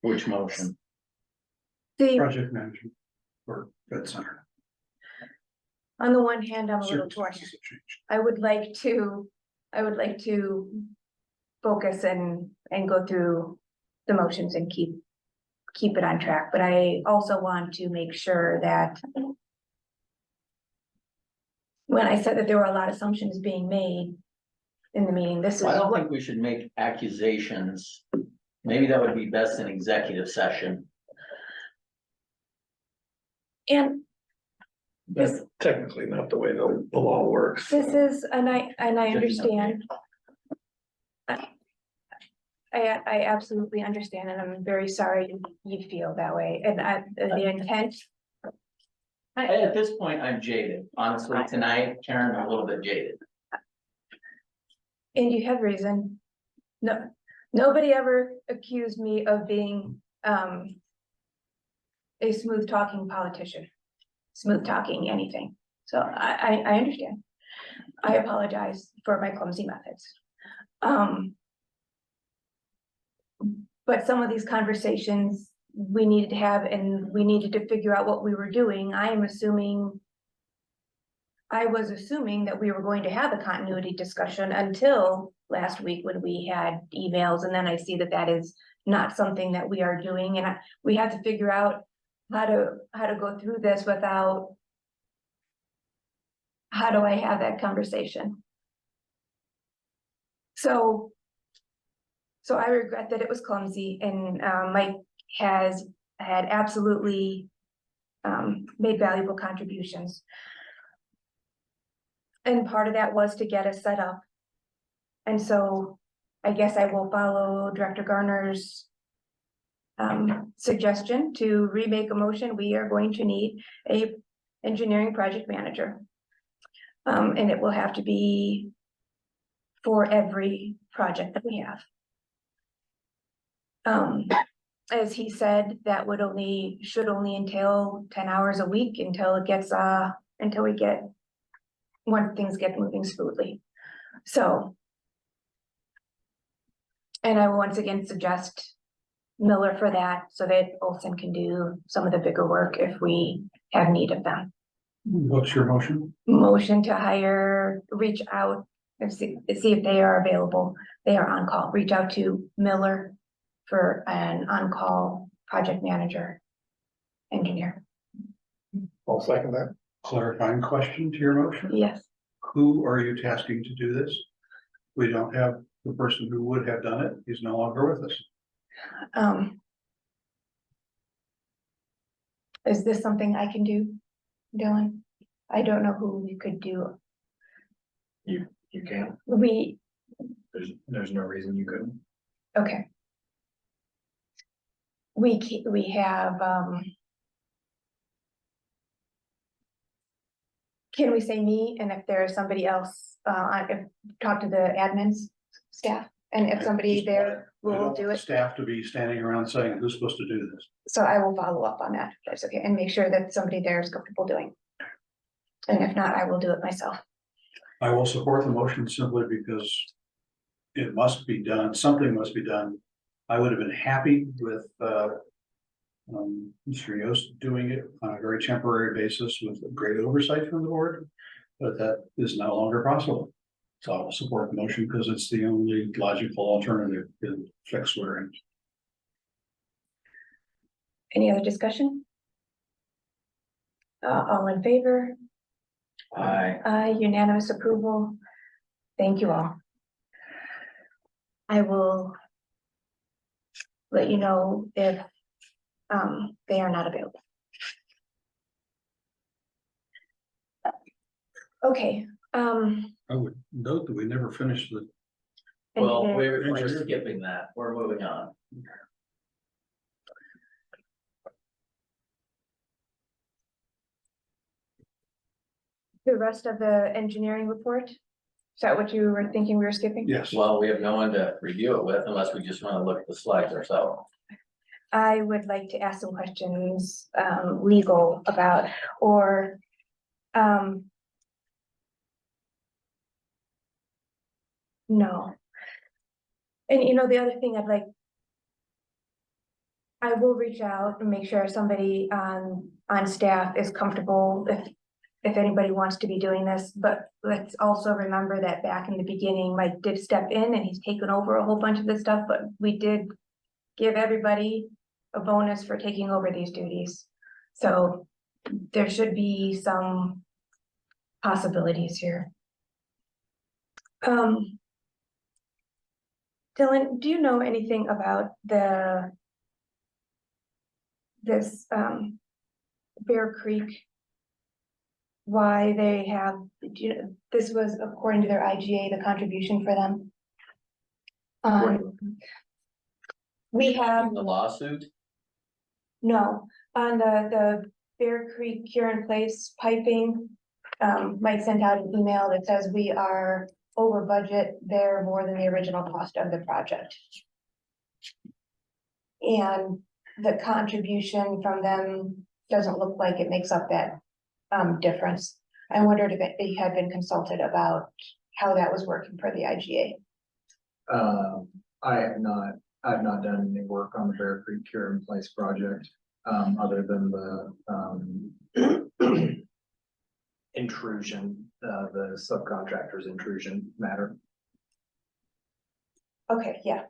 Which motion? The, Project management or Fed Center. on the one hand, I'm a little torn. Circumstances have changed. I would like to focus and go through the motions and keep it on track, but I also want to make sure that when I said that there were a lot of assumptions being made in the meeting, this is I don't what, think we should make accusations. Maybe that would be best in executive session. and That's technically not the way the law works. this is, and I understand. I absolutely understand, and I'm very sorry you feel that way, and the intent. At this point, I'm jaded. Honestly, tonight, Karen, I'm a little bit jaded. And you have reason. No, nobody ever accused me of being, a smooth talking politician, smooth talking anything. So I understand. I apologize for my clumsy methods. But some of these conversations we needed to have, and we needed to figure out what we were doing. I was assuming that we were going to have a continuity discussion until last week when we had emails, and then I see that that is not something that we are doing, and we have to figure out how to go through this without. How do I have that conversation? So I regret that it was clumsy, and Mike had absolutely made valuable contributions. And part of that was to get us set up. And so I guess I will follow Director Garner's suggestion to remake a motion. We are going to need a engineering project manager. And it will have to be for every project that we have. As he said, that should only entail 10 hours a week until when things get moving smoothly. So. And I will once again suggest Miller for that, so that Olson can do some of the bigger work if we have need of them. What's your motion? Motion to reach out and see if they are available. They are on call. Reach out to Miller for an on-call project manager, engineer. I'll second that. Clarifying question to your motion? Yes. Who are you tasking to do this? We don't have the person who would have done it. He's no longer with us. Is this something I can do, Dylan? I don't know who we could do. You can. There's no reason you couldn't. Okay. We have, can we say me, and if there's somebody else, talk to the admins staff, and if somebody there I don't will want do the it. staff to be standing around saying who's supposed to do this. So I will follow up on that, if that's okay, and make sure that somebody there is comfortable doing. And if not, I will do it myself. I will support the motion simply because it must be done, something must be done. I would have been happy with Mr. Yost doing it on a very temporary basis with great oversight from the board, but that is no longer possible. So I will support the motion because it's the only logical alternative to fix we're in. Any other discussion? All in favor? Aye, unanimous approval. Thank you all. I will let you know if they are not available. Okay, I would note that we never finished the, Well, engineering we're report. skipping that. We're moving on. The rest of the engineering report? Is that what you were thinking we were skipping? yes. Well, we have no one to review it with unless we just want to look at the slides ourselves. I would like to ask some questions, legal about, or, no. And you know, the other thing I'd like, I will reach out and make sure somebody on staff is comfortable if anybody wants to be doing this, but let's also remember that back in the beginning, Mike did step in and he's taken over a whole bunch of this stuff, but we did give everybody a bonus for taking over these duties. So there should be some possibilities here. Dylan, do you know anything about this Bear Creek? Why they have, this was according to their IGA, the contribution for them. We have, The lawsuit, no, on the Bear Creek Cure in Place piping. Mike sent out an email that says we are over budget there more than the original cost of the project. And the contribution from them doesn't look like it makes up that difference. I wondered if it had been consulted about how that was working for the IGA. I've not done any work on the Bear Creek Cure in Place project, other than the intrusion, the subcontractor's intrusion matter. Okay, yeah.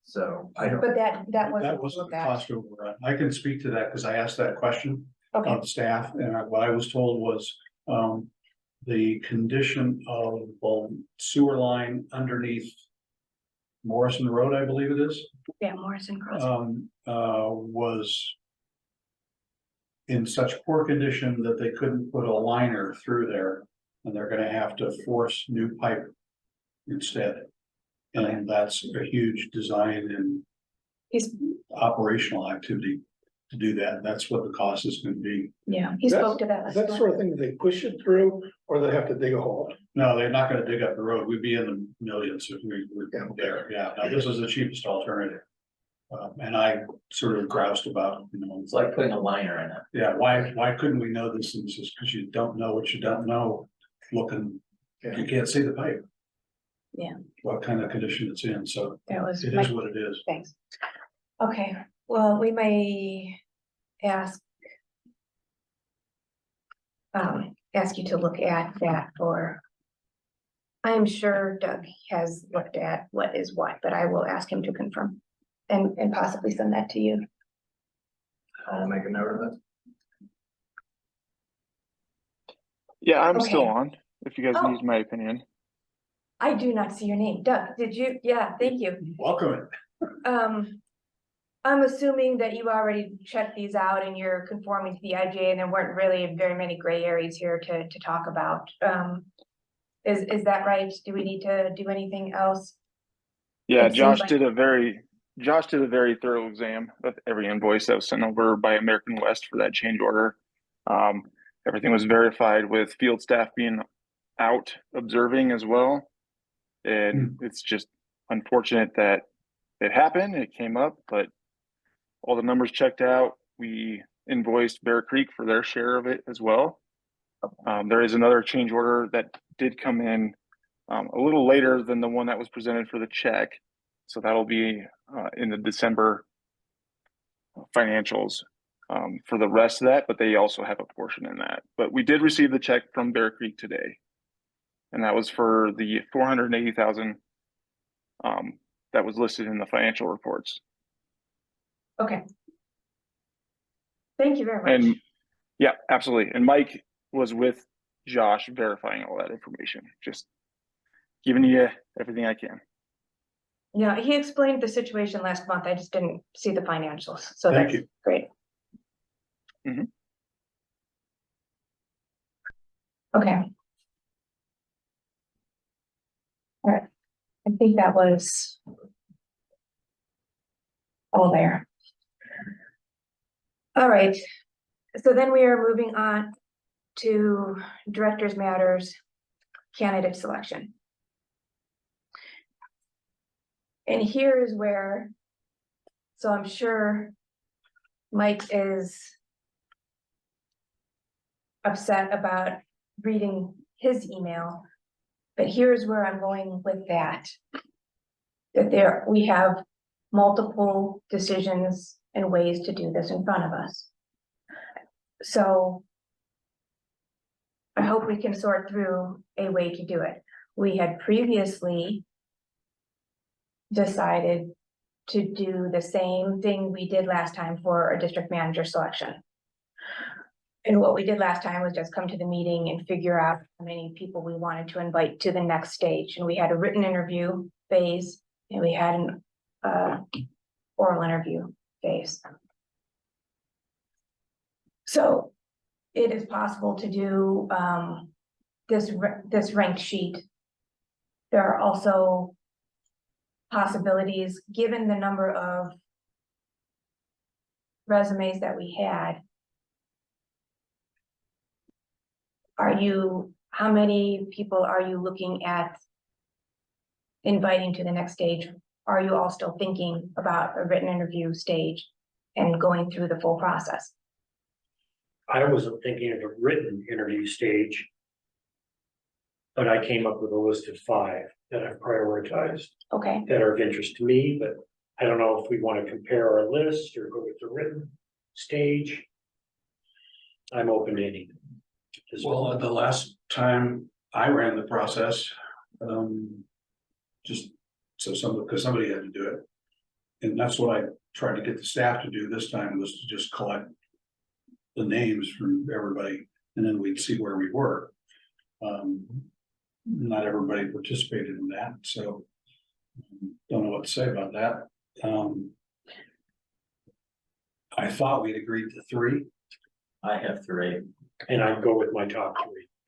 So I don't. But that wasn't That wasn't the cost overrun. I can speak to that because I asked that question Okay, of staff, and what I was told was, the condition of the sewer line underneath Morrison Road, I believe it is, yeah, Morrison Crossing. was in such poor condition that they couldn't put a liner through there, and they're gonna have to force new pipe instead. And that's a huge design and He's, operational activity to do that. That's what the cost is gonna be. yeah, he spoke to that. Is that sort of thing that they push it through, or they have to dig a hole? No, they're not gonna dig up the road. We'd be in the millions if we were there. Yeah, now this is the cheapest alternative. And I sort of groused about, it's like putting a liner in it. yeah, why couldn't we know this? And it's just because you don't know what you don't know. Looking, you can't see the pipe. Yeah. What kind of condition it's in, so That was it my, is what it is. thanks. Okay, well, we may ask you to look at that, or I'm sure Doug has looked at what is what, but I will ask him to confirm and possibly send that to you. I'll make a note of it. Yeah, I'm still Okay. on, if you guys Oh. need my opinion. I do not see your name. Doug, did you? Yeah, thank you. Welcome. I'm assuming that you already checked these out and you're conforming to the IGA, and there weren't really very many gray areas here to talk about. Is that right? Do we need to do anything else? Yeah, It seems Josh like- did a very thorough exam of every invoice that was sent over by American West for that change order. Everything was verified with field staff being out observing as well. And it's just unfortunate that it happened, it came up, but all the numbers checked out. We invoiced Bear Creek for their share of it as well. There is another change order that did come in a little later than the one that was presented for the check. So that'll be in the December financials for the rest of that, but they also have a portion in that. But we did receive the check from Bear Creek today. And that was for the $480,000 that was listed in the financial reports. Okay. Thank you very much. And yeah, absolutely. And Mike was with Josh verifying all that information, just giving you everything I can. Yeah, he explained the situation last month. I just didn't see the financials, so Thank that's you. great. Mhm. Okay. All right, I think that was all there. All right, so then we are moving on to directors matters, candidate selection. And here is where, so I'm sure Mike is upset about reading his email, but here's where I'm going with that. That we have multiple decisions and ways to do this in front of us. So I hope we can sort through a way to do it. We had previously decided to do the same thing we did last time for a district manager selection. And what we did last time was just come to the meeting and figure out how many people we wanted to invite to the next stage. And we had a written interview phase and we had an oral interview phase. So it is possible to do this ranked sheet. There are also possibilities, given the number of resumes that we had. How many people are you looking at inviting to the next stage? Are you all still thinking about a written interview stage and going through the full process? I wasn't thinking of a written interview stage. But I came up with a list of 5 that I've prioritized Okay, that are of interest to me, but I don't know if we want to compare our list or go with the written stage. I'm open to anything. Well, the last time I ran the process, just so because somebody had to do it. And that's what I tried to get the staff to do this time, was to just collect the names from everybody and then we'd see where we were. Not everybody participated in that, so don't know what to say about that. I thought we'd agreed to 3. I have 3. And I'd go with my top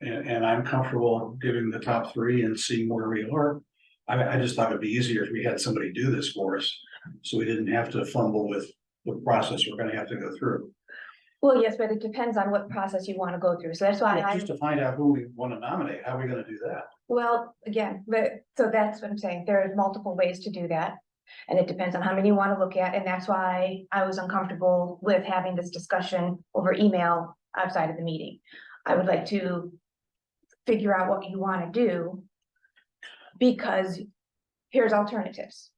3. And I'm comfortable giving the top 3 and seeing where we are. I just thought it'd be easier if we had somebody do this for us, so we didn't have to fumble with the process we're gonna have to go through. well, yes, but it depends on what process you want to go through. So that's why Just to find out who we want to nominate, how are we gonna do that? well, again, but so that's what I'm saying. There are multiple ways to do that. And it depends on how many you want to look at. And that's why I was uncomfortable with having this discussion over email outside of the meeting. I would like to figure out what you want to do, because here's alternatives.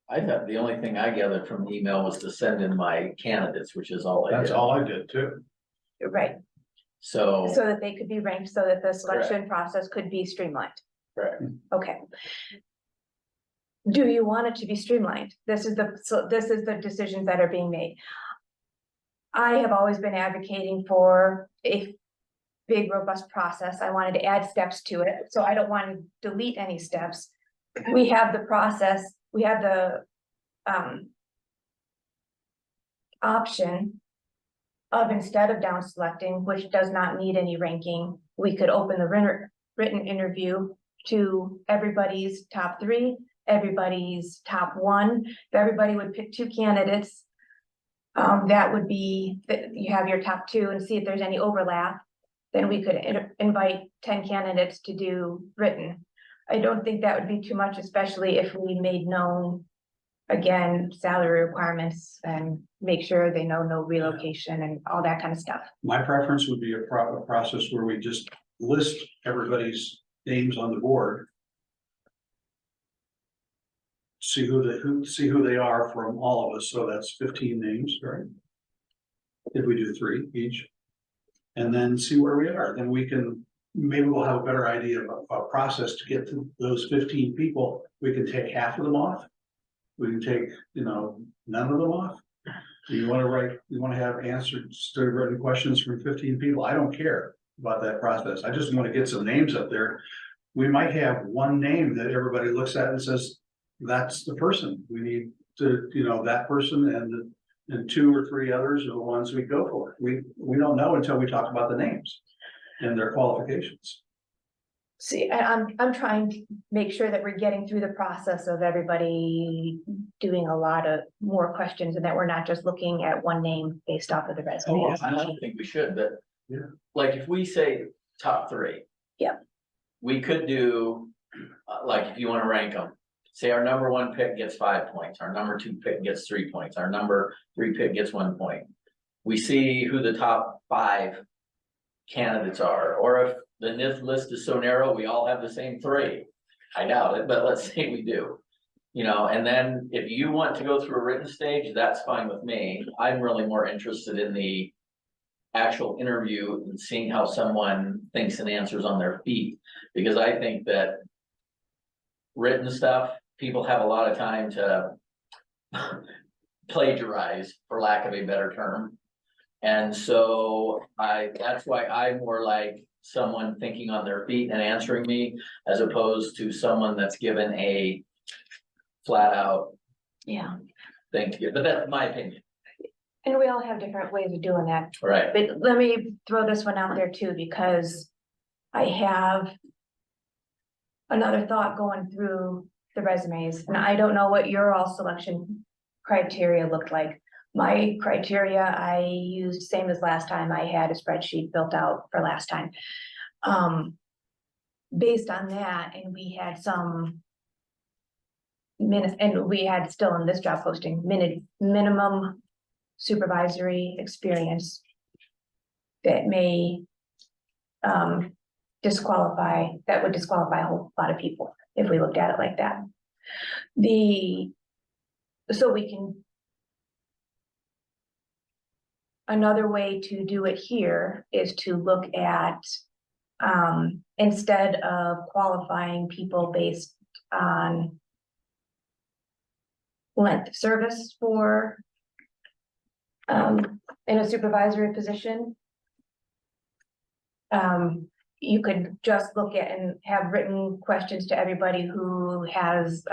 I thought the only thing I gathered from the email was to send in my candidates, which is all I did. That's all I did too. Right, So, so that they could be ranked, so that the selection process could be streamlined. correct. Okay. Do you want it to be streamlined? This is the decisions that are being made. I have always been advocating for a big, robust process. I wanted to add steps to it, so I don't want to delete any steps. We have the process, we have the option of, instead of down selecting, which does not need any ranking, we could open the written interview to everybody's top 3, everybody's top 1. If everybody would pick 2 candidates, that would be that you have your top 2 and see if there's any overlap. Then we could invite 10 candidates to do written. I don't think that would be too much, especially if we made known, again, salary requirements and make sure they know no relocation and all that kind of stuff. My preference would be a process where we just list everybody's names on the board. See who they are from all of us, so that's 15 names, right? If we do 3 each. And then see where we are, then maybe we'll have a better idea of a process to get to those 15 people. We can take half of them off. We can take, none of them off. Do you want to write, you want to have answers to written questions from 15 people? I don't care about that process. I just want to get some names up there. We might have one name that everybody looks at and says, that's the person. We need to, that person and 2 or 3 others are the ones we go for. We don't know until we talk about the names and their qualifications. See, I'm trying to make sure that we're getting through the process of everybody doing a lot of more questions and that we're not just looking at one name based off of the resume. I don't think we should, but. Yeah. Like if we say top 3. Yeah. We could do, like, if you wanna rank them, say our number 1 pick gets 5 points, our number 2 pick gets 3 points, our number 3 pick gets 1 point. We see who the top 5 candidates are, or if the list is so narrow, we all have the same 3. I doubt it, but let's say we do. And then if you want to go through a written stage, that's fine with me. I'm really more interested in the actual interview and seeing how someone thinks and answers on their feet. Because I think that written stuff, people have a lot of time to plagiarize, for lack of a better term. And so that's why I'm more like someone thinking on their feet and answering me, as opposed to someone that's given a flat out thing to give. But that's my opinion. And we all have different ways of doing that. Right. But let me throw this one out there too, because I have another thought going through the resumes, and I don't know what your all selection criteria looked like. My criteria, I used same as last time. I had a spreadsheet built out for last time. Based on that, and we had some minutes, and we had still in this job posting minimum supervisory experience that may disqualify a whole lot of people if we looked at it like that. So we can, another way to do it here is to look at instead of qualifying people based on length of service for in a supervisory position, you could just look at and have written questions to everybody who has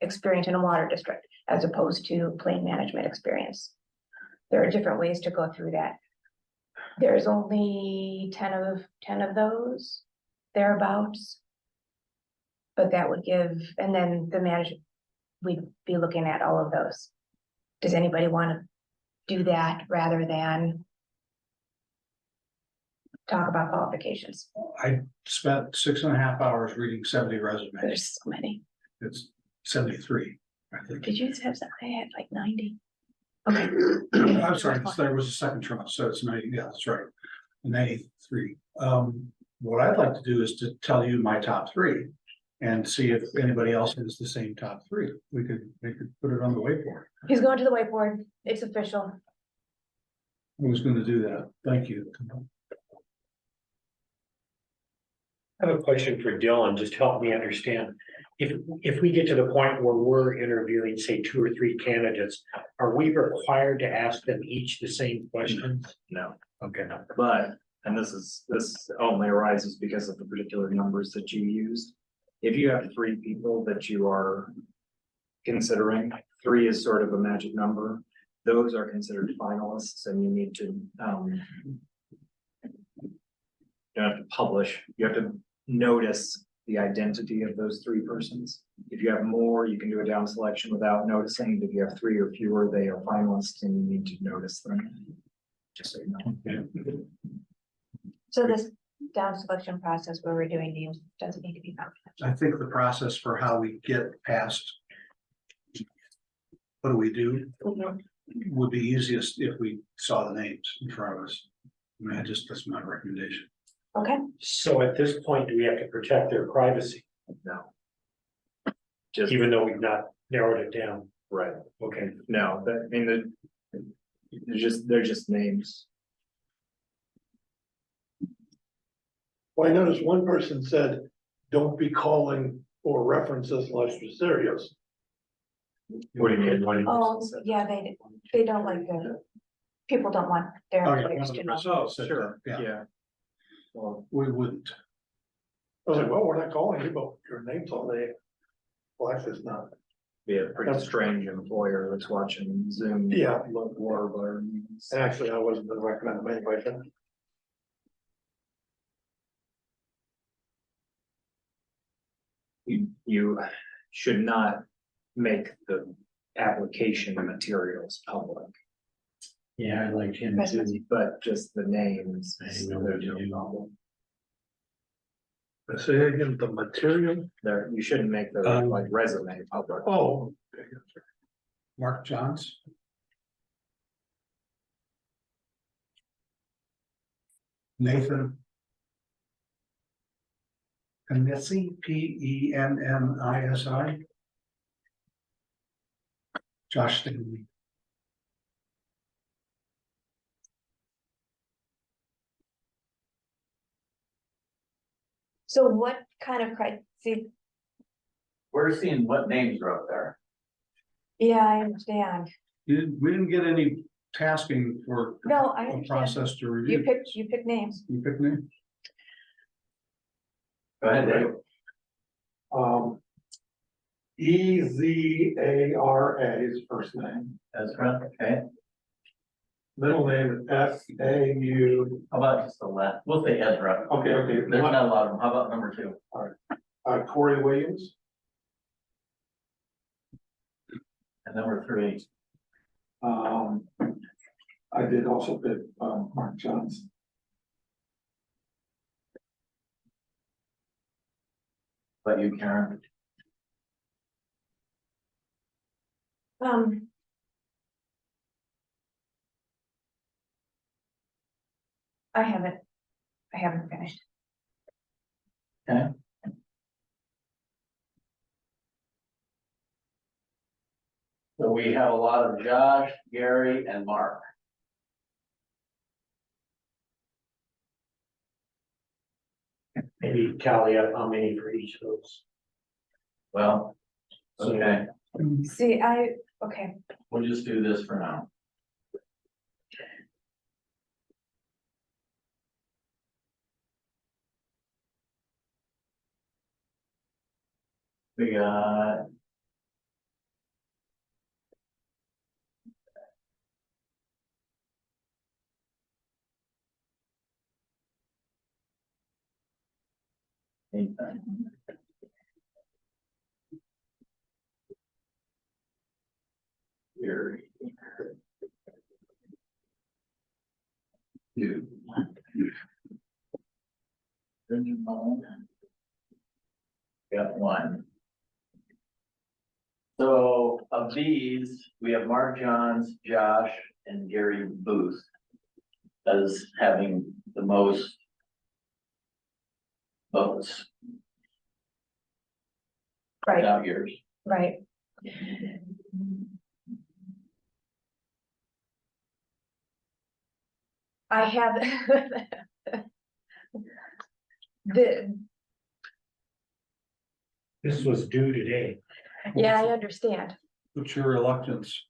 experience in a water district as opposed to plain management experience. There are different ways to go through that. There's only 10 of those thereabouts, but that would give, and then the manager, we'd be looking at all of those. Does anybody want to do that rather than talk about qualifications? I spent 6.5 hours reading 70 resumes. There's so many. It's 73, I think. Did you have some? I had like 90. Okay. I'm sorry, there was a second tranche, so it's 90, yeah, that's right. 93. What I'd like to do is to tell you my top 3 and see if anybody else has the same top 3. We could put it on the whiteboard. He's going to the whiteboard. It's official. I was gonna do that. Thank you. I have a question for Dylan, just help me understand. If we get to the point where we're interviewing, say, 2 or 3 candidates, are we required to ask them each the same questions? No, Okay. but, and this only arises because of the particular numbers that you used. If you have 3 people that you are considering, 3 is sort of a magic number. Those are considered finalists and you need to, you have to publish, you have to notice the identity of those 3 persons. If you have more, you can do a down selection without noticing. If you have 3 or fewer, they are finalists and you need to notice them. Just so you know. So this down selection process where we're doing names doesn't need to be confidential. I think the process for how we get past what do we do would be easiest if we saw the names in front of us. I mean, that's my recommendation. Okay. So at this point, do we have to protect their privacy, No. Just, even though we've not narrowed it down? right, Okay. no, I mean, they're just names. Well, I noticed one person said, don't be calling for references unless you're serious. What do you mean? What do you mean? Oh, yeah, they don't like people don't want their Oh, yeah, employers one to of the know. results said Sure, that, yeah, Well, we wouldn't. I was like, well, we're not calling you, but your name's on the. Well, actually, it's not. be a pretty strange employer that's watching Zoom. Yeah. Look, water bar meetings. And actually, I wasn't gonna recommend them anyway, but You should not make the application materials public, Yeah, I like him too. but just the names. I know what you do. say again, the material. There, you shouldn't make the like resume public. Oh. Mark Johns. Nathan. Pennisi, Pennisi. Josh Stanley. So what kind of see, We're seeing what names are up there. yeah, I understand. We didn't get any tasking for No, I a understand. process to You review. pick names. You pick me? Go ahead, Dave. EZARA is first name, That's right, okay. middle name is FAU. How about just the left? We'll say Ezra. Okay, There's not a lot of them. How about number 2? Corey Williams. And number 3? I did also pick, Mark Johns. But you, Karen? I haven't finished. Okay. So we have a lot of Josh, Gary, and Mark. Maybe tally up how many for each of those. Well, okay, See, okay, we'll just do this for now. We got. Ethan. Gary. You. Got 1. So of these, we have Mark Johns, Josh, and Gary Booth as having the most votes. right, Out years. right. I have This was due today. yeah, I understand. What's your reluctance?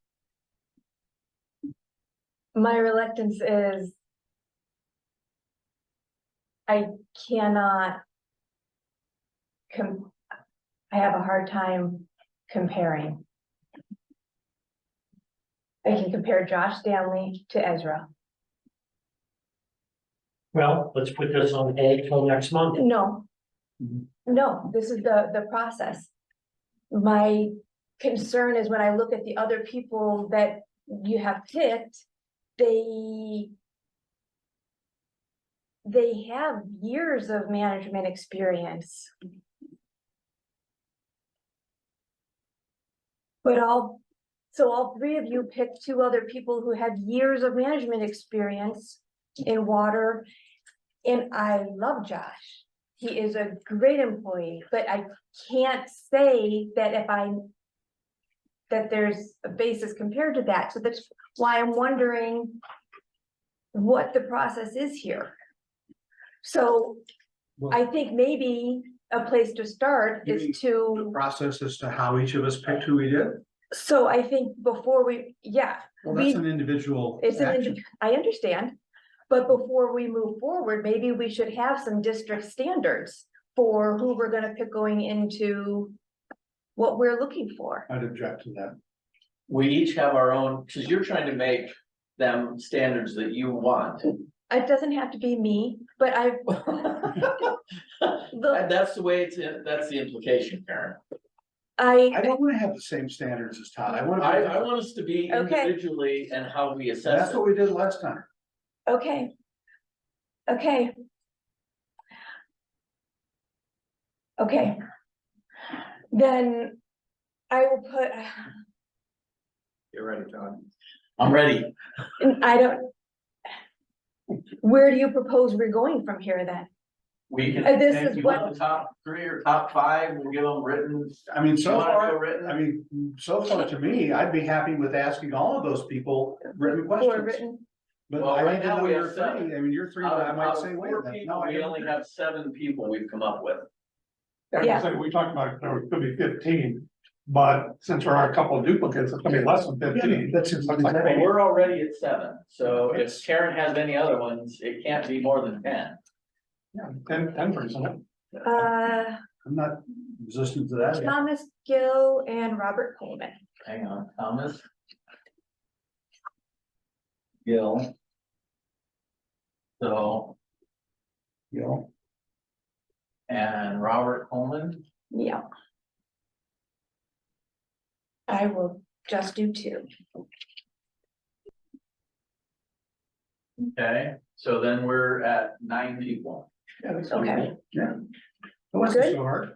My reluctance is I cannot I have a hard time comparing. I can compare Josh Stanley to Ezra. Well, let's put this on hold till next month. No. No, this is the process. My concern is when I look at the other people that you have picked, they have years of management experience. But all 3 of you picked 2 other people who had years of management experience in water. And I love Josh. He is a great employee, but I can't say that that there's a basis compared to that. So that's why I'm wondering what the process is here. So I think maybe a place to start You mean is to. The process as to how each of us picked who we did? So I think before we, yeah, Well, that's we, an individual it's an, action. I understand. But before we move forward, maybe we should have some district standards for who we're gonna pick going into what we're looking for. I'd object to that. We each have our own, because you're trying to make them standards that you want. It doesn't have to be me, but I. And that's the way that's the implication, Karen. I don't wanna have the same standards as Todd. I wanna. I want us to be Okay. individually and how we assess That's it. what we did last time. Okay. Okay. Okay. Then I will put, You're ready, Todd. I'm ready. I don't. Where do you propose we're going from here then? We can, This if is you what- want the top 3 or top 5, we'll give them written. I mean, You so want it far, written? I mean, so far to me, I'd be happy with asking all of those people written Or questions. written, But Well, I right need to now know we have your 3. 7. I mean, your 3, Out I of might say, wait a 4 minute, people, no, I we don't only agree. have 7 people we've come up with. Yeah. So we talked about, there could be 15, but since there are a couple of duplicates, it's gonna be less than 15. That's Looks like Well, maybe- we're already at 7, so if Karen has any other ones, it can't be more than 10. Yeah, 10 isn't it? I'm not resistant to that. Thomas Gill and Robert Coleman. Hang on, Thomas. Gil. So, You know, and Robert Coleman, Yeah. I will just do 2. okay, so then we're at 9 people. yeah, that's Okay. Yeah. It wasn't Good. so hard.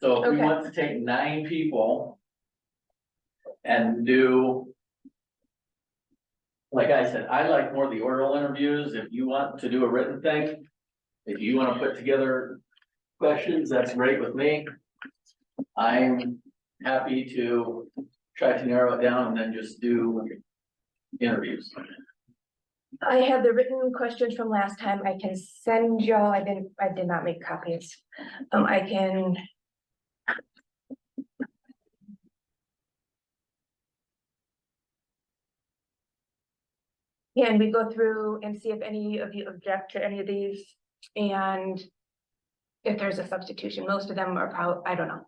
So if we Okay. want to take 9 people and do, like I said, I like more the oral interviews. If you want to do a written thing, if you want to put together questions, that's great with me. I'm happy to try to narrow it down and then just do interviews. I have the written questions from last time. I can send y'all, I did not make copies. I can. Yeah, and we go through and see if any of you object to any of these and if there's a substitution. Most of them are probably, I don't know.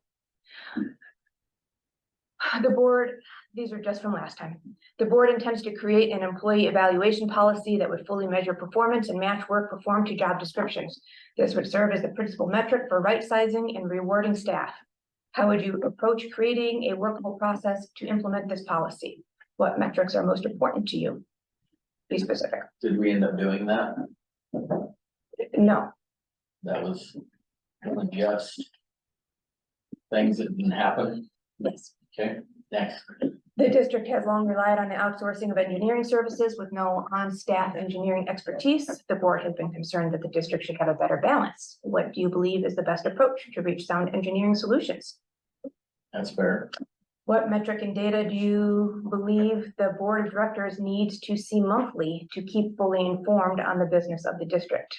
The board, these are just from last time. The board intends to create an employee evaluation policy that would fully measure performance and match work performed to job descriptions. This would serve as the principal metric for right sizing and rewarding staff. How would you approach creating a workable process to implement this policy? What metrics are most important to you? Be specific. Did we end up doing that? No, That was just things that didn't happen. yes. Okay, next. The district has long relied on the outsourcing of engineering services with no on-staff engineering expertise. The board has been concerned that the district should have a better balance. What do you believe is the best approach to reach sound engineering solutions? That's fair. What metric and data do you believe the board of directors needs to see monthly to keep fully informed on the business of the district?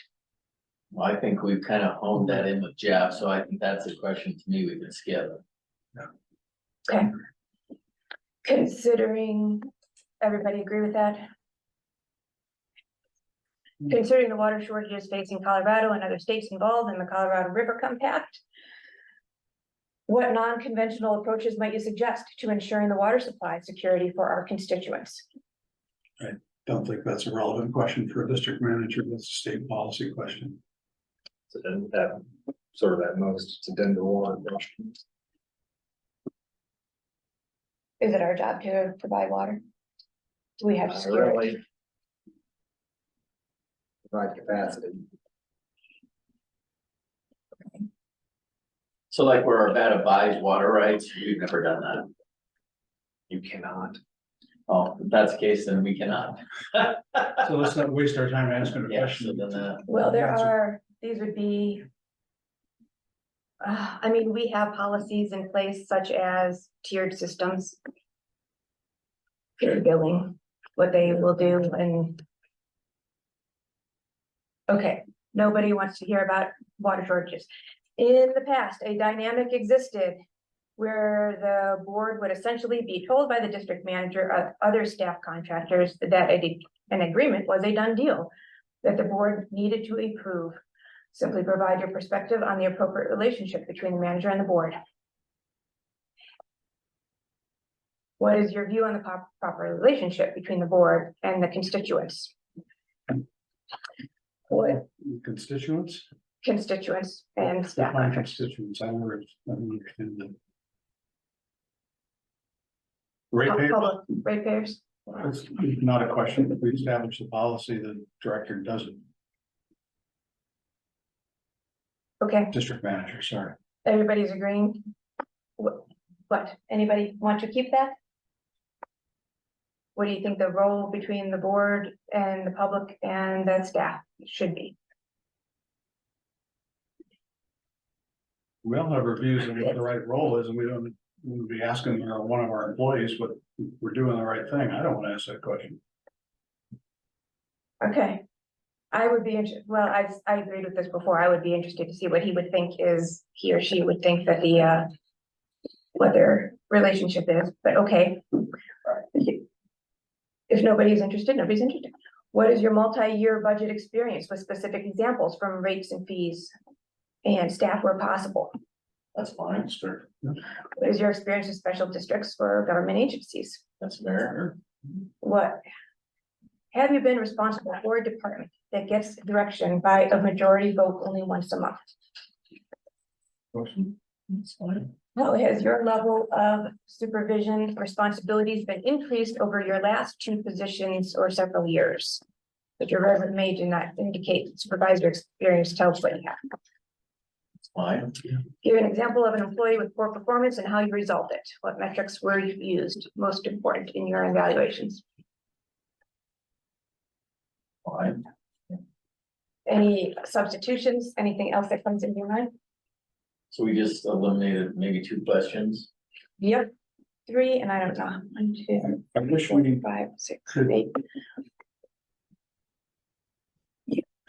Well, I think we've kind of honed that in with Jeff, so I think that's a question to me we could skip. Okay. Considering, everybody agree with that? Considering the water shortages facing Colorado and other states involved in the Colorado River Compact, what non-conventional approaches might you suggest to ensuring the water supply security for our constituents? Don't think that's a relevant question for a district manager. That's a state policy question. So then that sort of at most, it's a 10 to 1 question. Is it our job to provide water? Do we have Not security? really. Provide capacity. So like where our Nevada buys water rights, we've never done that. You cannot. Oh, if that's the case, then we cannot. So let's not waste our time asking a Yeah, question. so then, Well, there are, these would be. I mean, we have policies in place such as tiered systems. Tiered billing, what they will do and. Okay, nobody wants to hear about water shortages. In the past, a dynamic existed where the board would essentially be told by the district manager of other staff contractors that an agreement was a done deal that the board needed to approve. Simply provide your perspective on the appropriate relationship between the manager and the board. What is your view on the proper relationship between the board and the constituents? What Constituents? constituents and staff Define contractors? constituents, I don't understand that. Ratepayers? Public ratepayers? It's not a question. If we establish the policy, the director does it. Okay, District manager, sorry. everybody's agreeing? What, anybody want to keep that? What do you think the role between the board and the public and the staff should be? We all have reviews of what the right role is, and we don't be asking one of our employees what we're doing the right thing. I don't want to ask that question. Okay. I would be interested, well, I agreed with this before. I would be interested to see what he would think is, he or she would think that the, what their relationship is, but okay. If nobody's interested, nobody's interested. What is your multi-year budget experience with specific examples from rates and fees and staff where possible? That's fine. What is your experience with special districts for government agencies? That's fair. What? Have you been responsible for a department that gets direction by a majority vote only once a month? Question? That's fine. How has your level of supervision responsibilities been increased over your last two positions or several years? But your resume did not indicate supervisor experience tells what you have. Fine. Give an example of an employee with poor performance and how you resolved it. What metrics were used most important in your evaluations? Fine. Any substitutions, anything else that comes into your mind? So we just eliminated maybe 2 questions. Yep, 3, and I don't know, 1, 2, I wish we 5, 6, could 8.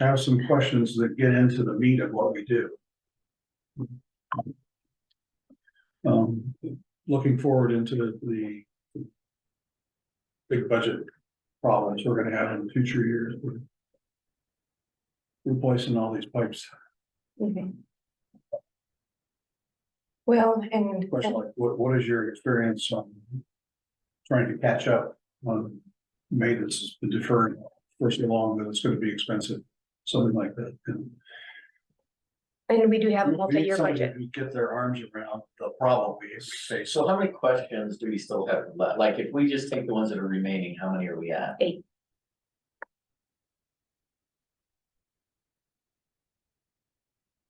have some questions that get into the meat of what we do. Looking forward into the big budget problems we're gonna have in future years. We're replacing all these pipes. Mhm. Well, and Question like, what is your experience on trying to catch up on maintenance has been deferred for so long that it's gonna be expensive, something like that. we do have a We need multi-year somebody budget. who Get their arms around the problem we face. So how many questions do we still have left? Like, if we just take the ones that are remaining, how many are we at? 8.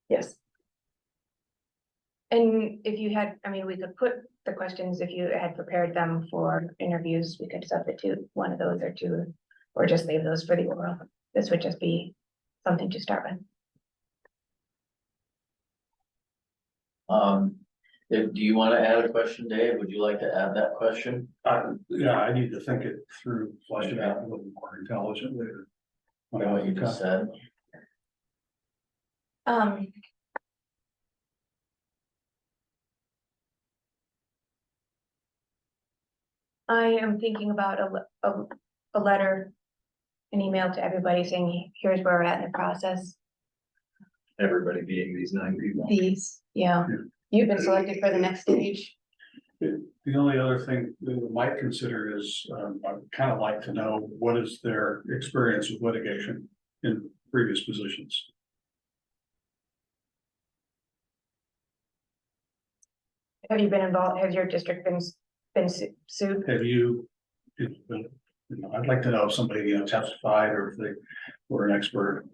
Yes. And if you had, I mean, we could put the questions, if you had prepared them for interviews, we could substitute one of those or 2, or just leave those for the oral. This would just be something to start with. Do you want to add a question, Dave? Would you like to add that question? Yeah, I need to think it through, flesh it out a little more intelligently. What you just said? I am thinking about a letter, an email to everybody saying, here's where we're at in the process. Everybody being these 9 people. Yeah, you've been selected for the next stage. The only other thing that we might consider is, I'd kind of like to know what is their experience with litigation in previous positions. Have you been involved, has your district been sued? Have you, I'd like to know if somebody, testified or if they were an expert.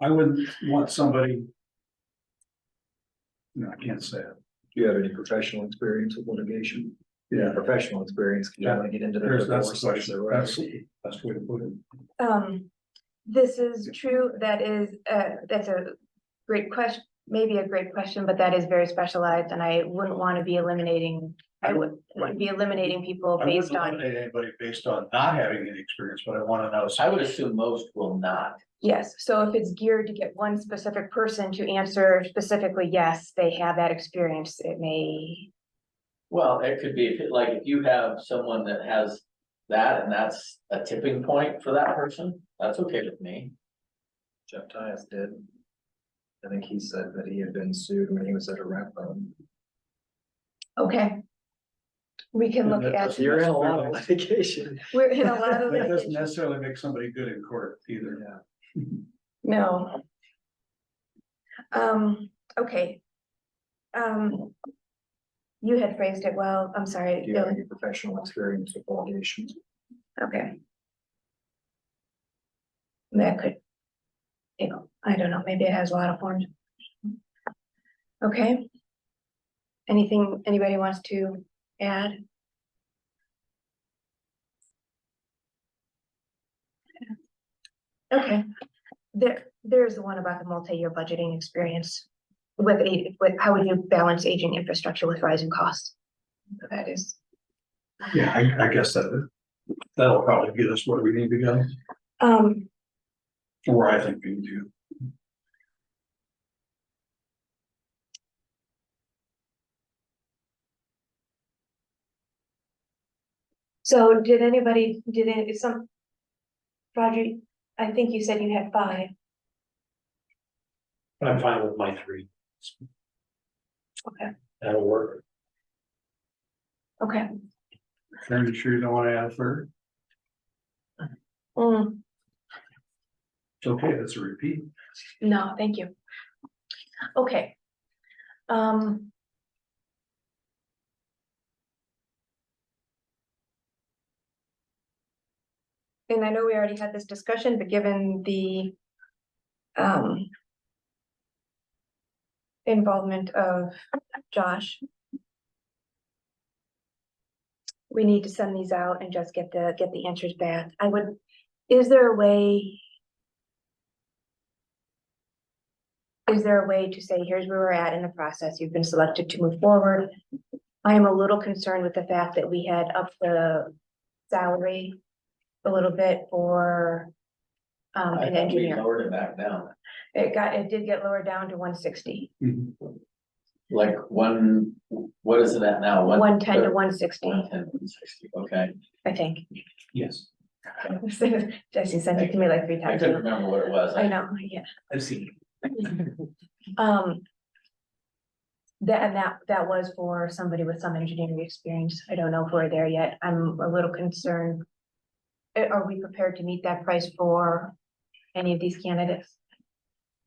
I wouldn't want somebody. No, I can't say it. Do you have any professional experience with litigation? Yeah. Professional experience, you don't want to get into the That's the divorce. question. That's the best way to put it. This is true, that is, that's a great question, maybe a great question, but that is very specialized and I wouldn't want to be eliminating, I wouldn't be eliminating people I based wouldn't on, eliminate anybody based on not having any experience, but I wanna know. I would assume most will not. yes. So if it's geared to get one specific person to answer specifically, yes, they have that experience, it may, Well, it could be, if you have someone that has that and that's a tipping point for that person, that's okay with me. Jeff Tyus did. I think he said that he had been sued when he was at a rep firm. okay. We can look That at, doesn't You're in a lot of necessarily- litigation. we're in a lot of That doesn't litigation. necessarily make somebody good in court either. No. Okay. You had phrased it well, I'm sorry, Do you have Bill. any professional experience with litigation? Okay. That could, I don't know, maybe it has a lot of forms. Okay. Anything anybody wants to add? Okay, there's the one about the multi-year budgeting experience. With how would you balance aging infrastructure with rising costs? That is, Yeah, I guess that'll probably get us where we need to go, or I think we need to. so Roger, I think you said you had 5. I'm fine with my 3. Okay. That'll work. Okay. Are you sure you don't wanna add a third? Mm, It's okay, that's a repeat. no, thank you. Okay. And I know we already had this discussion, but given the involvement of Josh, we need to send these out and just get the answers back. Is there a way to say, here's where we're at in the process, you've been selected to move forward? I am a little concerned with the fact that we had upped the salary a little bit for I an thought we engineer. lowered it back down. It did get lowered down to 160, Like what is it at now? 110 to 160, 110, 160, okay. I think. Yes. Jesse sent it to me like 3 I times. couldn't remember what it was. I know, yeah. I've seen it. That was for somebody with some engineering experience. I don't know if we're there yet. I'm a little concerned. Are we prepared to meet that price for any of these candidates?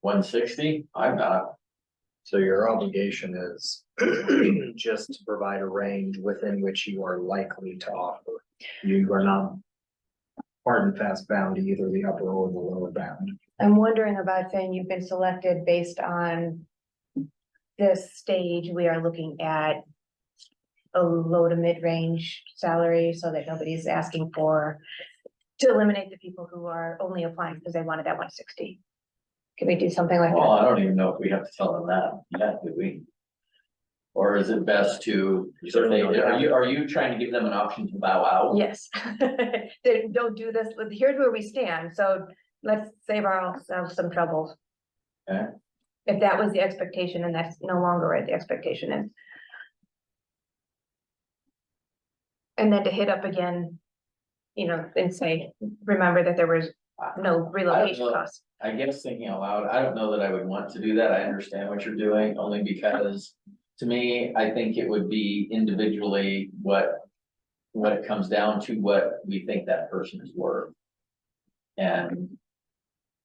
160, I'm not. So your obligation is just to provide a range within which you are likely to offer. You are not hard and fast bound to either the upper or the lower bound. I'm wondering about saying you've been selected based on this stage. We are looking at a low to mid-range salary so that nobody's asking to eliminate the people who are only applying because they wanted that 160. Can we do something like Well, that? I don't even know if we have to tell them that yet, do we? Or is it best to, are you trying to give them an option to bow out? Yes. They don't do this. Here's where we stand. So let's save ourselves some trouble. Okay. If that was the expectation and that's no longer what the expectation is. And then to hit up again, and say, remember that there was no relocation know. costs. I guess thinking out loud, I don't know that I would want to do that. I understand what you're doing, only because to me, I think it would be individually what it comes down to, what we think that person is worth. And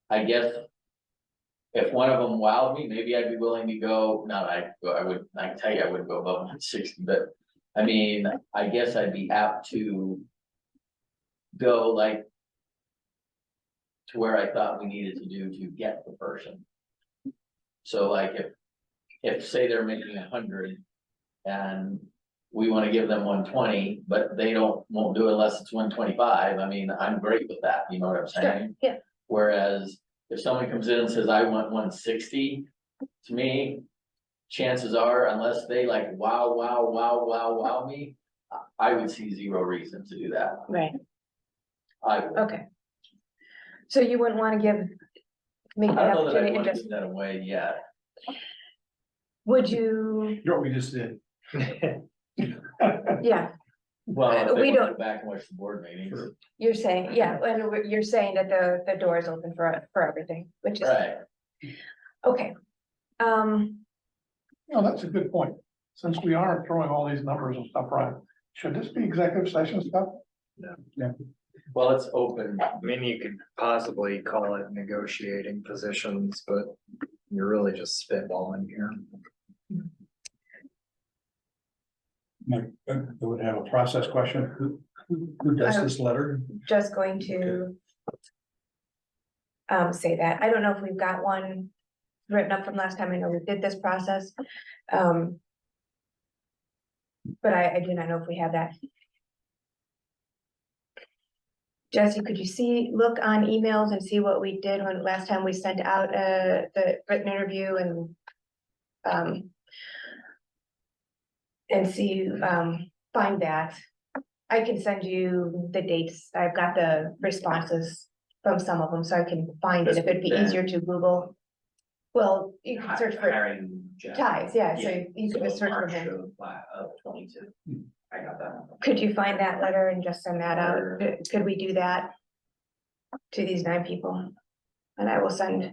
I guess if one of them wowed me, maybe I'd be willing to go, I can tell you I wouldn't go above 160, but I mean, I guess I'd be apt to go to where I thought we needed to do to get the person. So if say they're making 100 and we want to give them 120, but they won't do it unless it's 125. I mean, I'm great with that. You know what I'm saying? Yeah. Whereas if someone comes in and says, I want 160, to me, chances are, unless they like wow me, I would see zero reason to do that. Right, I would. okay. So you wouldn't want to make I that don't know that I opportunity and want to just, give that away yet. would you, You know what we just did? yeah, Well, if We they want to don't- go back and watch the board meetings, you're saying, yeah, and you're saying that the door is open for everything, which is, right? okay. No, that's a good point. Since we are throwing all these numbers and stuff around, should this be executive session stuff? Well, it's open. I mean, you could possibly call it negotiating positions, but you're really just spitballing here. I would have a process question. Who does this letter? Just going to say that. I don't know if we've got one written up from last time. I know we did this process. But I do not know if we have that. Jesse, could you look on emails and see what we did when last time we sent out the written interview and see, find that. I can send you the dates. I've got the responses from some of them, so I can find it if it'd be easier to Google. Well, you can search for ties, yeah, so you could just search for him. 22. I got that. Could you find that letter and just send that out? Could we do that to these 9 people? And I will send.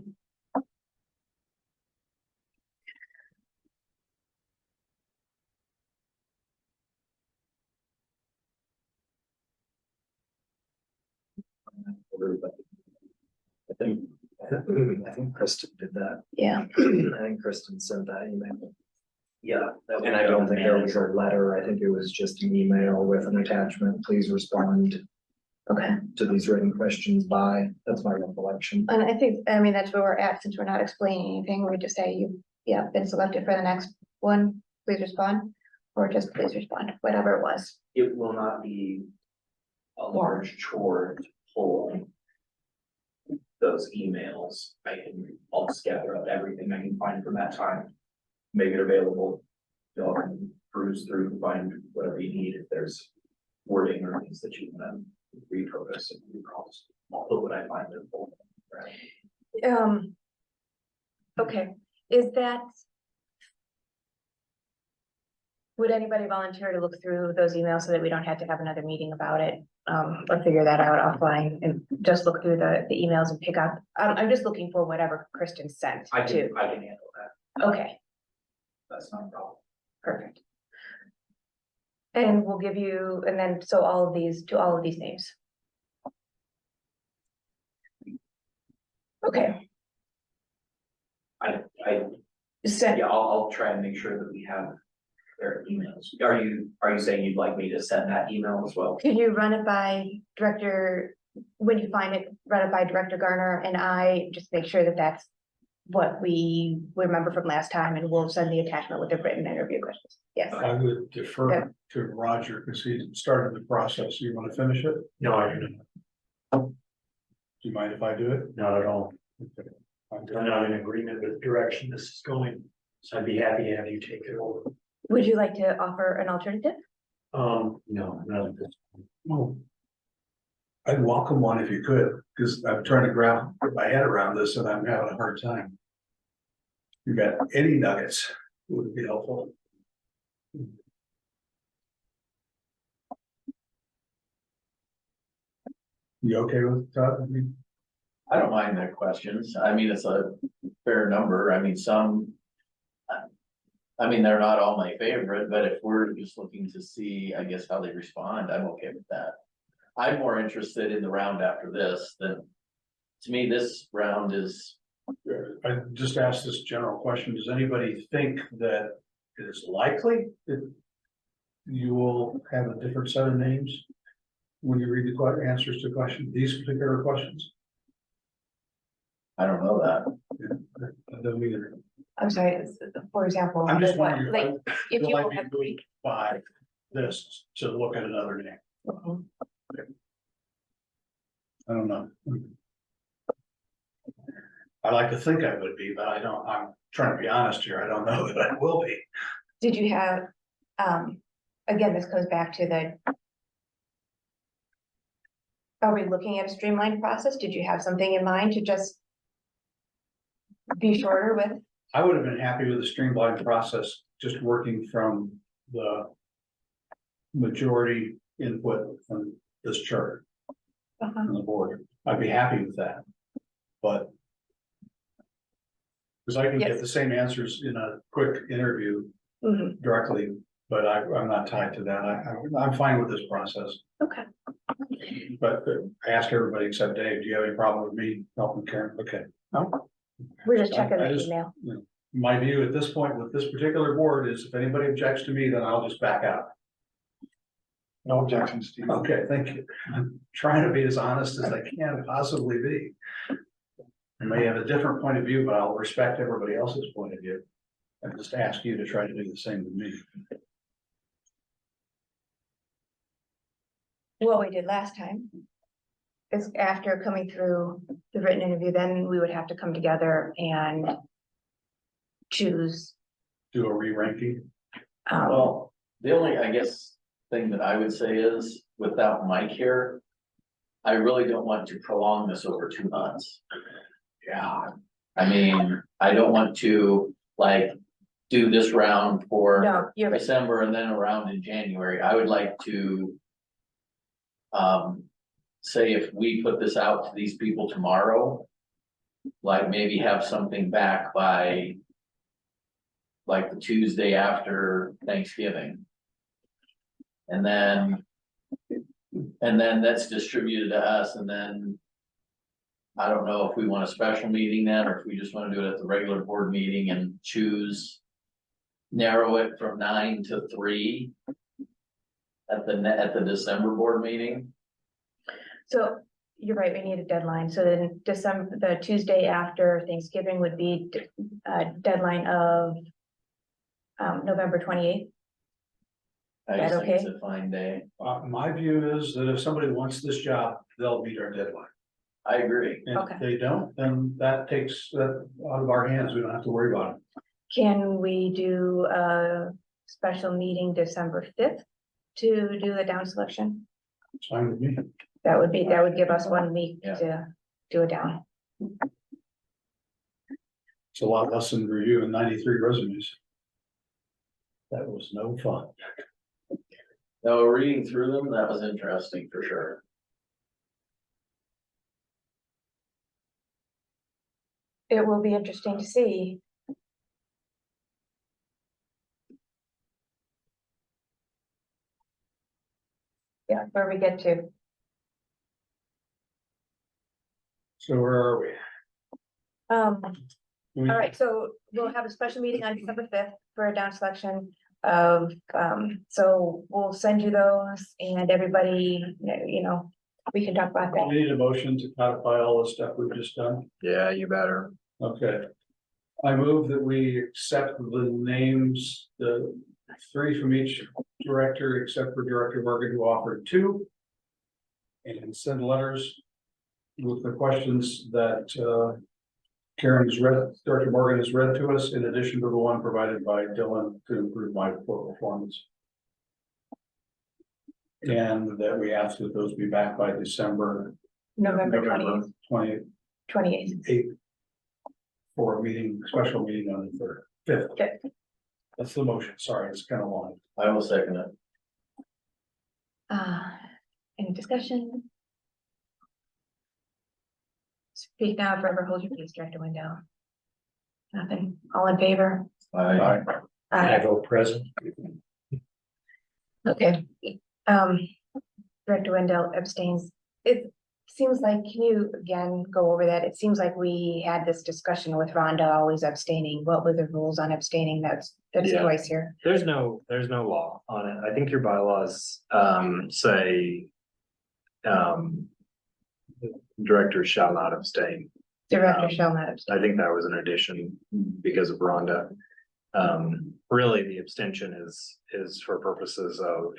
I think Kristen did that. Yeah. I think Kristen sent that email. Yeah. And I don't think there was a letter. I think it was just an email with an attachment. Please respond Okay. to these written questions by, that's my recollection. And I think, I mean, that's where we're at, since we're not explaining anything, we just say been selected for the next one, please respond. Or just please respond, whatever it was. It will not be a large chore to pull those emails. I'll just gather up everything I can find from that time, make it available. Y'all can cruise through and find whatever you need. If there's wording or things that you want to repurpose and reprocess, I'll put what I find in the Okay, is that? Would anybody volunteer to look through those emails so that we don't have to have another meeting about it? Or figure that out offline and just look through the emails and pick up, I'm just looking for whatever Kristen sent I too. can handle that. Okay, That's not a problem. perfect. And we'll give you, and then, so all of these names. Okay. Yeah, I'll try and make sure that we have their emails. Are you saying you'd like me to send that email as well? Could you run it by Director, when you find it, run it by Director Garner and I, just make sure that that's what we remember from last time, and we'll send the attachment with the written interview questions. Yes. I would defer to Roger because he started the process. You want to finish it? No, I do not. Do you mind if I do it? Not at all. Okay. I'm not in agreement with the direction this is going, so I'd be happy to have you take it over. Would you like to offer an alternative? No, not at this point. Well, I'd welcome one if you could, because I'm trying to put my head around this and I'm having a hard time. You got any nuggets would be helpful. You okay with that? I don't mind the questions. I mean, it's a fair number. I mean, they're not all my favorite, but if we're just looking to see, I guess, how they respond, I'm okay with that. I'm more interested in the round after this than, to me, this round is. I just asked this general question. Does anybody think that it is likely that you will have a different set of names when you read the answers to questions, these particular questions? I don't know that. I don't either. I'm sorry, for example. I'm just what, wondering like, if you like have. by this to look at another name. Mhm. I don't know. I like to think I would be, but I don't, I'm trying to be honest here. I don't know that I will be. Did you have, again, this goes back to the. Are we looking at a streamlined process? Did you have something in mind to just be shorter with? I would have been happy with the streamlined process, just working from the majority input from this chart on the board. I'd be happy with that. But because I can get Yes. the same answers in a quick interview Mhm. directly, but I'm not tied to that. I'm fine with this process. Okay. But I asked everybody except Dave, do you have any problem with me helping Karen? Okay. No. We're just checking I the just- email. My view at this point with this particular board is if anybody objects to me, then I'll just back out. No objections, Steve. Okay, thank you. I'm trying to be as honest as I can possibly be. I may have a different point of view, but I'll respect everybody else's point of view. And just ask you to try to do the same with me. What we did last time is after coming through the written interview, then we would have to come together and choose. Do a re-ranking. Well, the only, I guess, thing that I would say is, without Mike here, I really don't want to prolong this over 2 months. Yeah. I mean, I don't want to, like, do this round for No, you're right. December and then a round in January. I would like to say if we put this out to these people tomorrow, like maybe have something back by like the Tuesday after Thanksgiving. And then that's distributed to us, and then I don't know if we want a special meeting then, or if we just want to do it at the regular board meeting and narrow it from 9 to 3 at the December board meeting. So you're right, we need a deadline. So then the Tuesday after Thanksgiving would be a deadline of November 28th. I That just think it's okay? a fine day. My view is that if somebody wants this job, they'll meet our deadline. I agree. And Okay. if they don't, then that takes that out of our hands. We don't have to worry about it. Can we do a special meeting December 5th to do the down selection? It's fine with me. That would give us 1 week Yeah. to do a down. It's a lot less than reviewing 93 resumes. That was no fun. No, reading through them, that was interesting for sure. It will be interesting to see. Yeah, where we get to. So where are we? All We- right, so we'll have a special meeting on December 5th for a down selection of, so we'll send you those and everybody, we can talk about that. We need a motion to codify all the stuff we've just done. Yeah, you better. Okay. I move that we accept the names, the 3 from each director, except for Director Morgan, who offered 2. And send letters with the questions that Karen has read, Director Morgan has read to us, in addition to the one provided by Dylan to improve my performance. And that we ask that those be back by November 20th, 28th. 28th. For a meeting, special meeting on the 5th. Okay. That's the motion. Sorry, it's kind of long. I will second it. Any discussion? Speak now, forever hold your peace, Director Wendell. Nothing, all in favor? I Aye. vote present. Okay, Director Wendell abstains. It seems like, can you again go over that? It seems like we had this discussion with Rhonda always abstaining. What were the rules on abstaining? That's Yeah. twice here. There's no law on it. I think your bylaws, say, directors shall not abstain. Director shall not abstain. I think that was an addition because of Rhonda. Really, the abstention is for purposes of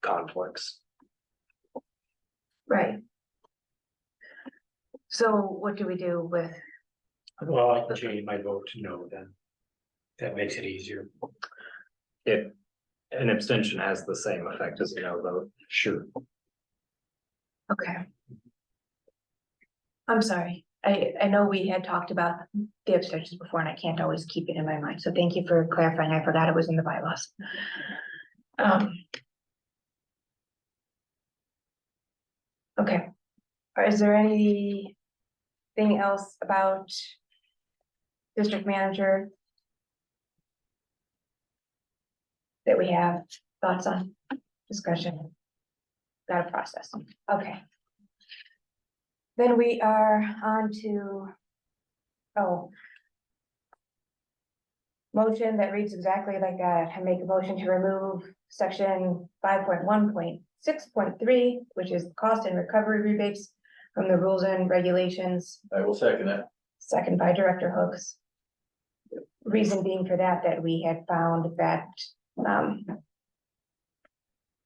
conflicts. Right. So what do we do with, Well, I can change my vote to no then. That makes it easier. If an abstention has the same effect as a no vote. Sure. Okay. I'm sorry. I know we had talked about the abstentions before and I can't always keep it in my mind. So thank you for clarifying. I forgot it was in the bylaws. Okay. Is there anything else about district manager that we have thoughts on, discussion? Got a process. Okay. Then we are on to, motion that reads exactly like that. I make a motion to remove section 5.1.6.3, which is cost and recovery rebates from the rules and regulations. I will second it. Second by Director Hooks. Reason being for that, that we had found that,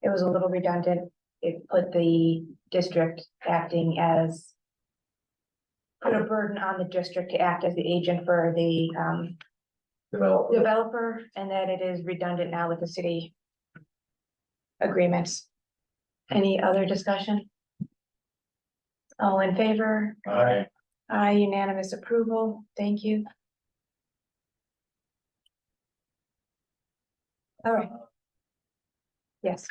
it was a little redundant. It put the district acting as, put a burden on the district to act as the agent for the, developer, and that it is redundant now with the city agreements. Any other discussion? All in favor? Aye. Aye, unanimous approval. Thank you. All right. Yes.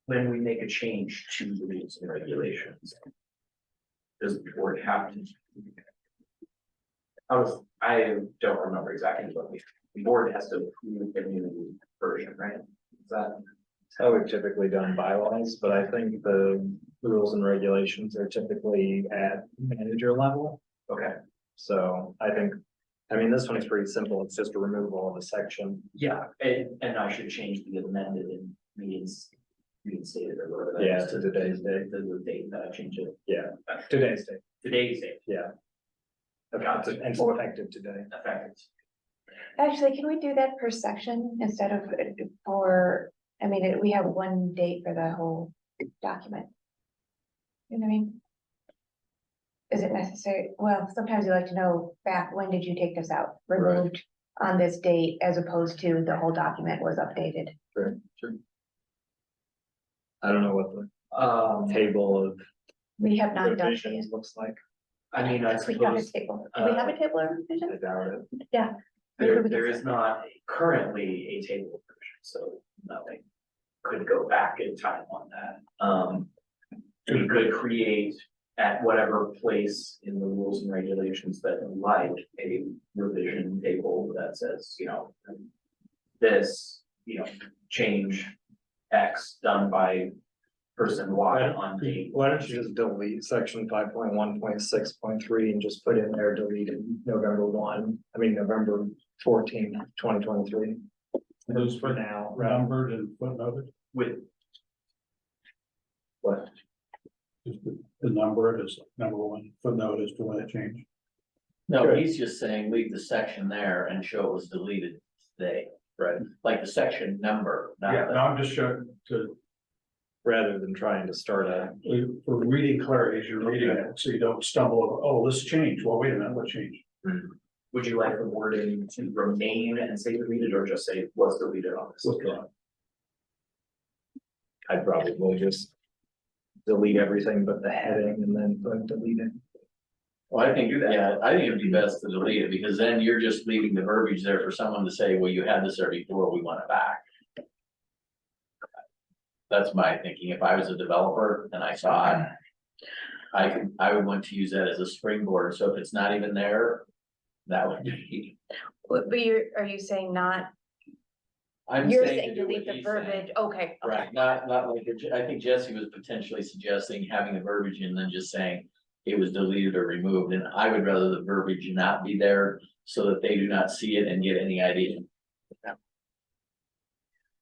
When we make a change to the rules and regulations, does the board have to? I don't remember exactly what the board has to approve a new version, right? Is that? How we've typically done bylaws, but I think the rules and regulations are typically at manager level. Okay. So I think, I mean, this one is pretty simple. It's just a removal of a section. Yeah, and I should change the amended and reinstated or whatever. that Yeah, is to today's date. The date that I changed it. Yeah, today's date. Today's date. Yeah. Okay, and it's effective today. Effective. Actually, can we do that per section instead of for, I mean, we have one date for the whole document. You know what I mean? Is it necessary? Well, sometimes you like to know back, when did you take this out? Removed on this date as opposed to the whole document was updated. Sure, sure. I don't know what the table of We have not done revisions it. looks like. I mean, I We got a suppose table. Do we have a table of I revision? doubt it. Yeah. Maybe we there can- is not currently a table version, so nothing could go back in time on that. We could create at whatever place in the rules and regulations that like a revision table that says, this, change X done by person Y on date. Why don't you just delete section 5.1.6.3 and just put in there deleted November 14, 2023. Those For now, numbered and footnoted, With what? just the number is number one, footnote is to when it changed. No, he's just saying leave the section there and show it was deleted today, Right, like the section number, not Yeah, the. no, I'm just showing to, rather than trying to start a, for reading clarity as you're reading it, so you don't stumble over, oh, this changed, well, wait a minute, what changed? Would you like the wording to remain and say deleted or just say was deleted on this? Withdraw. I'd probably just delete everything but the heading and then put deleted. Well, I think, yeah, I think it'd be best to delete it, because then you're just leaving the verbiage there for someone to say, well, you had this there before, we want it back. That's my thinking. If I was a developer and I saw it, I would want to use that as a springboard, so if it's not even there, that would be. But are you saying not, I'm you're saying saying to do what delete the he's saying. verbiage? Okay. Right, not like, I think Jesse was potentially suggesting having the verbiage and then just saying it was deleted or removed, and I would rather the verbiage not be there so that they do not see it and get any idea.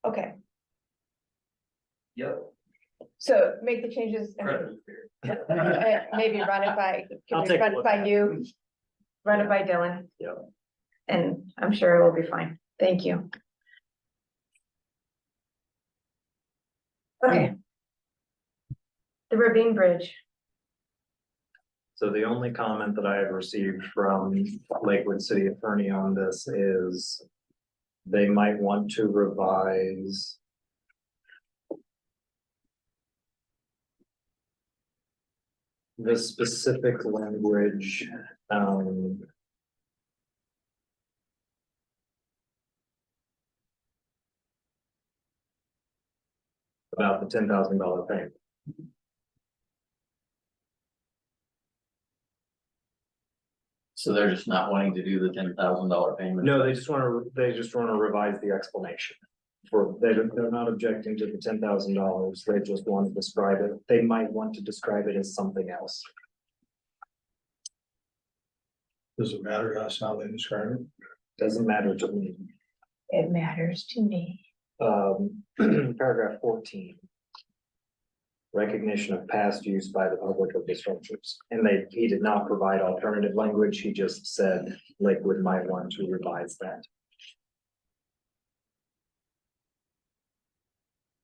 Okay, Yep. so make the changes and maybe run it by, can I'll we take a run it look by at you? Run it by Dylan. Yeah. And I'm sure it will be fine. Thank you. Okay. The Ravine Bridge. So the only comment that I have received from Lakewood City Attorney on this is they might want to revise the specific language, about the $10,000 payment. So they're just not wanting to do the $10,000 payment? No, they just want to revise the explanation. They're not objecting to the $10,000. They just want to describe it. They might want to describe it as something else. Does it matter to us how they describe it? Doesn't matter to me. It matters to me. Paragraph 14. Recognition of past use by the public of the structures. And he did not provide alternative language. He just said Lakewood might want to revise that.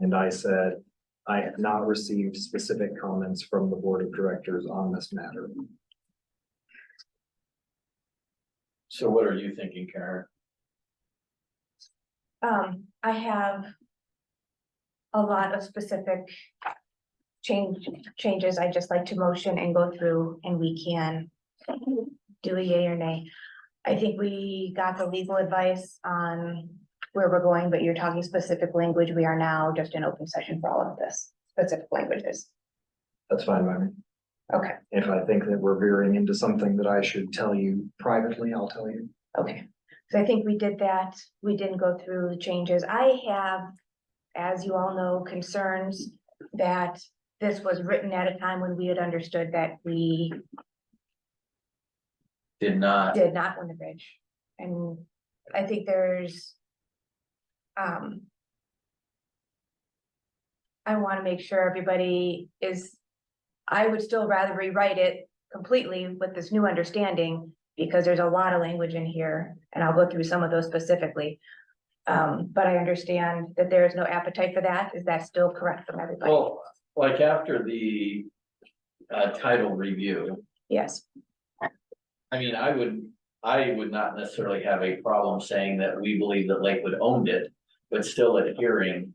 And I said, I have not received specific comments from the board of directors on this matter. So what are you thinking, Karen? I have a lot of specific changes I just like to motion and go through, and we can do a yay or nay. I think we got the legal advice on where we're going, but you're talking specific language. We are now just in open session for all of this specific languages. That's fine by me. Okay, If I think that we're veering into something that I should tell you privately, I'll tell you. okay. So I think we did that. We didn't go through the changes. I have, as you all know, concerns that this was written at a time when we had understood that we Did not. win the bridge. And I think there's, I want to make sure everybody is, I would still rather rewrite it completely with this new understanding, because there's a lot of language in here, and I'll go through some of those specifically. But I understand that there is no appetite for that. Is that still correct from everybody? Well, like after the title review, Yes, I mean, I would not necessarily have a problem saying that we believe that Lakewood owned it, but still adhering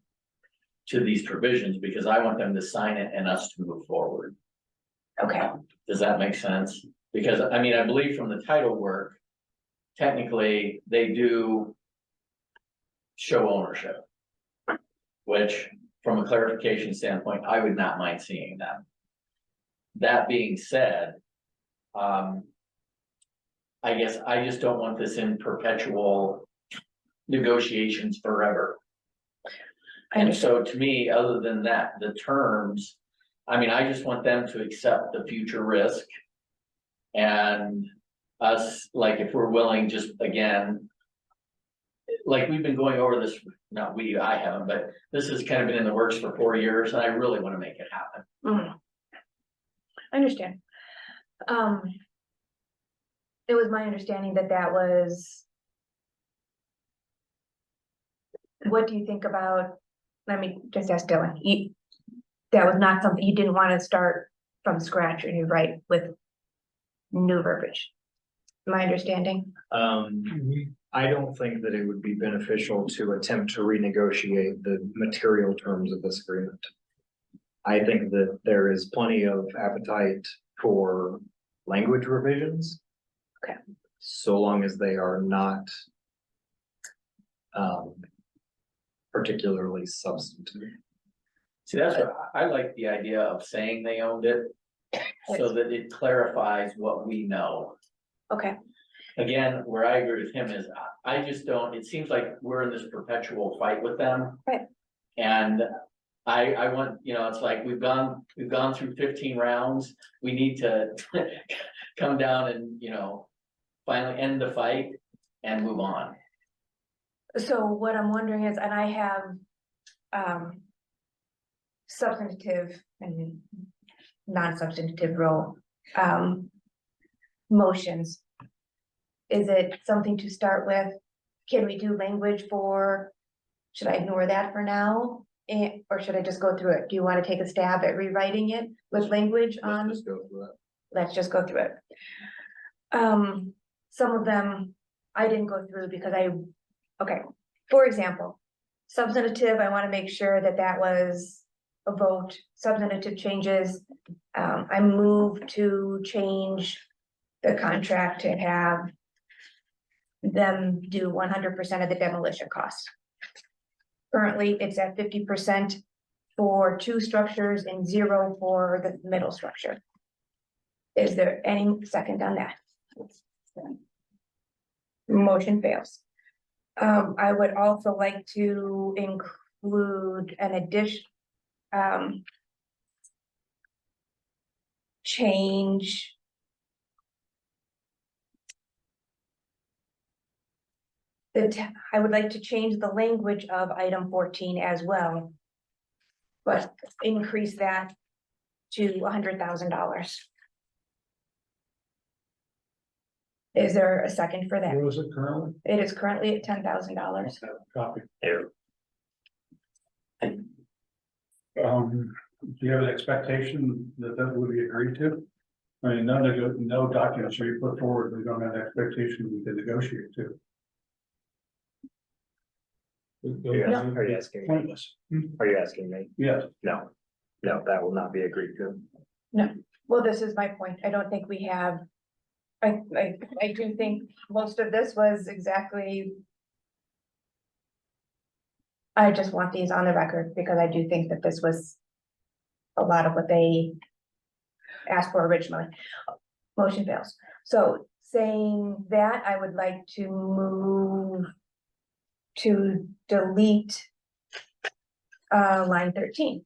to these provisions, because I want them to sign it and us to move forward. okay, Does that make sense? Because, I mean, I believe from the title work, technically, they do show ownership, which, from a clarification standpoint, I would not mind seeing that. That being said, I guess I just don't want this in perpetual negotiations forever. And so to me, other than that, the terms, I mean, I just want them to accept the future risk. And us, like, if we're willing, just again, like we've been going over this, not we, I haven't, but this has kind of been in the works for 4 years, and I really want to make it happen. I understand. It was my understanding that that was. What do you think about, let me just ask Dylan, that was not something, you didn't want to start from scratch and you write with new verbiage? My understanding? I don't think that it would be beneficial to attempt to renegotiate the material terms of this agreement. I think that there is plenty of appetite for language revisions. Okay. So long as they are not particularly substantive. See, that's what I like, the idea of saying they owned it, so that it clarifies what we know. Okay, Again, where I agree with him is, I just don't, it seems like we're in this perpetual fight with them. Right. And I want, you know, it's like we've gone through 15 rounds. We need to come down and, you know, finally end the fight and move on. so what I'm wondering is, and I have substantive and non-substantive role motions. Is it something to start with? Can we do language for, should I ignore that for now? Or should I just go through it? Do you want to take a stab at rewriting it with language on? Let's just go through that. let's just go through it. Some of them I didn't go through because okay, for example, substantive, I want to make sure that that was a vote, substantive changes. I moved to change the contract to have them do 100% of the demolition costs. Currently, it's at 50% for 2 structures and 0 for the middle structure. Is there any second on that? Motion fails. I would also like to include an addition, change I would like to change the language of item 14 as well, but increase that to $100,000. Is there a second for that? Where was it currently? It is currently at $10,000. Copy. There. Do you have an expectation that that would be agreed to? I mean, no documents should be put forward, we don't have an expectation we can negotiate to. Are you asking me? Pointless. Are you asking me? Yes. No, that will not be agreed to. Well, this is my point. I don't think we have. I do think most of this was exactly. I just want these on the record because I do think that this was a lot of what they asked for originally. Motion fails. So saying that, I would like to move to delete line 13.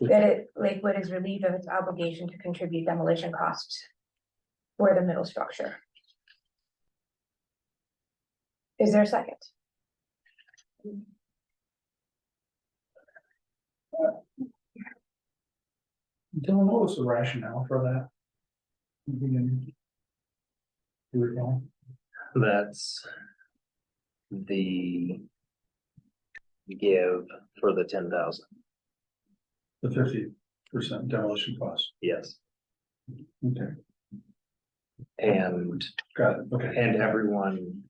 That it, Lakewood is relieved of its obligation to contribute demolition costs for the middle structure. Is there a second? Dylan, what was the rationale for that? Do you recall? That's the give for the 10,000. The 50% demolition cost. Yes. Okay, And got it. Okay. and everyone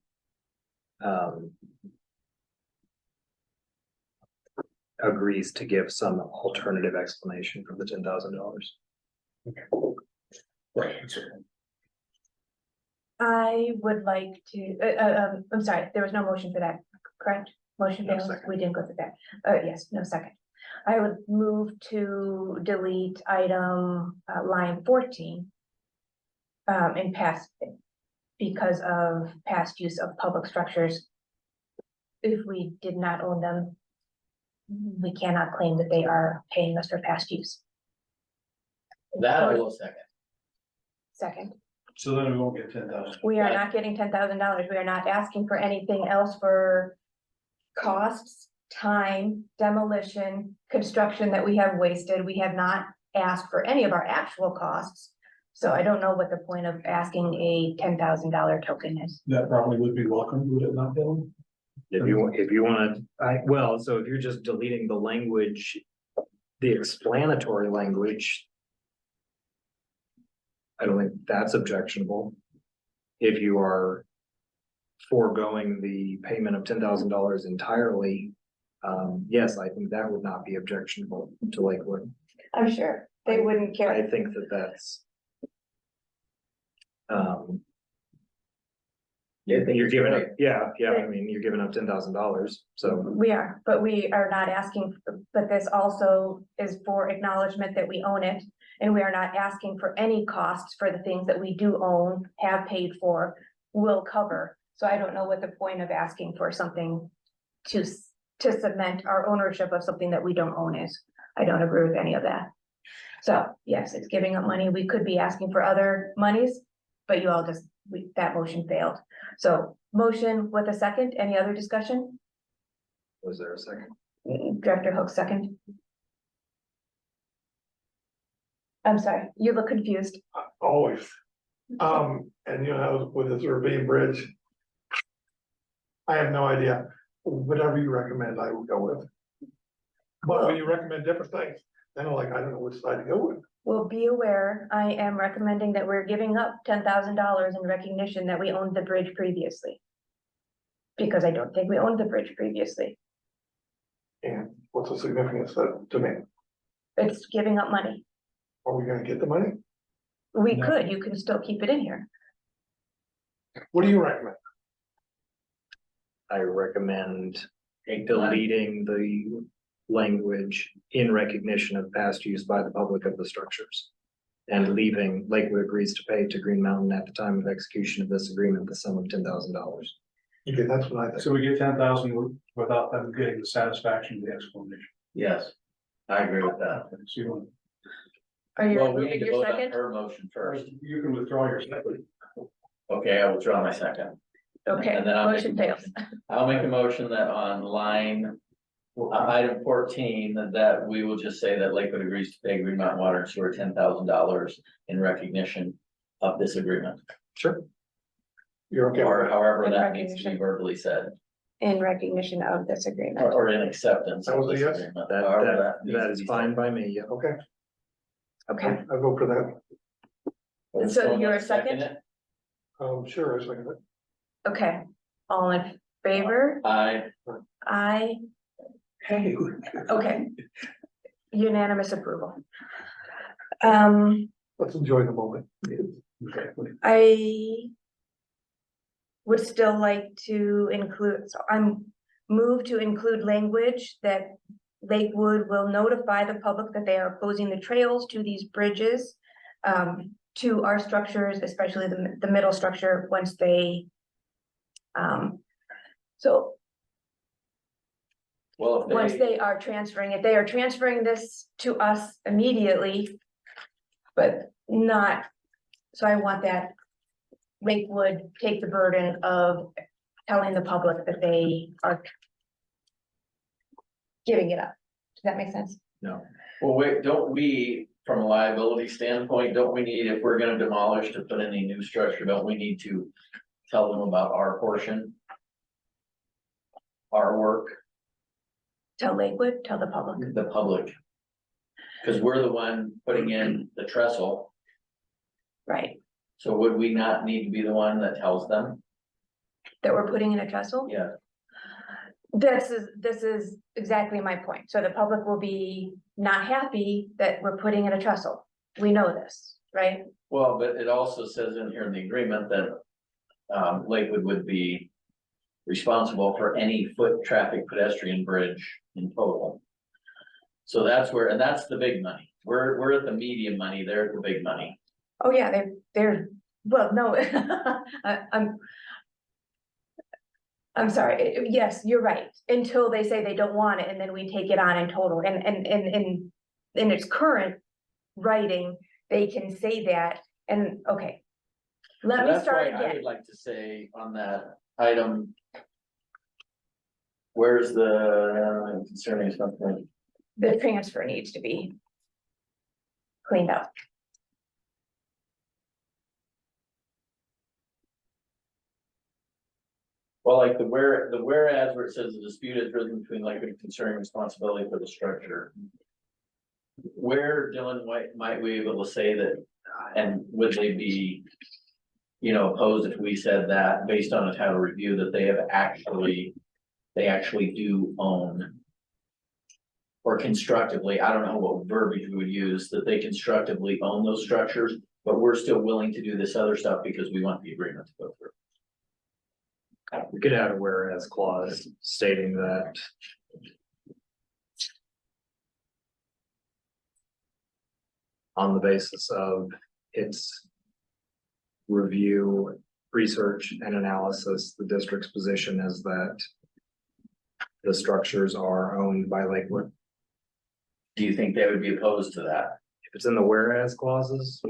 agrees to give some alternative explanation for the $10,000. Right. I would like to, I'm sorry, there was no motion for that, correct? Motion No fails, second. we didn't go through that. Yes, no second. I would move to delete item line 14. In past, because of past use of public structures. If we did not own them, we cannot claim that they are paying us for past use. That I will second. Second, So then we won't get 10,000. we are not getting $10,000. We are not asking for anything else for costs, time, demolition, construction that we have wasted. We have not asked for any of our actual costs. So I don't know what the point of asking a $10,000 token is. That probably would be welcome, would it not, Dylan? If you want to, so if you're just deleting the language, the explanatory language, I don't think that's objectionable. If you are foregoing the payment of $10,000 entirely, yes, I think that would not be objectionable to Lakewood. I'm sure they wouldn't care. I think that that's. You're giving up, I mean, you're giving up $10,000, so. We are, but we are not asking, but this also is for acknowledgement that we own it. And we are not asking for any costs for the things that we do own, have paid for, will cover. So I don't know what the point of asking for something to cement our ownership of something that we don't own is. I don't agree with any of that. So yes, it's giving up money. We could be asking for other monies, but you all just, that motion failed. So motion with a second, any other discussion? Was there a second? Director Hook, second. I'm sorry, you look confused. Always. And you know, with this ravine bridge. I have no idea. Whatever you recommend, I will go with. But when you recommend different things, then I'm like, I don't know which side to go with. will be aware, I am recommending that we're giving up $10,000 in recognition that we owned the bridge previously. Because I don't think we owned the bridge previously. And what's the significance of that to me? It's giving up money. Are we gonna get the money? We No. could, you can still keep it in here. What do you recommend? I recommend deleting the language in recognition of past use by the public of the structures. And leaving Lakewood agrees to pay to Green Mountain at the time of execution of this agreement, the sum of $10,000. Okay, that's what I think. So we get 10,000 without them getting the satisfaction of the explanation. Yes, I agree with that. So you want- Are you Well, we removing need to your vote on second? her motion first. You can withdraw your second. Okay, I will withdraw my second. Okay, And then I'll make motion a fails. I'll make a motion that on line, item 14, that we will just say that Lakewood agrees to pay Green Mountain Water and Sewer $10,000 in recognition of this agreement. Sure. You're okay Or with however In that needs to be recognition. verbally said, In recognition of this agreement. or in acceptance That of was a this yes? agreement. That, however that, needs that to is be fine said. by me, yeah. that? Okay, Okay, I vote for that. Would So someone you're like a to second second? it? Sure, I second it. okay. All in favor? Aye. Aye. Hey. Okay. Unanimous approval. Let's enjoy the moment. I would still like to include, so I'm moved to include language that Lakewood will notify the public that they are closing the trails to these bridges, to our structures, especially the middle structure, once they, so Well, once if they, they are transferring it, they are transferring this to us immediately, but not, so I want that Lakewood take the burden of telling the public that they are giving it up. Does that make sense? No. well, wait, don't we, from a liability standpoint, don't we need, if we're gonna demolish to put in a new structure, don't we need to tell them about our portion? Our work, Tell Lakewood, tell the public. the public. Cause we're the one putting in the trestle, Right, so would we not need to be the one that tells them? that we're putting in a trestle. Yeah, This is exactly my point. So the public will be not happy that we're putting in a trestle. We know this, right? well, but it also says in here in the agreement that Lakewood would be responsible for any foot traffic pedestrian bridge in total. So that's where, and that's the big money. We're at the medium money, they're at the big money. Oh, yeah, they're, well, no, I'm sorry. Yes, you're right. Until they say they don't want it and then we take it on in total and in its current writing, they can say that and, okay. Let me That's start why I again. would like to say on that item. Where's the concerning something? The transfer needs to be cleaned up. Well, like the whereas where it says the dispute is risen between Lakewood concerning responsibility for the structure. Where, Dylan, might we be able to say that, and would they be, opposed if we said that based on a title review that they actually do own? Or constructively, I don't know what verbiage we would use, that they constructively own those structures, but we're still willing to do this other stuff because we want the agreement to go through. We could add a whereas clause stating that on the basis of its review, research and analysis, the district's position is that the structures are owned by Lakewood. Do you think they would be opposed to that? If it's in the whereas clauses,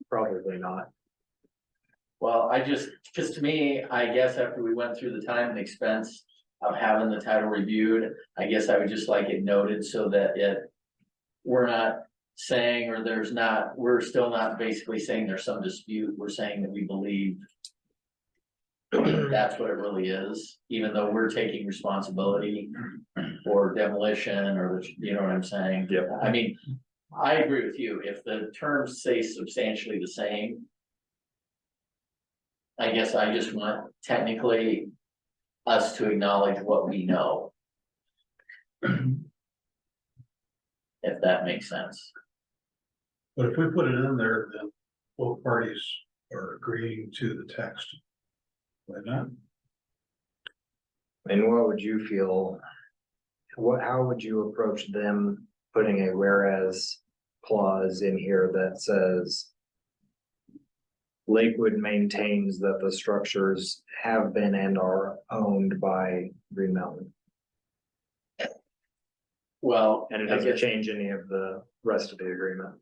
probably not. Well, because to me, I guess after we went through the time and expense of having the title reviewed, I guess I would just like it noted so that we're not saying, or we're still not basically saying there's some dispute, we're saying that we believe that's what it really is, even though we're taking responsibility for demolition or, you know what I'm saying? Yep. I mean, I agree with you. If the terms say substantially the same, I guess I just want technically us to acknowledge what we know. If that makes sense. But if we put it in there, then both parties are agreeing to the text. Why not? And what would you feel? How would you approach them putting a whereas clause in here that says Lakewood maintains that the structures have been and are owned by Green Mountain? Well, And it I doesn't guess, change any of the rest of the agreement.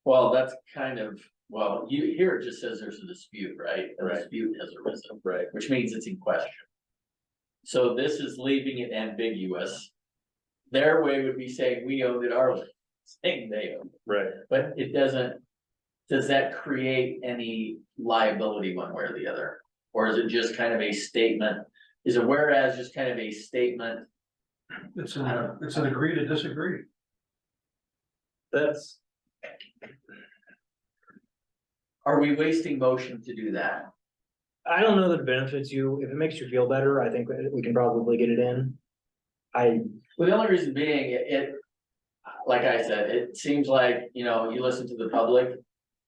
well, that's kind of, well, here it just says there's a dispute, right? A Right. dispute has arisen, Right. which means it's in question. So this is leaving it ambiguous. Their way would be saying we owned it, our way, saying they owned it, Right. but it doesn't. Does that create any liability one way or the other? Or is it just kind of a statement? Is a whereas just kind of a statement? It's an agree to disagree. That's, Are we wasting motion to do that? I don't know that it benefits you. If it makes you feel better, I think we can probably get it in. Well, the only reason being, like I said, it seems like, you know, you listen to the public,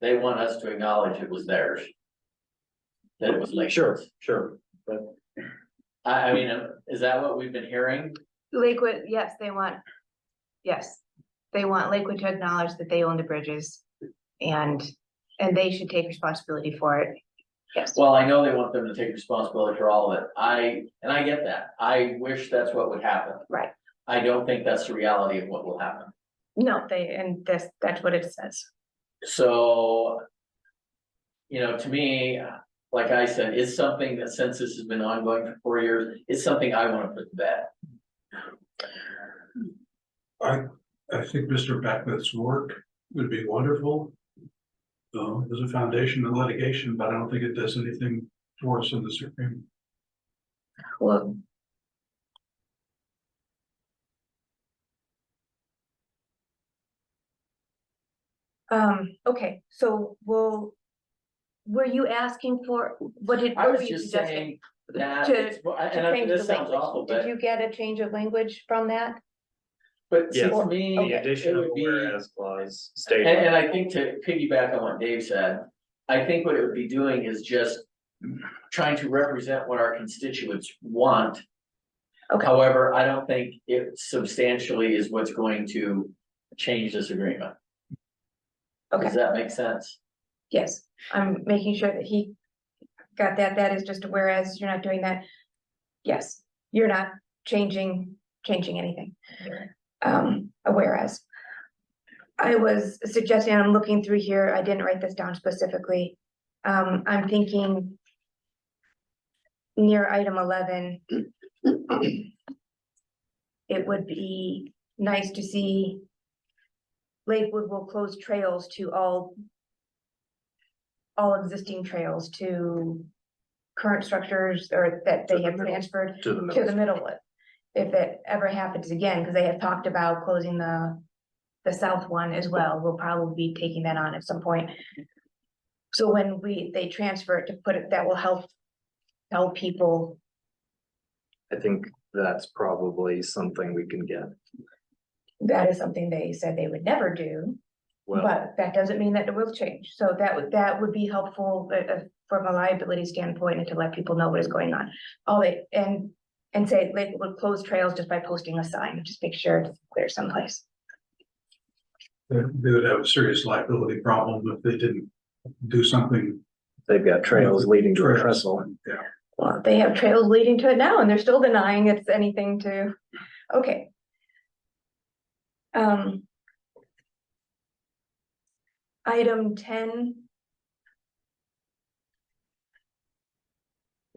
they want us to acknowledge it was theirs. That it was like. Sure, but I mean, is that what we've been hearing? Lakewood, yes, they want Lakewood to acknowledge that they own the bridges and they should take responsibility for it. Yes. Well, I know they want them to take responsibility for all of it. I get that. I wish that's what would happen. Right. I don't think that's the reality of what will happen. No, that's what it says. So, you know, to me, like I said, it's something that since this has been ongoing for 4 years, it's something I want to put to bed. I think Mr. Beckwith's work would be wonderful. As a foundation of litigation, but I don't think it does anything for us in this agreement. Well. Okay, so were you asking for, what I were was you just suggesting? saying that, To- it's- and change this the sounds language. awful, Did but, you get a change of language from that? but see, Yes. to me, the addition it of would a be. whereas clause stating. And I think to piggyback on what Dave said, I think what it would be doing is just trying to represent what our constituents want. Okay. However, I don't think it substantially is what's going to change this agreement. Okay, Does that make sense? yes, I'm making sure that he got that. That is just a whereas, you're not doing that. Yes, you're not changing anything. A whereas. I was suggesting, I'm looking through here, I didn't write this down specifically. I'm thinking near item 11. It would be nice to see Lakewood will close trails to all existing trails to current structures or that they have transferred To to the middle. If it ever happens again, because they have talked about closing the south one as well, we'll probably be taking that on at some point. So when they transfer it to put it, that will help people. I think that's probably something we can get. That is something they said they would never do, Well, but that doesn't mean that it will change. So that would be helpful from a liability standpoint and to let people know what is going on. And say Lakewood would close trails just by posting a sign, just make sure it's clear someplace. They would have a serious liability problem if they didn't do something. they've got trails leading to a Trails. trestle. Yeah. Well, they have trails leading to it now and they're still denying it's anything to, okay. Item 10.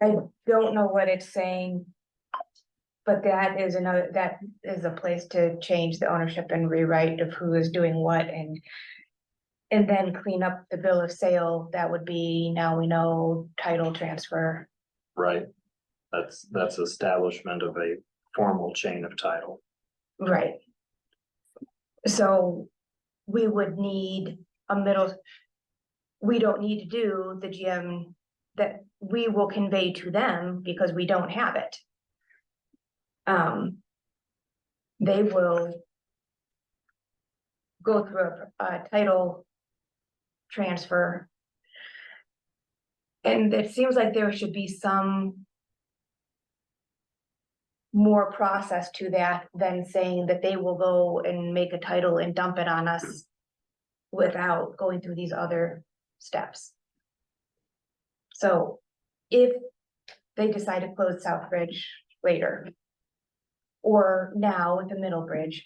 I don't know what it's saying. But that is a place to change the ownership and rewrite of who is doing what and then clean up the bill of sale. That would be, now we know, title transfer. Right. That's establishment of a formal chain of title. Right. So we would need a middle. We don't need to do the GM that we will convey to them because we don't have it. They will go through a title transfer. And it seems like there should be some more process to that than saying that they will go and make a title and dump it on us without going through these other steps. So if they decide to close South Bridge later, or now with the Middle Bridge,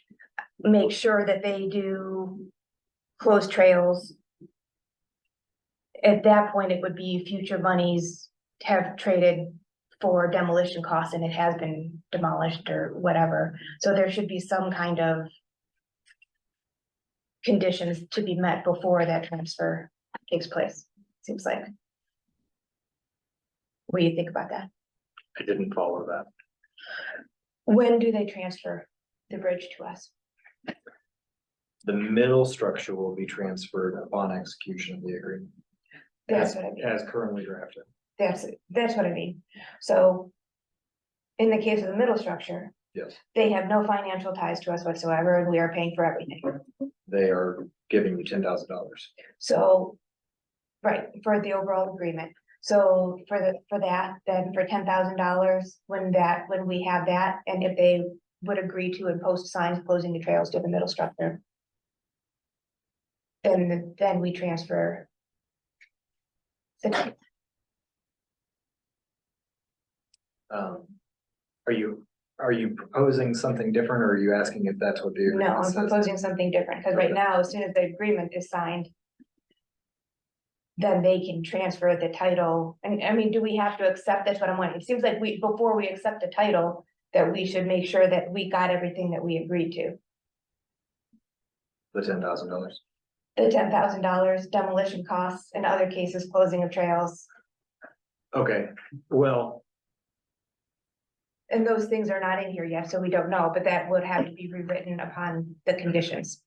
make sure that they do close trails. At that point, it would be future monies have traded for demolition costs and it has been demolished or whatever. So there should be some kind of conditions to be met before that transfer takes place, seems like. What do you think about that? I didn't follow that. When do they transfer the bridge to us? The middle structure will be transferred upon execution of the agreement. That's what I mean. As currently drafted. That's what I mean. So in the case of the middle structure, Yes, they have no financial ties to us whatsoever, and we are paying for everything. they are giving you $10,000. So, right, for the overall agreement. So for that, then for $10,000, when we have that, and if they would agree to and post signs closing the trails to the middle structure, then we transfer. Are you proposing something different, or are you asking if that's what the No, agreement I'm says? proposing something different, because right now, as soon as the agreement is signed, then they can transfer the title. And I mean, do we have to accept? That's what I'm wondering. It seems like before we accept the title, that we should make sure that we got everything that we agreed to. The $10,000. The $10,000 demolition costs, in other cases, closing of trails, Okay, well, and those things are not in here yet, so we don't know, but that would have to be rewritten upon the conditions.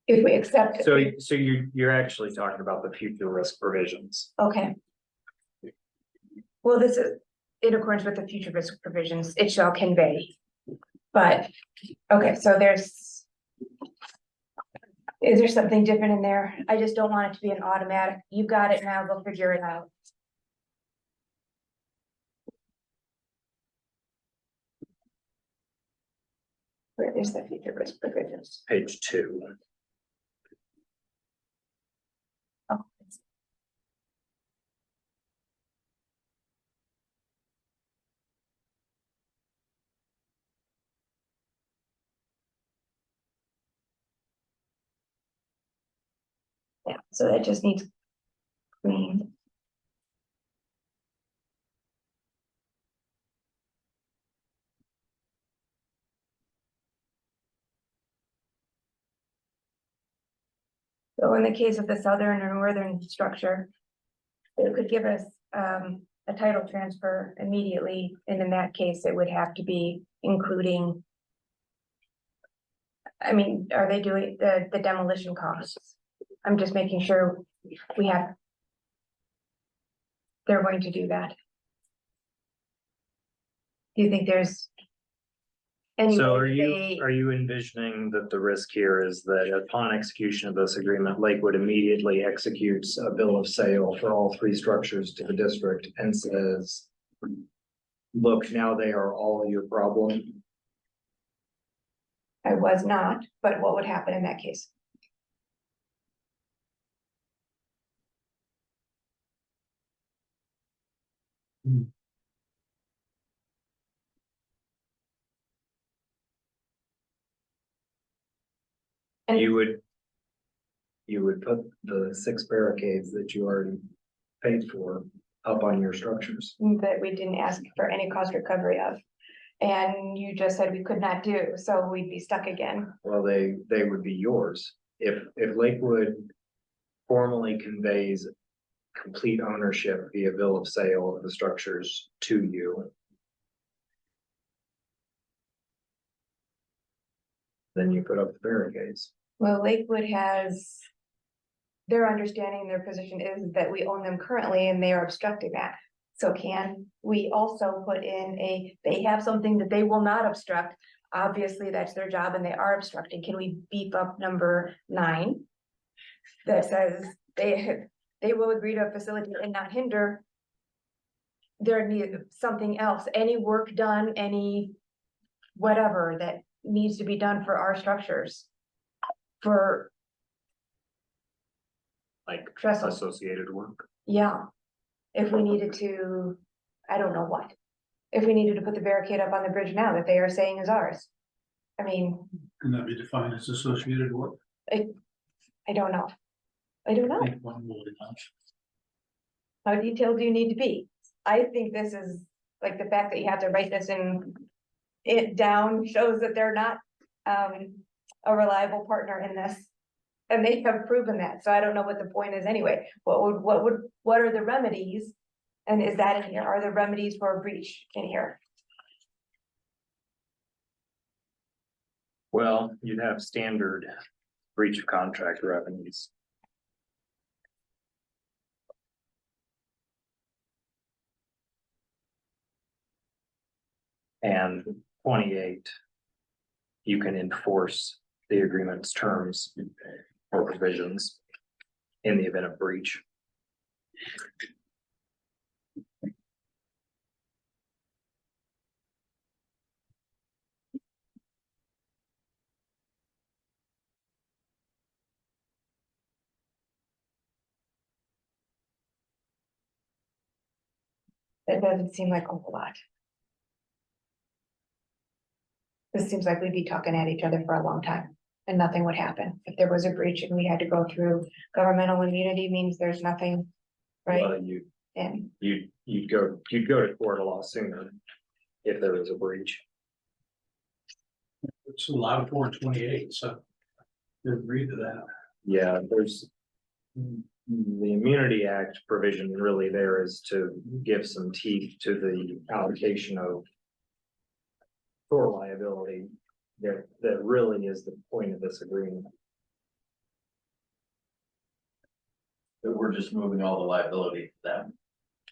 If we accept it. so you're actually talking about the future risk provisions. Okay. Well, this is in accordance with the future risk provisions, it shall convey. But, okay, so is there something different in there? I just don't want it to be an automatic, you got it now, go figure it out. Where is the future risk provisions? Page 2. Oh. Yeah, so that just needs clean. So in the case of the southern or northern structure, it could give us a title transfer immediately, and in that case, it would have to be including. I mean, are they doing the demolition costs? I'm just making sure we have. They're going to do that. Do you think there's? any So way are you envisioning that the risk here is that upon execution of this agreement, Lakewood immediately executes a bill of sale for all 3 structures to the district and says, look, now they are all your problem? I was not, but what would happen in that case? And You would put the 6 barricades that you already paid for up on your structures. that we didn't ask for any cost recovery of. And you just said we could not do, so we'd be stuck again. Well, they would be yours. If Lakewood formally conveys complete ownership via bill of sale of the structures to you, then you put up the barricades. Well, Lakewood has. Their understanding, their position is that we own them currently and they are obstructing that. So can we also put in they have something that they will not obstruct? Obviously, that's their job and they are obstructing. Can we beef up number 9? That says they will agree to facilitate and not hinder. There need something else, any work done, any whatever that needs to be done for our structures. For Like trestle, associated work. yeah. If we needed to, I don't know what. If we needed to put the barricade up on the bridge now that they are saying is ours. I mean, Can that be defined as associated work? I don't know. I don't know. I think one will be enough. How detailed do you need to be? I think this is, like, the fact that you have to write this in it down shows that they're not a reliable partner in this. And they have proven that, so I don't know what the point is anyway. What are the remedies? And is that in here? Are the remedies for a breach in here? Well, you'd have standard breach of contract revenues. And 28, you can enforce the agreement's terms or provisions in the event of breach. That doesn't seem like a whole lot. This seems like we'd be talking at each other for a long time and nothing would happen. If there was a breach and we had to go through governmental immunity means there's nothing, right? Well, And you'd go to court a lot sooner if there was a breach. It's allowed for in 28, so they agreed to that. Yeah, there's the Immunity Act provision really there is to give some teeth to the allocation of tort liability. That really is the point of this agreement. That we're just moving all the liability to them.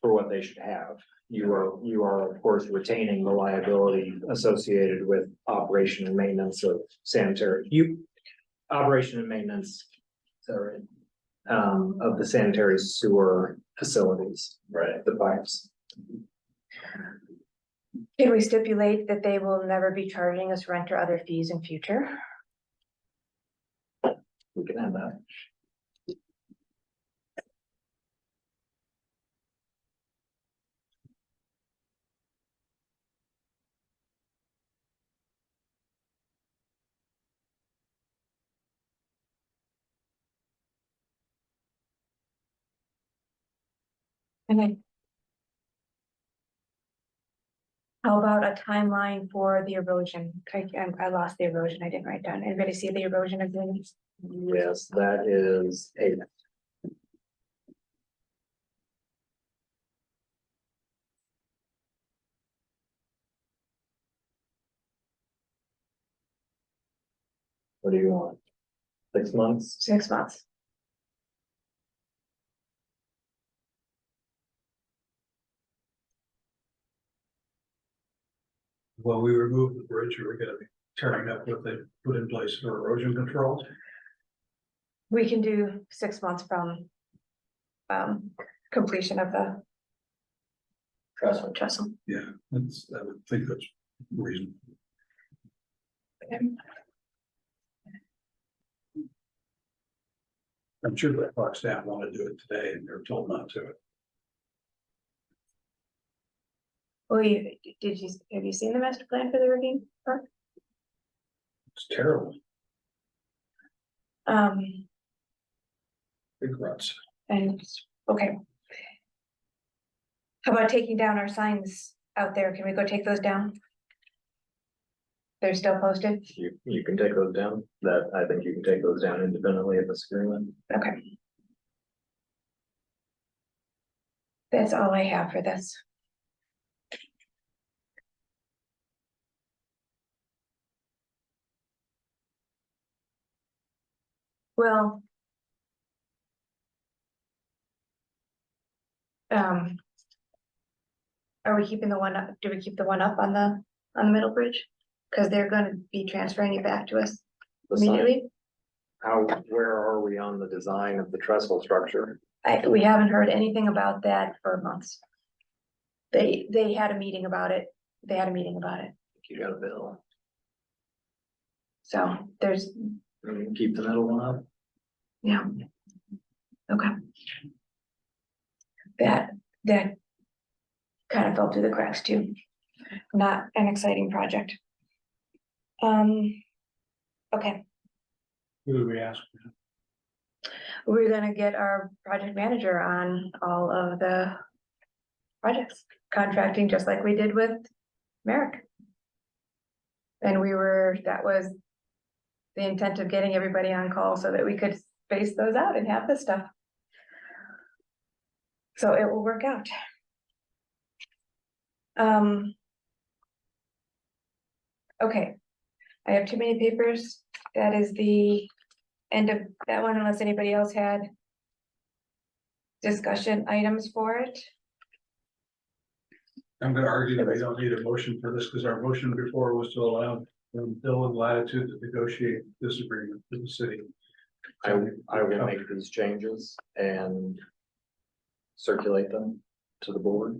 For what they should have. You are of course retaining the liability associated with operation and maintenance of sanitary, operation and maintenance, sorry, of the sanitary sewer facilities, Right. the pipes. can we stipulate that they will never be charging us rent or other fees in future? We can have that. And then. How about a timeline for the erosion? I lost the erosion. I didn't write down. Anybody see the erosion agreements? Yes, that is a. What do you want? 6 months? 6 months. While we remove the bridge, we're gonna be tearing up what they put in place for erosion control. We can do 6 months from completion of the trestle. Yeah, I would think that's reasonable. I'm sure that Fox staff want to do it today and they're told not to. Oh, have you seen the master plan for the Ravine Park? It's terrible. Um, Big ruts. and, okay. How about taking down our signs out there? Can we go take those down? They're still posted? You can take those down. I think you can take those down independently of this agreement. Okay. That's all I have for this. Well. Um. Are we keeping the one up? Do we keep the one up on the middle bridge? Cause they're gonna be transferring it back to us The sign. immediately. Where are we on the design of the trestle structure? We haven't heard anything about that for months. They had a meeting about it. They had a meeting about it. You got a bill. So there's, Keep the middle one up. yeah. Okay. That kind of fell through the cracks too. Not an exciting project. Okay, Who do we ask? we're gonna get our project manager on all of the projects, contracting just like we did with Merrick. And that was the intent of getting everybody on call so that we could space those out and have this stuff. So it will work out. Okay, I have too many papers. That is the end of that one, unless anybody else had discussion items for it. I'm gonna argue that we don't need a motion for this, because our motion before was to allow Bill and Latitude to negotiate this agreement with the city. I will make these changes and circulate them to the board.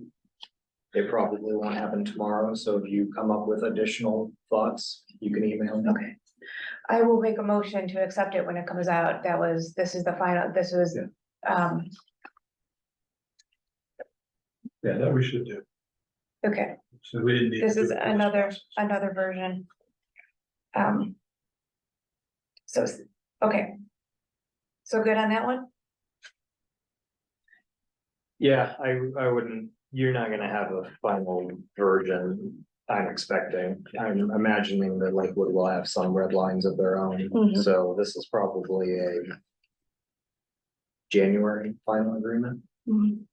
They probably won't happen tomorrow, so if you come up with additional thoughts, you can email me. Okay. I will make a motion to accept it when it comes out. This is the final, this was, Yeah, that we should do. okay, So we didn't need. this to do is it for another version. So, okay. So good on that one? Yeah, I wouldn't, you're not gonna have a final version, I'm expecting. I'm imagining that Lakewood will have some red lines of their own, Mhm. so this is probably a January final agreement. Mhm.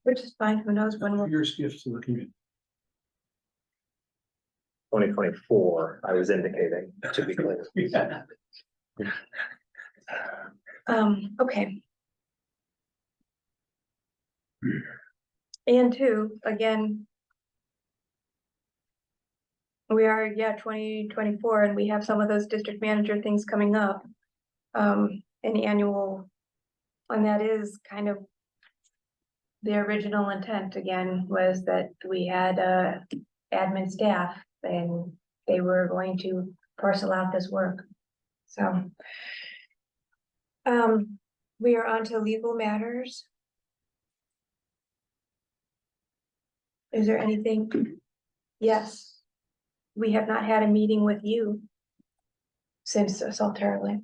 Which is fine, who knows when we'll, Here's gifts to the community. 2024, I was indicating, to be clear. okay. And two, again. We are, 2024, and we have some of those district manager things coming up. An annual, and that is kind of. The original intent again was that we had admin staff and they were going to parcel out this work. So. We are on to legal matters. Is there anything? Yes. We have not had a meeting with you since Salterley.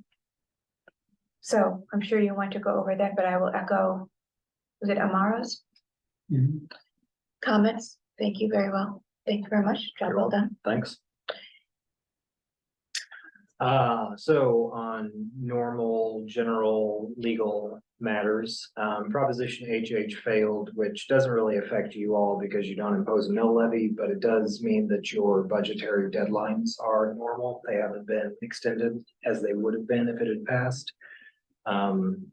So I'm sure you want to go over that, but I will echo, was it Amara's comments? Thank you very well. Thank you very much. Job well done. Thanks. So on normal, general legal matters, Proposition HH failed, which doesn't really affect you all because you don't impose a mill levy, but it does mean that your budgetary deadlines are normal. They haven't been extended as they would have been if it had passed.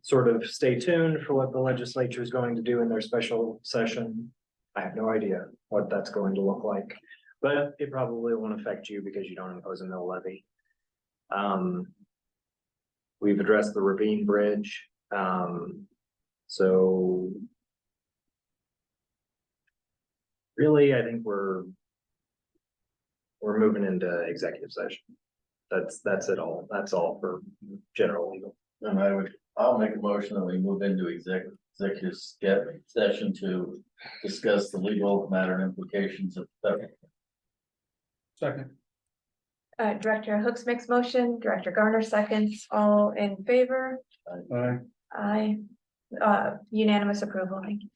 Sort of stay tuned for what the legislature is going to do in their special session. I have no idea what that's going to look like, but it probably won't affect you because you don't impose a mill levy. We've addressed the Ravine Bridge. So really, I think we're moving into executive session. That's it all. That's all for general legal. And I'll make a motion that we move into executive session to discuss the legal matter and implications of federal. Second. Director Hooks makes motion, Director Garner seconds, all in favor? Aye. Unanimous approval. Thank you.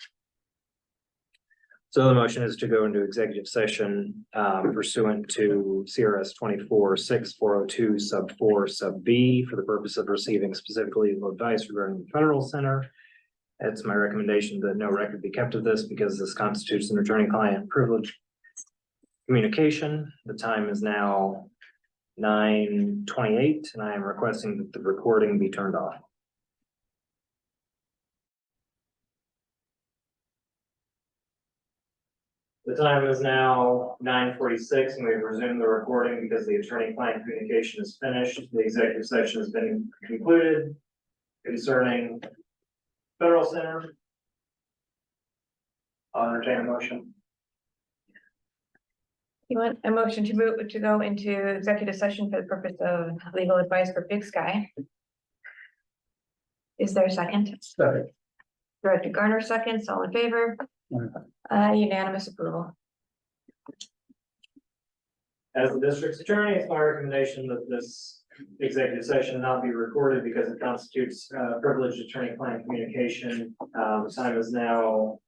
So the motion is to go into executive session pursuant to CRS 24-6402 sub 4 sub B for the purpose of receiving specific legal advice regarding the federal center. It's my recommendation that no record be kept of this because this constitutes an attorney-client privilege communication. The time is now 9:28, and I am requesting that the recording be turned off. The time is now 9:46, and we've resumed the recording because the attorney-client communication is finished. The executive session has been concluded concerning federal center. I'll entertain a motion. You want a motion to move to go into executive session for the purpose of legal advice for Big Sky? Is there a second? Second. Director Garner seconds, all in favor? Unanimous approval. As the district's attorney, it's my recommendation that this executive session not be recorded because it constitutes privileged attorney-client communication. The time is now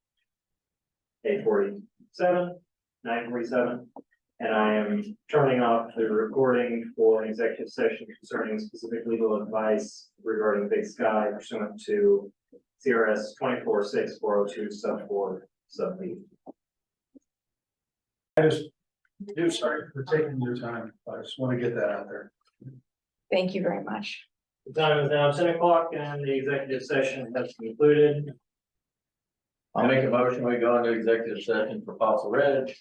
8:47, 9:47, and I am turning off the recording for an executive session concerning specific legal advice regarding Big Sky pursuant to CRS 246402 sub 4 sub B. Sorry for taking your time. I just want to get that out there. Thank you very much. The time is now 10 o'clock and the executive session has concluded. I'll make a motion, we go into executive session for Fossil Ridge.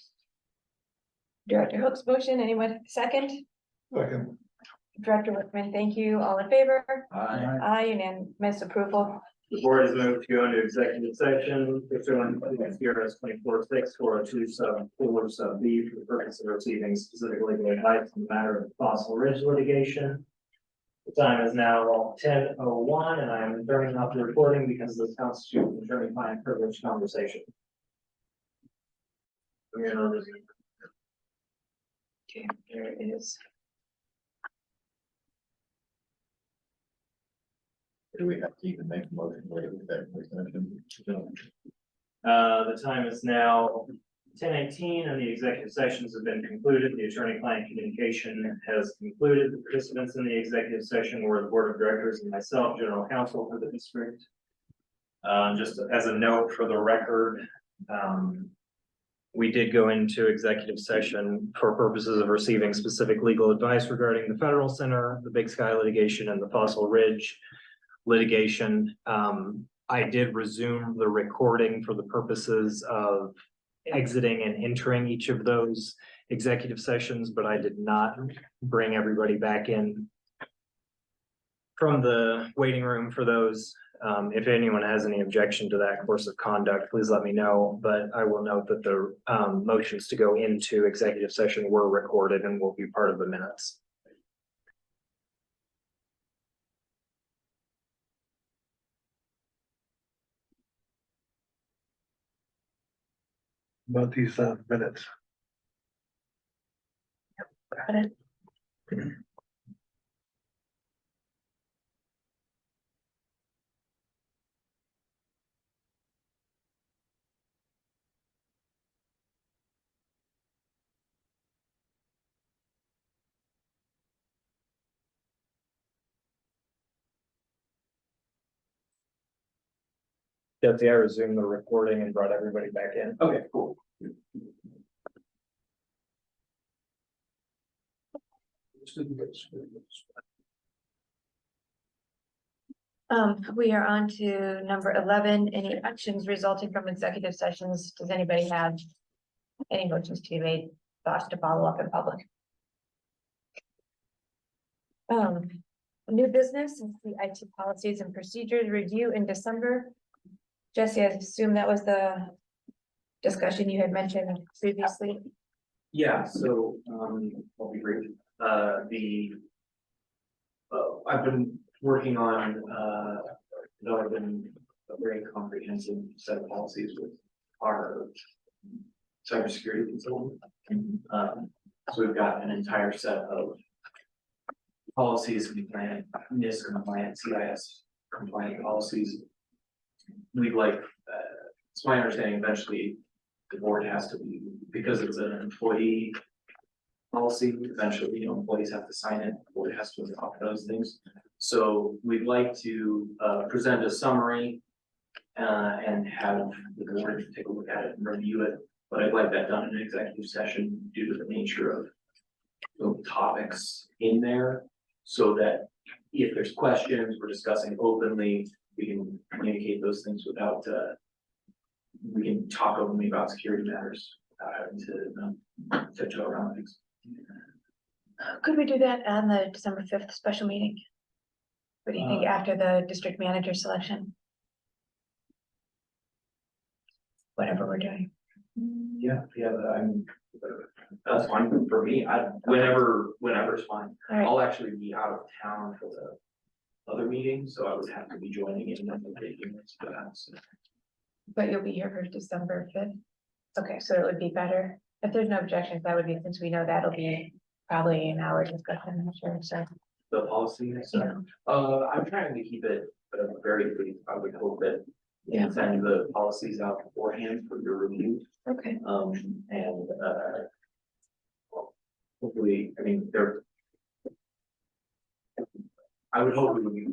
Director Hook's motion, anyone second? Second. Director Wickman, thank you. All in favor? Aye. Unanimous approval. The board has moved to go into executive session pursuant to CRS 246402 sub 4 sub B for the purpose of receiving specific legal advice in the matter of Fossil Ridge litigation. The time is now 10:01, and I am turning off the recording because this constitutes an attorney-client privilege conversation. Okay, there it is. Do we have to even make a motion later with that? The time is now 10:18, and the executive sessions have been concluded. The attorney-client communication has concluded. The participants in the executive session were the board of directors and myself, general counsel for the district. Just as a note for the record, we did go into executive session for purposes of receiving specific legal advice regarding the federal center, the Big Sky litigation, and the Fossil Ridge litigation. I did resume the recording for the purposes of exiting and entering each of those executive sessions, but I did not bring everybody back in from the waiting room for those. If anyone has any objection to that course of conduct, please let me know, but I will note that the motions to go into executive session were recorded and will be part of the minutes. About these minutes. Got it. Jesse, I resumed the recording and brought everybody back in. Okay, cool. We are on to number 11, any actions resulting from executive sessions. Does anybody have any motions to be made, thoughts to follow up in public? New business, the IT policies and procedures review in December. Jesse, I assume that was the discussion you had mentioned previously. Yeah, so, I'll be brief. I've been working on, developing a very comprehensive set of policies with our cybersecurity consultant. So we've got an entire set of policies compliant, NIST compliant, CIS compliant policies. We'd like, it's my understanding eventually the board has to be, because it's an employee policy, eventually, employees have to sign it, the board has to adopt those things. So we'd like to present a summary and have the board take a look at it and review it. But I'd like that done in an executive session due to the nature of topics in there so that if there's questions, we're discussing openly, we can communicate those things without, we can talk openly about security matters without having to tiptoe around things. Could we do that on the December 5th special meeting? What do you think after the district manager selection? Whatever we're doing. Yeah, that's fine for me. Whenever's fine. All right, I'll actually be out of town for the other meeting, so I would have to be joining in and taking this to that. So. but you'll be here for December 5th. Okay, so it would be better. If there's no objections, that would be, since we know that'll be probably an hour discussion, I'm sure, so. The policy, so, I'm trying to keep it very brief. I would hope that you can send the policies out beforehand for your review. Okay. And, hopefully, I mean, I would hope we would be.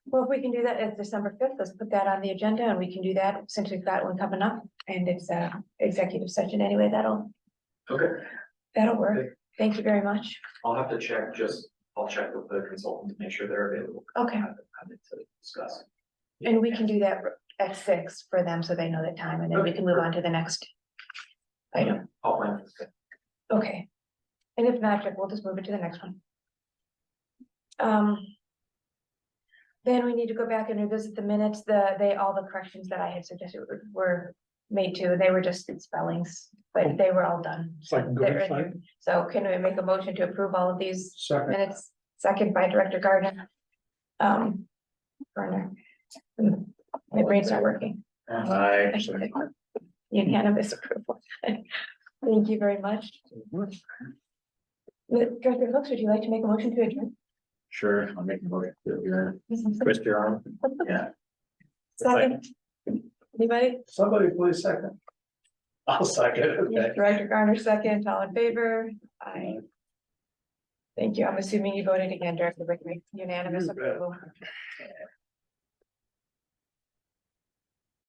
Well, if we can do that at December 5th, let's put that on the agenda and we can do that since we've got one coming up and it's executive session anyway, that'll work. Okay. Thank you very much. I'll have to check, I'll check with the consultant to make sure they're available. Okay. Have it to discuss. And we can do that at 6 for them so they know the time and then we can move on to the next item. I'll plan for that. Okay. And if not, we'll just move it to the next one. Then we need to go back and revisit the minutes, all the corrections that I had suggested were made to, they were just spellings, but they were all done. It's like, go They're ahead, in here. fine. So can we make a motion to approve all of these Second. minutes? Second by Director Gardner. Gardner. My brain's not working. Unanimous approval. Thank you very much. Director Hooks, would you like to make a motion to adjourn? Sure, I'll make a motion to adjourn. Twist your arm. Yeah. Second? Anybody? Somebody please second. I'll second it. Okay. Director Garner, second, all in favor? Aye. Thank you. I'm assuming you voted again, Director Bickman, unanimous You bet. approval.